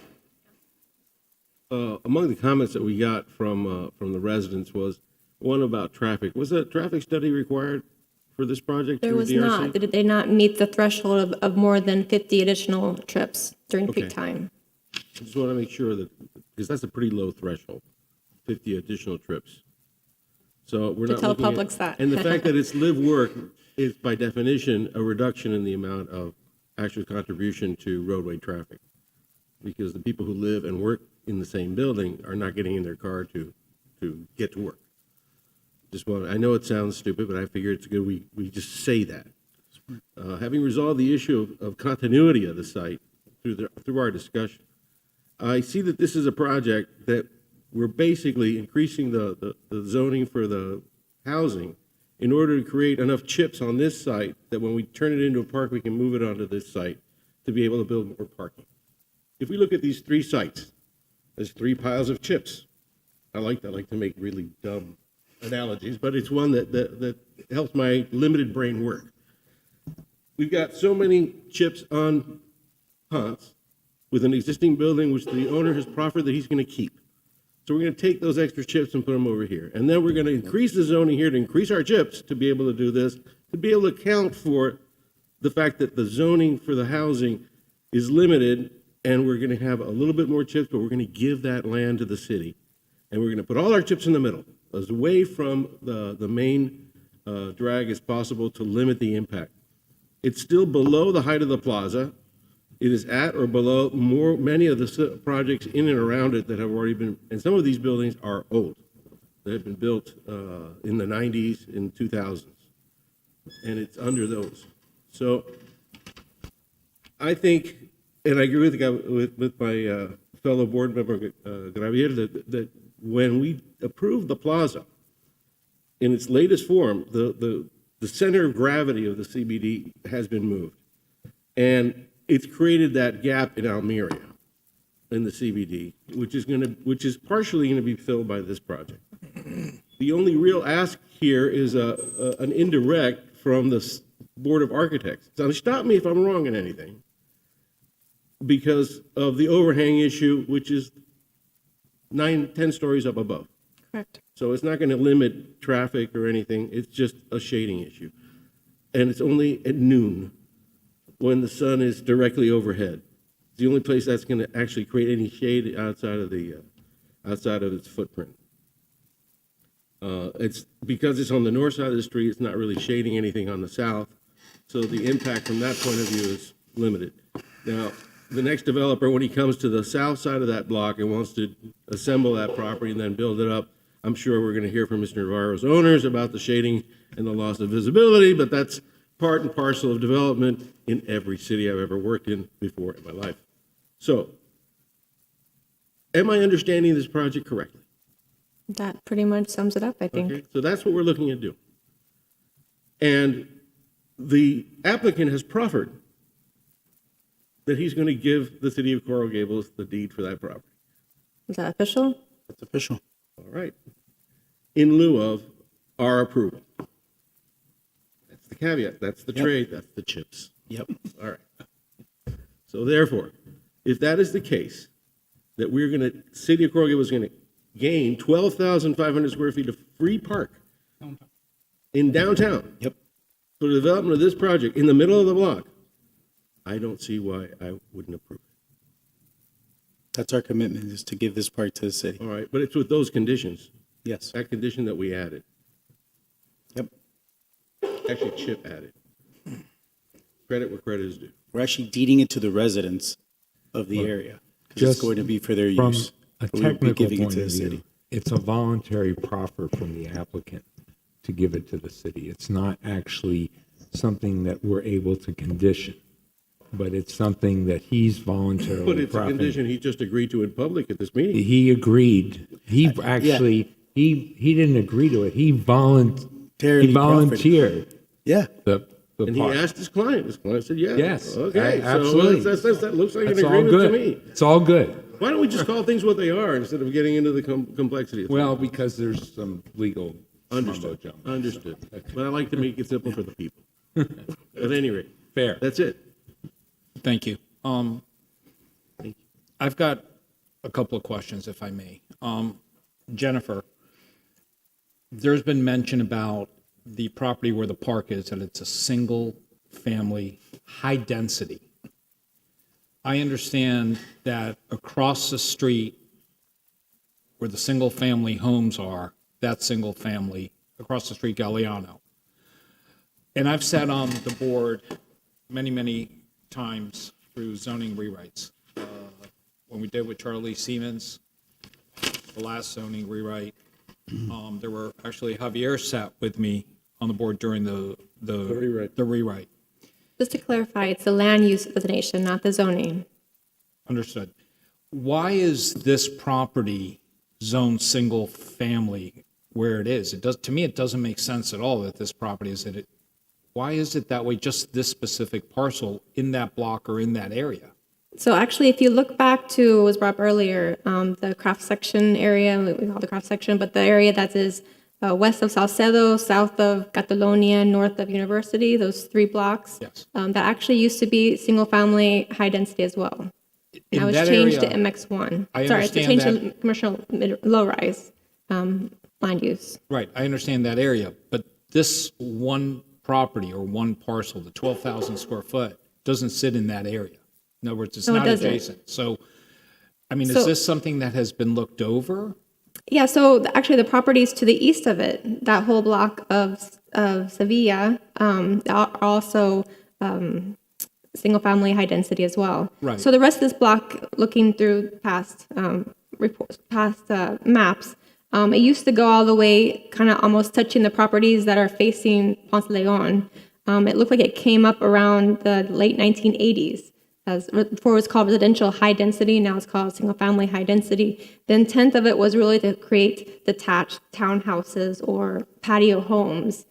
Among the comments that we got from the residents was one about traffic. Was a traffic study required for this project? There through was DRC? not. Did they not meet the threshold of more than 50 additional trips during peak time? I just want to make sure that, because that's a pretty low threshold, 50 additional trips. So we're To not tell looking Publix at, that. and the fact that it's live work is by definition a reduction in the amount of actual contribution to roadway traffic, because the people who live and work in the same building are not getting in their car to get to work. I know it sounds stupid, but I figure it's good we just say that. Having resolved the issue of continuity of the site through our discussion, I see that this is a project that we're basically increasing the zoning for the housing in order to create enough chips on this site that when we turn it into a park, we can move it onto this site to be able to build more parking. If we look at these three sites, there's three piles of chips. I like to make really dumb analogies, but it's one that helps my limited brain work. We've got so many chips on Ponce with an existing building which the owner has proffered that he's going to keep. So we're going to take those extra chips and put them over here. And then we're going to increase the zoning here to increase our chips to be able to do this, to be able to account for the fact that the zoning for the housing is limited, and we're going to have a little bit more chips, but we're going to give that land to the city. And we're going to put all our chips in the middle, as away from the main drag as possible to limit the impact. It's still below the height of the plaza. It is at or below many of the projects in and around it that have already been, and some of these buildings are old. They have been built in the 90s and 2000s, and it's under those. So I think, and I agree with my fellow board member Gravier, that when we approved the plaza in its latest form, the center of gravity of the CBD has been moved, and it's created that gap in Almeria, in the CBD, which is partially going to be filled by this project. The only real ask here is an indirect from the Board of Architects. So stop me if I'm wrong in anything, because of the overhang issue, which is 10 stories up above. Correct. So it's not going to limit traffic or anything. It's just a shading issue. And it's only at noon when the sun is directly overhead. It's the only place that's going to actually create any shade outside of its footprint. It's because it's on the north side of the street, it's not really shading anything on the south. So the impact from that point of view is limited. Now, the next developer, when he comes to the south side of that block and wants to assemble that property and then build it up, I'm sure we're going to hear from Mr. Navarro's owners about the shading and the loss of visibility, but that's part and parcel of development in every city I've ever worked in before in my life. So, am I understanding this project correctly? That pretty much sums it up, I think. Okay, so that's what we're looking at do. And the applicant has proffered that he's going to give the city of Coral Gables the deed for that property. Is that official? That's official. All right. In lieu of our approval. That's the caveat. That's the trade. That's the chips. Yep. All right. So therefore, if that is the case, that city of Coral Gables is going to gain 12,500 square feet of free park in downtown. Yep. For the development of this project in the middle of the block, I don't see why I wouldn't approve it. That's our commitment, is to give this park to the city. All right, but it's with those conditions. Yes. That condition that we added. Yep. Actually, Chip added. Credit where credit is due. We're actually deeding it to the residents of the area, because it's Just going to be for their From use. a But we'll be technical giving it point to of the view, city. it's a voluntary proffer from the applicant to give it to the city. It's not actually something that we're able to condition, but it's something that he's voluntarily But it's a proffering. condition he just agreed to in public at this meeting. He agreed. He actually, he didn't agree to it. He volunteered. Yeah. And he asked his client. His client said, yeah. Yes, Okay. absolutely. So that looks like That's an all agreement to good. me. It's all good. Why don't we just call things what they are instead of getting into the complexity of things? Well, because there's some legal Understood. mumbo-jumbo. Understood. But I like to make it simple for the people. At any rate. Fair. That's it. Thank you. I've got a couple of questions, if I may. Jennifer, there's been mention about the property where the park is, that it's a single-family, high-density. I understand that across the street where the single-family homes are, that single-family, across the street, Galliano. And I've sat on the board many, many times through zoning rewrites. When we did with Charlie Siemens, the last zoning rewrite, There were actually, Javier sat with me on the board during the rewrite. Just to clarify, it's the land use designation, not the zoning. Understood. Why is this property zoned single family where it is? It does, to me, it doesn't make sense at all that this property is that it. Why is it that way, just this specific parcel in that block or in that area? So actually, if you look back to what was brought up earlier, the craft section area, we call it the craft section, but the area that is west of Salcedo, south of Catalonia, north of University, those 3 blocks, yes. That actually used to be single-family high density as well. Now it's changed to MX1. Sorry, it's changed to commercial low-rise land use. Right, I understand that area, but this one property or one parcel, the 12,000 square foot, doesn't sit in that area. In other words, it's not adjacent. So, I mean, is this something that has been looked over? Yeah, so actually the properties to the east of it, that whole block of Sevilla, are also single-family high density as well. Right. So the rest of this block, looking through past reports, past maps, it used to go all the way, kind of almost touching the properties that are facing Ponce Leon. It looked like it came up around the late 1980s. Before it was called residential high density, now it's called single family high density. The intent of it was really to create detached townhouses or patio homes.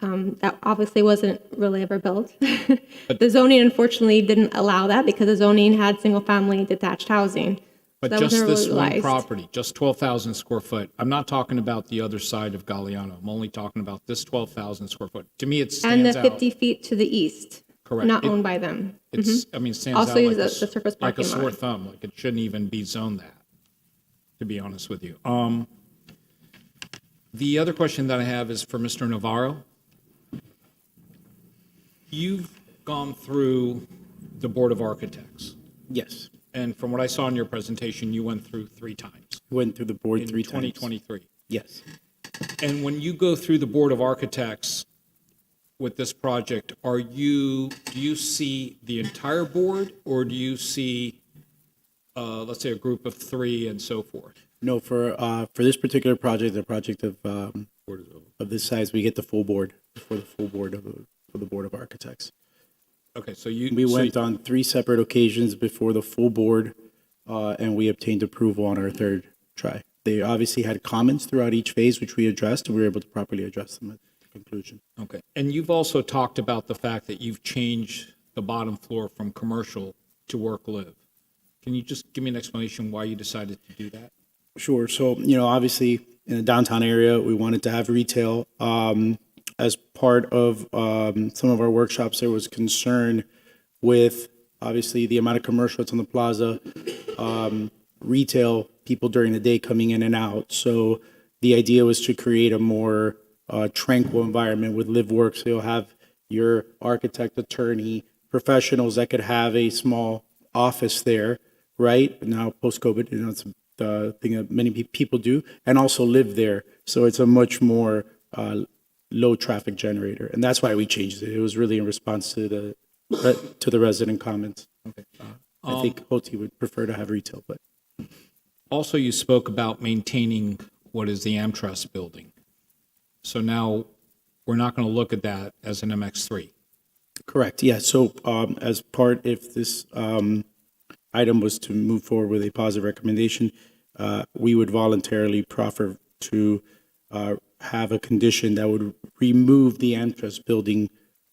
That obviously wasn't really ever built. The zoning unfortunately didn't allow that because the zoning had single family detached housing. But So that just wasn't this really one realized. property, just 12,000 square foot. I'm not talking about the other side of Galliano. I'm only talking about this 12,000 square foot. To me, it And stands the out. 50 feet to the east. Correct. Not owned by them. It's, I mean, it stands Also out use like the surface like a parking sore lot. thumb, like it shouldn't even be zoned that, to be honest with you. The other question that I have is for Mr. Navarro. You've gone through the Board of Architects, Yes. and from what I saw in your presentation, you went through 3 times. Went through the board in 3 times. 2023. Yes. And when you go through the Board of Architects with this project, do you see the entire board, or do you see, let's say, a group of 3 and so forth? No, for this particular project, the project of this size, we get the full board for the full board for the Board of Architects. Okay, so We went on 3 separate occasions before the full board, and we obtained approval on our 3rd try. They obviously had comments throughout each phase, which we addressed, and we were able to properly address them at the conclusion. Okay, and you've also talked about the fact that you've changed the bottom floor from commercial to work-live. Can you just give me an explanation why you decided to do that? Sure. So, obviously in the downtown area, we wanted to have retail. As part of some of our workshops, there was concern with obviously the amount of commercial that's on the plaza, retail, people during the day coming in and out. So the idea was to create a more tranquil environment with live work. So you'll have your architect, attorney, professionals that could have a small office there, right? Now post-COVID, it's the thing that many people do, and also live there. So it's a much more low traffic generator, and that's why we changed it. It was really in response to the resident comments. Okay. I think Hoti would prefer to have retail, but Also, you spoke about maintaining what is the Amtrust building. So now we're not going to look at that as an MX3. correct. Yeah. So as part, if this item was to move forward with a positive recommendation, we would voluntarily proffer to have a condition that would remove the Amtrust building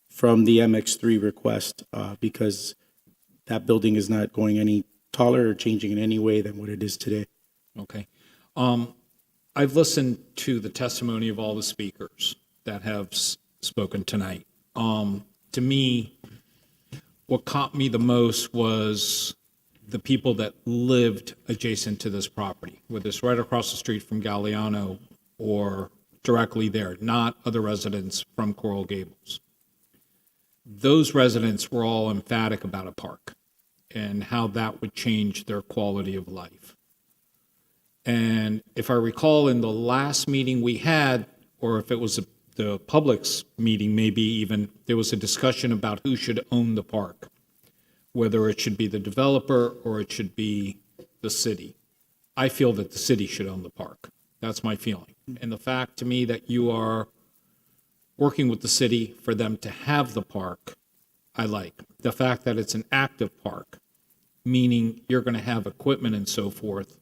from the MX3 request because that building is not going any taller or changing in any way than what it is today. Okay. I've listened to the testimony of all the speakers that have spoken tonight. To me, what caught me the most was the people that lived adjacent to this property, whether it's right across the street from Galliano or directly there, not other residents from Coral Gables. Those residents were all emphatic about a park and how that would change their quality of life. And if I recall in the last meeting we had, or if it was the public's meeting, maybe even, there was a discussion about who should own the park, whether it should be the developer or it should be the city. I feel that the city should own the park. That's my feeling. And the fact to me that you are working with the city for them to have the park, I like. The fact that it's an active park, meaning you're going to have equipment and so forth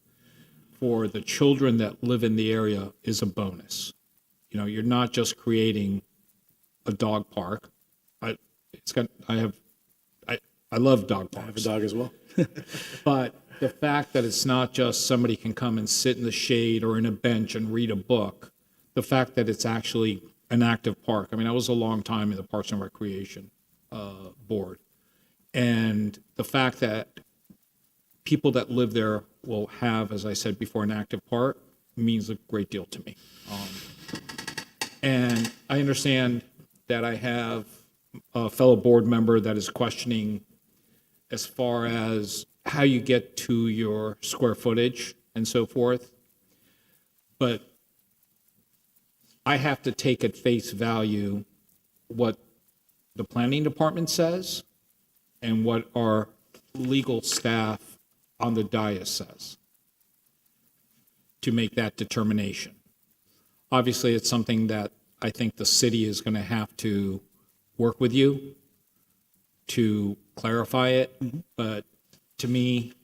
for the children that live in the area, is a bonus. You know, you're not just creating a dog park. I love dog parks. I have a dog as well. But the fact that it's not just somebody can come and sit in the shade or in a bench and read a book, the fact that it's actually an active park. I mean, I was a long time in the Parks and Recreation Board. And the fact that people that live there will have, as I said before, an active park means a great deal to me. And I understand that I have a fellow board member that is questioning as far as how you get to your square footage and so forth. But I have to take at face value what the planning department says and what our legal staff on the dais says to make that determination. Obviously, it's something that I think the city is going to have to work with you to clarify it. But to me,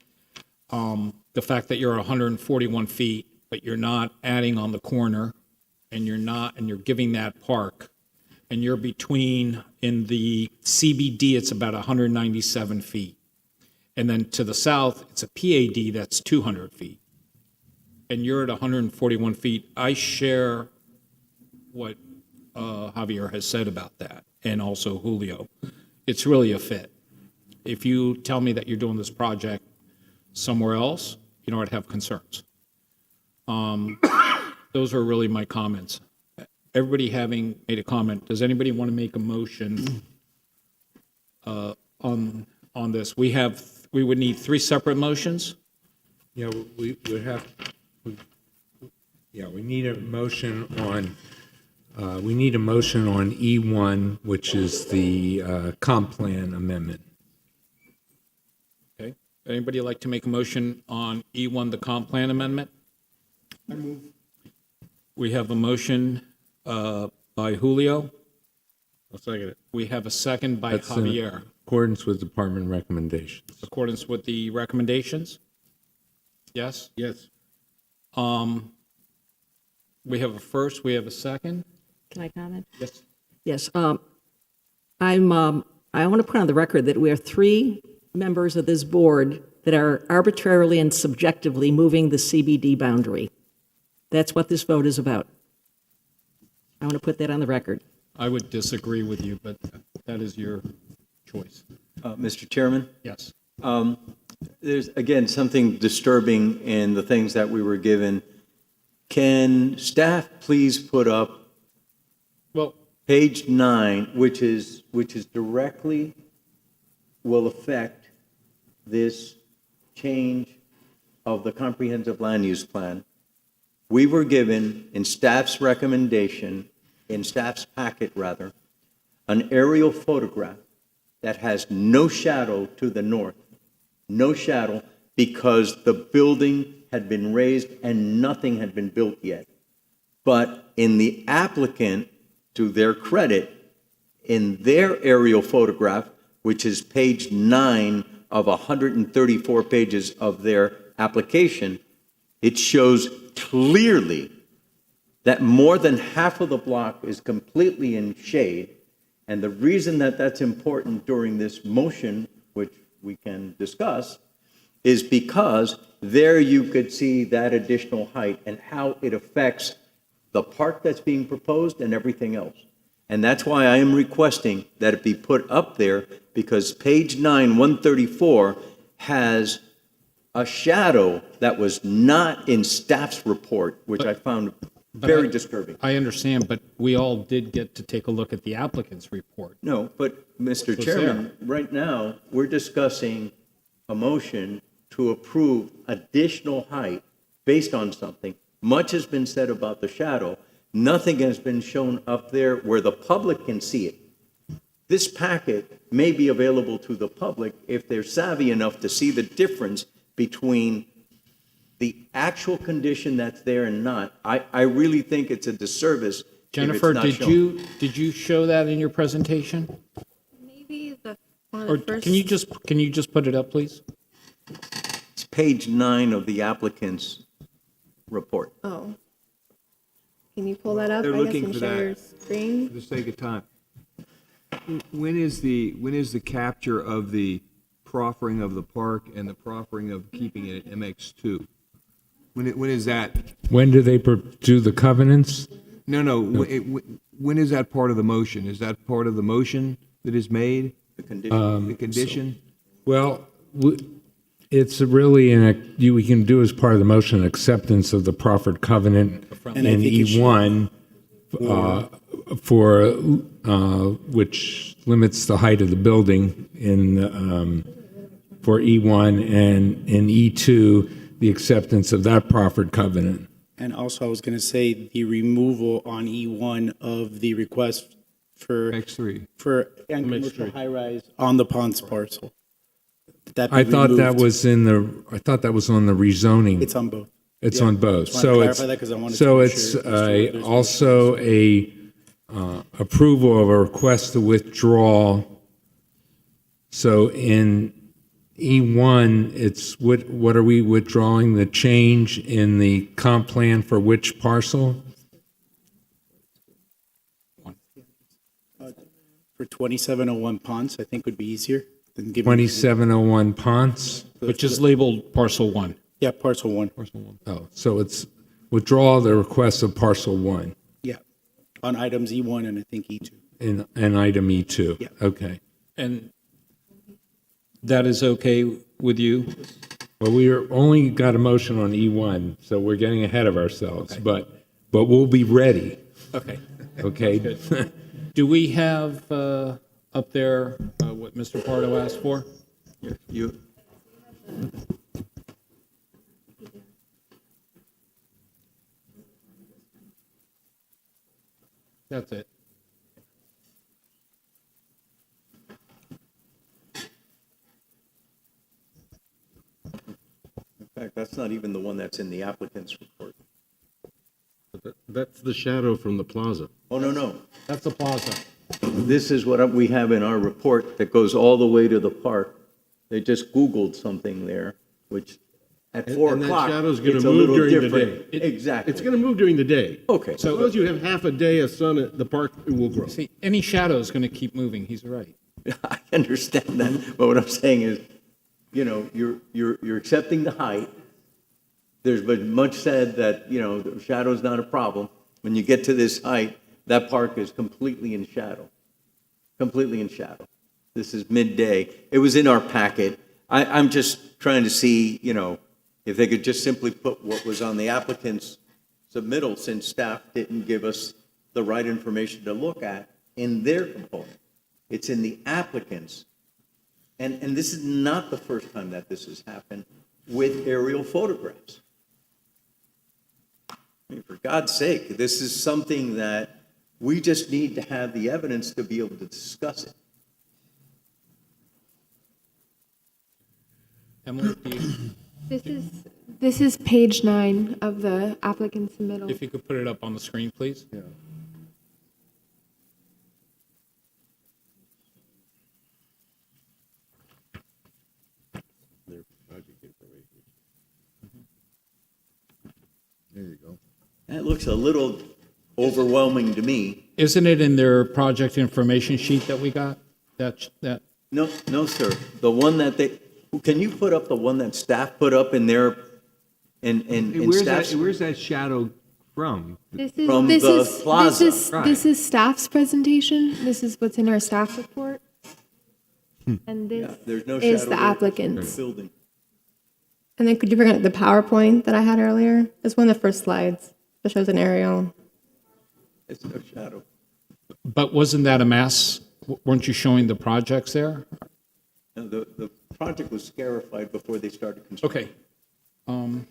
the fact that you're 141 feet, but you're not adding on the corner, and you're giving that park, and you're between, in the CBD, it's about 197 feet. And then to the south, it's a PAD that's 200 feet. And you're at 141 feet. I share what Javier has said about that, and also Julio. It's really a fit. If you tell me that you're doing this project somewhere else, you know, I'd have concerns. Those are really my comments. Everybody having made a comment, does anybody want to make a motion on this? We would need 3 separate motions. Yeah, we need a motion on, E1, which is the comp plan amendment. Okay. Anybody like to make a motion on E1, the comp plan amendment? I move. We have a motion by Julio. I'll second it. We have a second by That's Javier. in accordance with department recommendations. Accordance with the recommendations? Yes? Yes. We have a first, we have a second. Can I comment? Yes. Yes. I want to put on the record that we are 3 members of this board that are arbitrarily and subjectively moving the CBD boundary. That's what this vote is about. I want to put that on the record. I would disagree with you, but that is your choice. Mr. Chairman? Yes. There's, again, something disturbing in the things that we were given. Can staff please put up page 9, which is directly will affect this change of the comprehensive land use plan? We were given in staff's recommendation, in staff's packet rather, an aerial photograph that has no shadow to the north, no shadow, because the building had been raised and nothing had been built yet. But in the applicant, to their credit, in their aerial photograph, which is page 9 of 134 pages of their application, it shows clearly that more than half of the block is completely in shade. And the reason that that's important during this motion, which we can discuss, is because there you could see that additional height and how it affects the park that's being proposed and everything else. And that's why I am requesting that it be put up there, because page 9, 134, has a shadow that was not in staff's report, which I found very disturbing. I understand, but we all did get to take a look at the applicant's report. No, but Mr. Chairman, right now, we're discussing a motion to approve additional height based on something. Much has been said about the shadow. Nothing has been shown up there where the public can see it. This packet may be available to the public if they're savvy enough to see the difference between the actual condition that's there and not, I really think it's a disservice if it's Jennifer, not did shown. you show that in your presentation? Maybe one of Or the first. can you just put it up, please? It's page 9 of the applicant's report. Oh. Can you pull that up? They're I guess, looking and for share that. your screen? For the sake of time. When is the capture of the proffering of the park and the proffering of keeping it at MX2? When is that? When do they do the covenants? No. When is that part of the motion? Is that part of the motion that is made? The condition. The condition? Well, it's really we can do as part of the motion acceptance of the proffered covenant And I in think it should- E1 for which limits the height of the building for E1, and in E2 the acceptance of that proffered covenant. And also, I was going to say the removal on E1 of the request for MX3. for commercial high rise on the Ponds parcel. That be I thought that removed. was on the rezoning. It's on both. It's Yeah. on both. Just wanted to So clarify that 'cause I wanted to so make it's sure as to whether there's also a approval of a request to withdraw. So in E1, it's what are we withdrawing? The change in the comp plan for which parcel? For 2701 Ponds, I think would be easier than giving. 2701 Ponce? Which is labeled parcel 1. Yeah, parcel 1. Oh, so it's withdraw the request of parcel 1 Yeah, on items E1 and I think E2. in item E2. Yeah. Okay. And that is okay with you? Well, only got a motion on E1, so we're getting ahead of ourselves, Okay. but we'll be ready, Okay. okay? Do we have up there what Mr. Pardo asked for? You, That's it. in fact, that's not even the one that's in the applicant's report. That's the shadow from the plaza. Oh, no. That's the plaza. This is what we have in our report that goes all the way to the park. They just Googled something there, which at 4 And that o'clock, shadow's going it's to a move little during the different. day. Exactly. It's going to move during the day. Okay. As long as you have half a day of sun at the park, it will grow. See, any shadow is going to keep moving. He's right. I understand that, but what I'm saying is, you're accepting the height. There's been much said that, the shadow's not a problem. When you get to this height, that park is completely in shadow. Completely in shadow. This is midday. It was in our packet. I'm just trying to see, if they could just simply put what was on the applicant's submittal, since staff didn't give us the right information to look at in their component. It's in the applicant's. And this is not the first time that this has happened with aerial photographs. I mean, for God's sake, this is something that we just need to have the evidence to be able to discuss it. Emily, do you, This is page 9 of the applicant submittal. if you could put it up on the screen, please? Yeah. Their project information. There you go. That looks a little overwhelming to me. Isn't it in their project information sheet that we got? That No, sir. The one that can you put up the one that staff put up in their, in staff's? Where's that shadow from? From the plaza. This is staff's presentation. This is what's in our staff report. And Yeah, this there's no is shadow the there. applicant's. Building. And then could you bring up the PowerPoint that I had earlier? It's one of the first slides that shows an aerial. It's no shadow. But wasn't that a mess? Weren't you showing the projects there? No, the project was scarified before they started construction. Okay.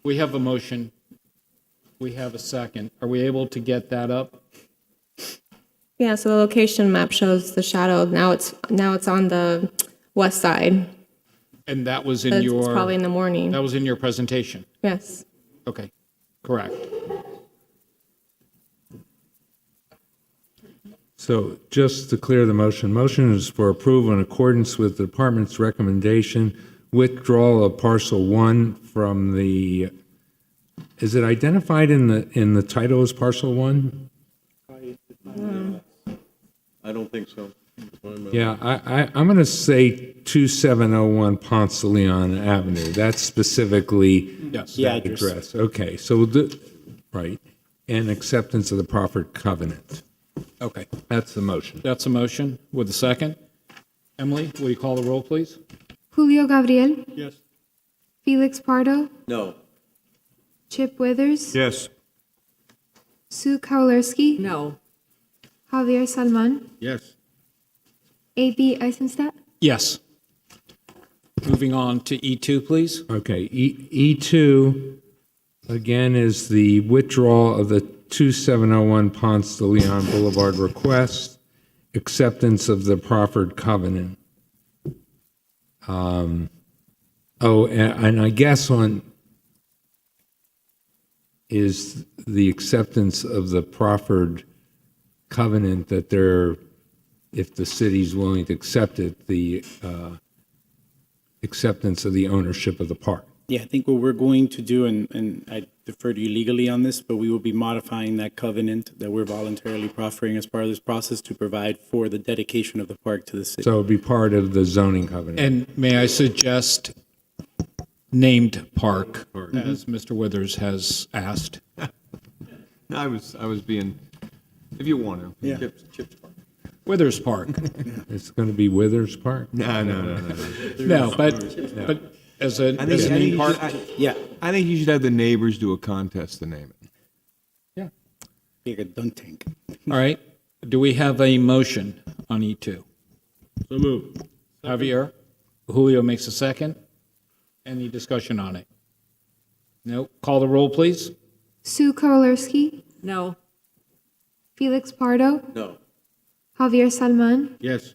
We have a motion. We have a second. Are we able to get that up? Yeah, so the location map shows the shadow. Now it's on the west side. And that was in It's your... probably in the morning. That was in your presentation? Yes. Okay, correct. So just to clear the motion is for approval in accordance with the department's recommendation, withdrawal of parcel 1 from the, is it identified in the title as parcel 1? I don't think so. Yeah, I'm going to say 2701 Ponce de Leon Avenue. That's specifically Yes. that address. Okay, so, right, and acceptance of the proffered covenant. Okay, That's the motion. that's a motion with a second. Emily, will you call the roll, please? Julio Gabriel, Yes. Felix Pardo, No. Chip Withers, Yes. Sue Kowalewski, No. Javier Salman, Yes. A.B. Eisenstadt. Yes. Moving on to E2, please. Okay, E2, again, is the withdrawal of the 2701 Ponce de Leon Boulevard request, acceptance of the proffered covenant. And I guess is the acceptance of the proffered covenant that if the city's willing to accept it, the acceptance of the ownership of the park. Yeah, I think what we're going to do, and I defer to you legally on this, but we will be modifying that covenant that we're voluntarily proffering as part of this process to provide for the dedication of the park to the city. So it'll be part of the zoning covenant. And may I suggest named park, as Mr. Withers has asked? I was being, if you want to. Yeah. Withers Park. It's going to be Withers Park? No. No, but as a name park? I think you should have the neighbors do a contest to name it. Yeah. Like a dunk tank. All right. Do we have a motion on E2? So moved. Javier? Julio makes a second. Any discussion on it? No. Call the roll, please. Sue Kowalewski, No. Felix Pardo, No. Javier Salman, Yes.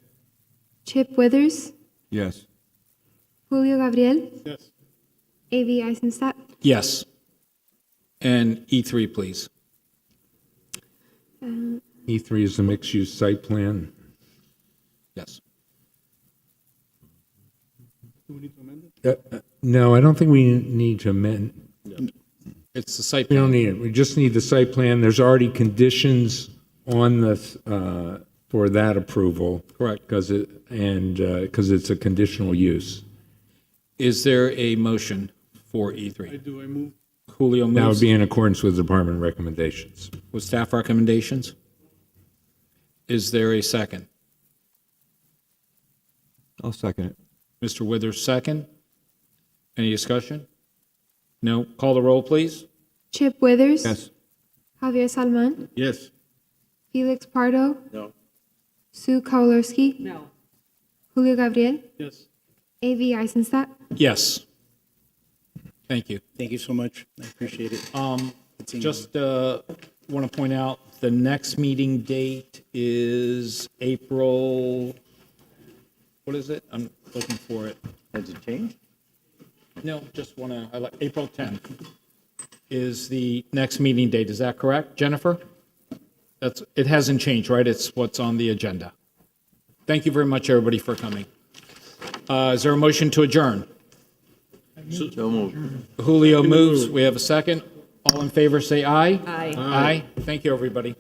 Chip Withers, Yes. Julio Gabriel, Yes. A.B. Eisenstadt. Yes. And E3, please. E3 is a mixed-use site plan. Yes. Do we need to amend it? No, I don't think we need to amend. It's the site We plan. don't need it. We just need the site plan. There's already conditions on this, for that approval. Correct. Because it's a conditional use. Is there a motion for E3? I move. Julio That would moves be in accordance with department recommendations. with staff recommendations. Is there a second? I'll second it. Mr. Withers, second. Any discussion? No. Call the roll, please. Chip Withers, Yes. Javier Salman, Yes. Felix Pardo, No. Sue Kowalewski, No. Julio Gabriel, Yes. A.B. Eisenstadt. Yes. Thank you. Thank you so much. I appreciate it. Just want to point out, the next meeting date is April, what is it? I'm looking for it. Has it changed? No, just want to, April 10th is the next meeting date. Is that correct, Jennifer? It hasn't changed, right? It's what's on the agenda. Thank you very much, everybody, for coming. Is there a motion to adjourn? So moved. Julio moves. We have a second. All in favor, say aye. Aye. Aye. Thank you, everybody.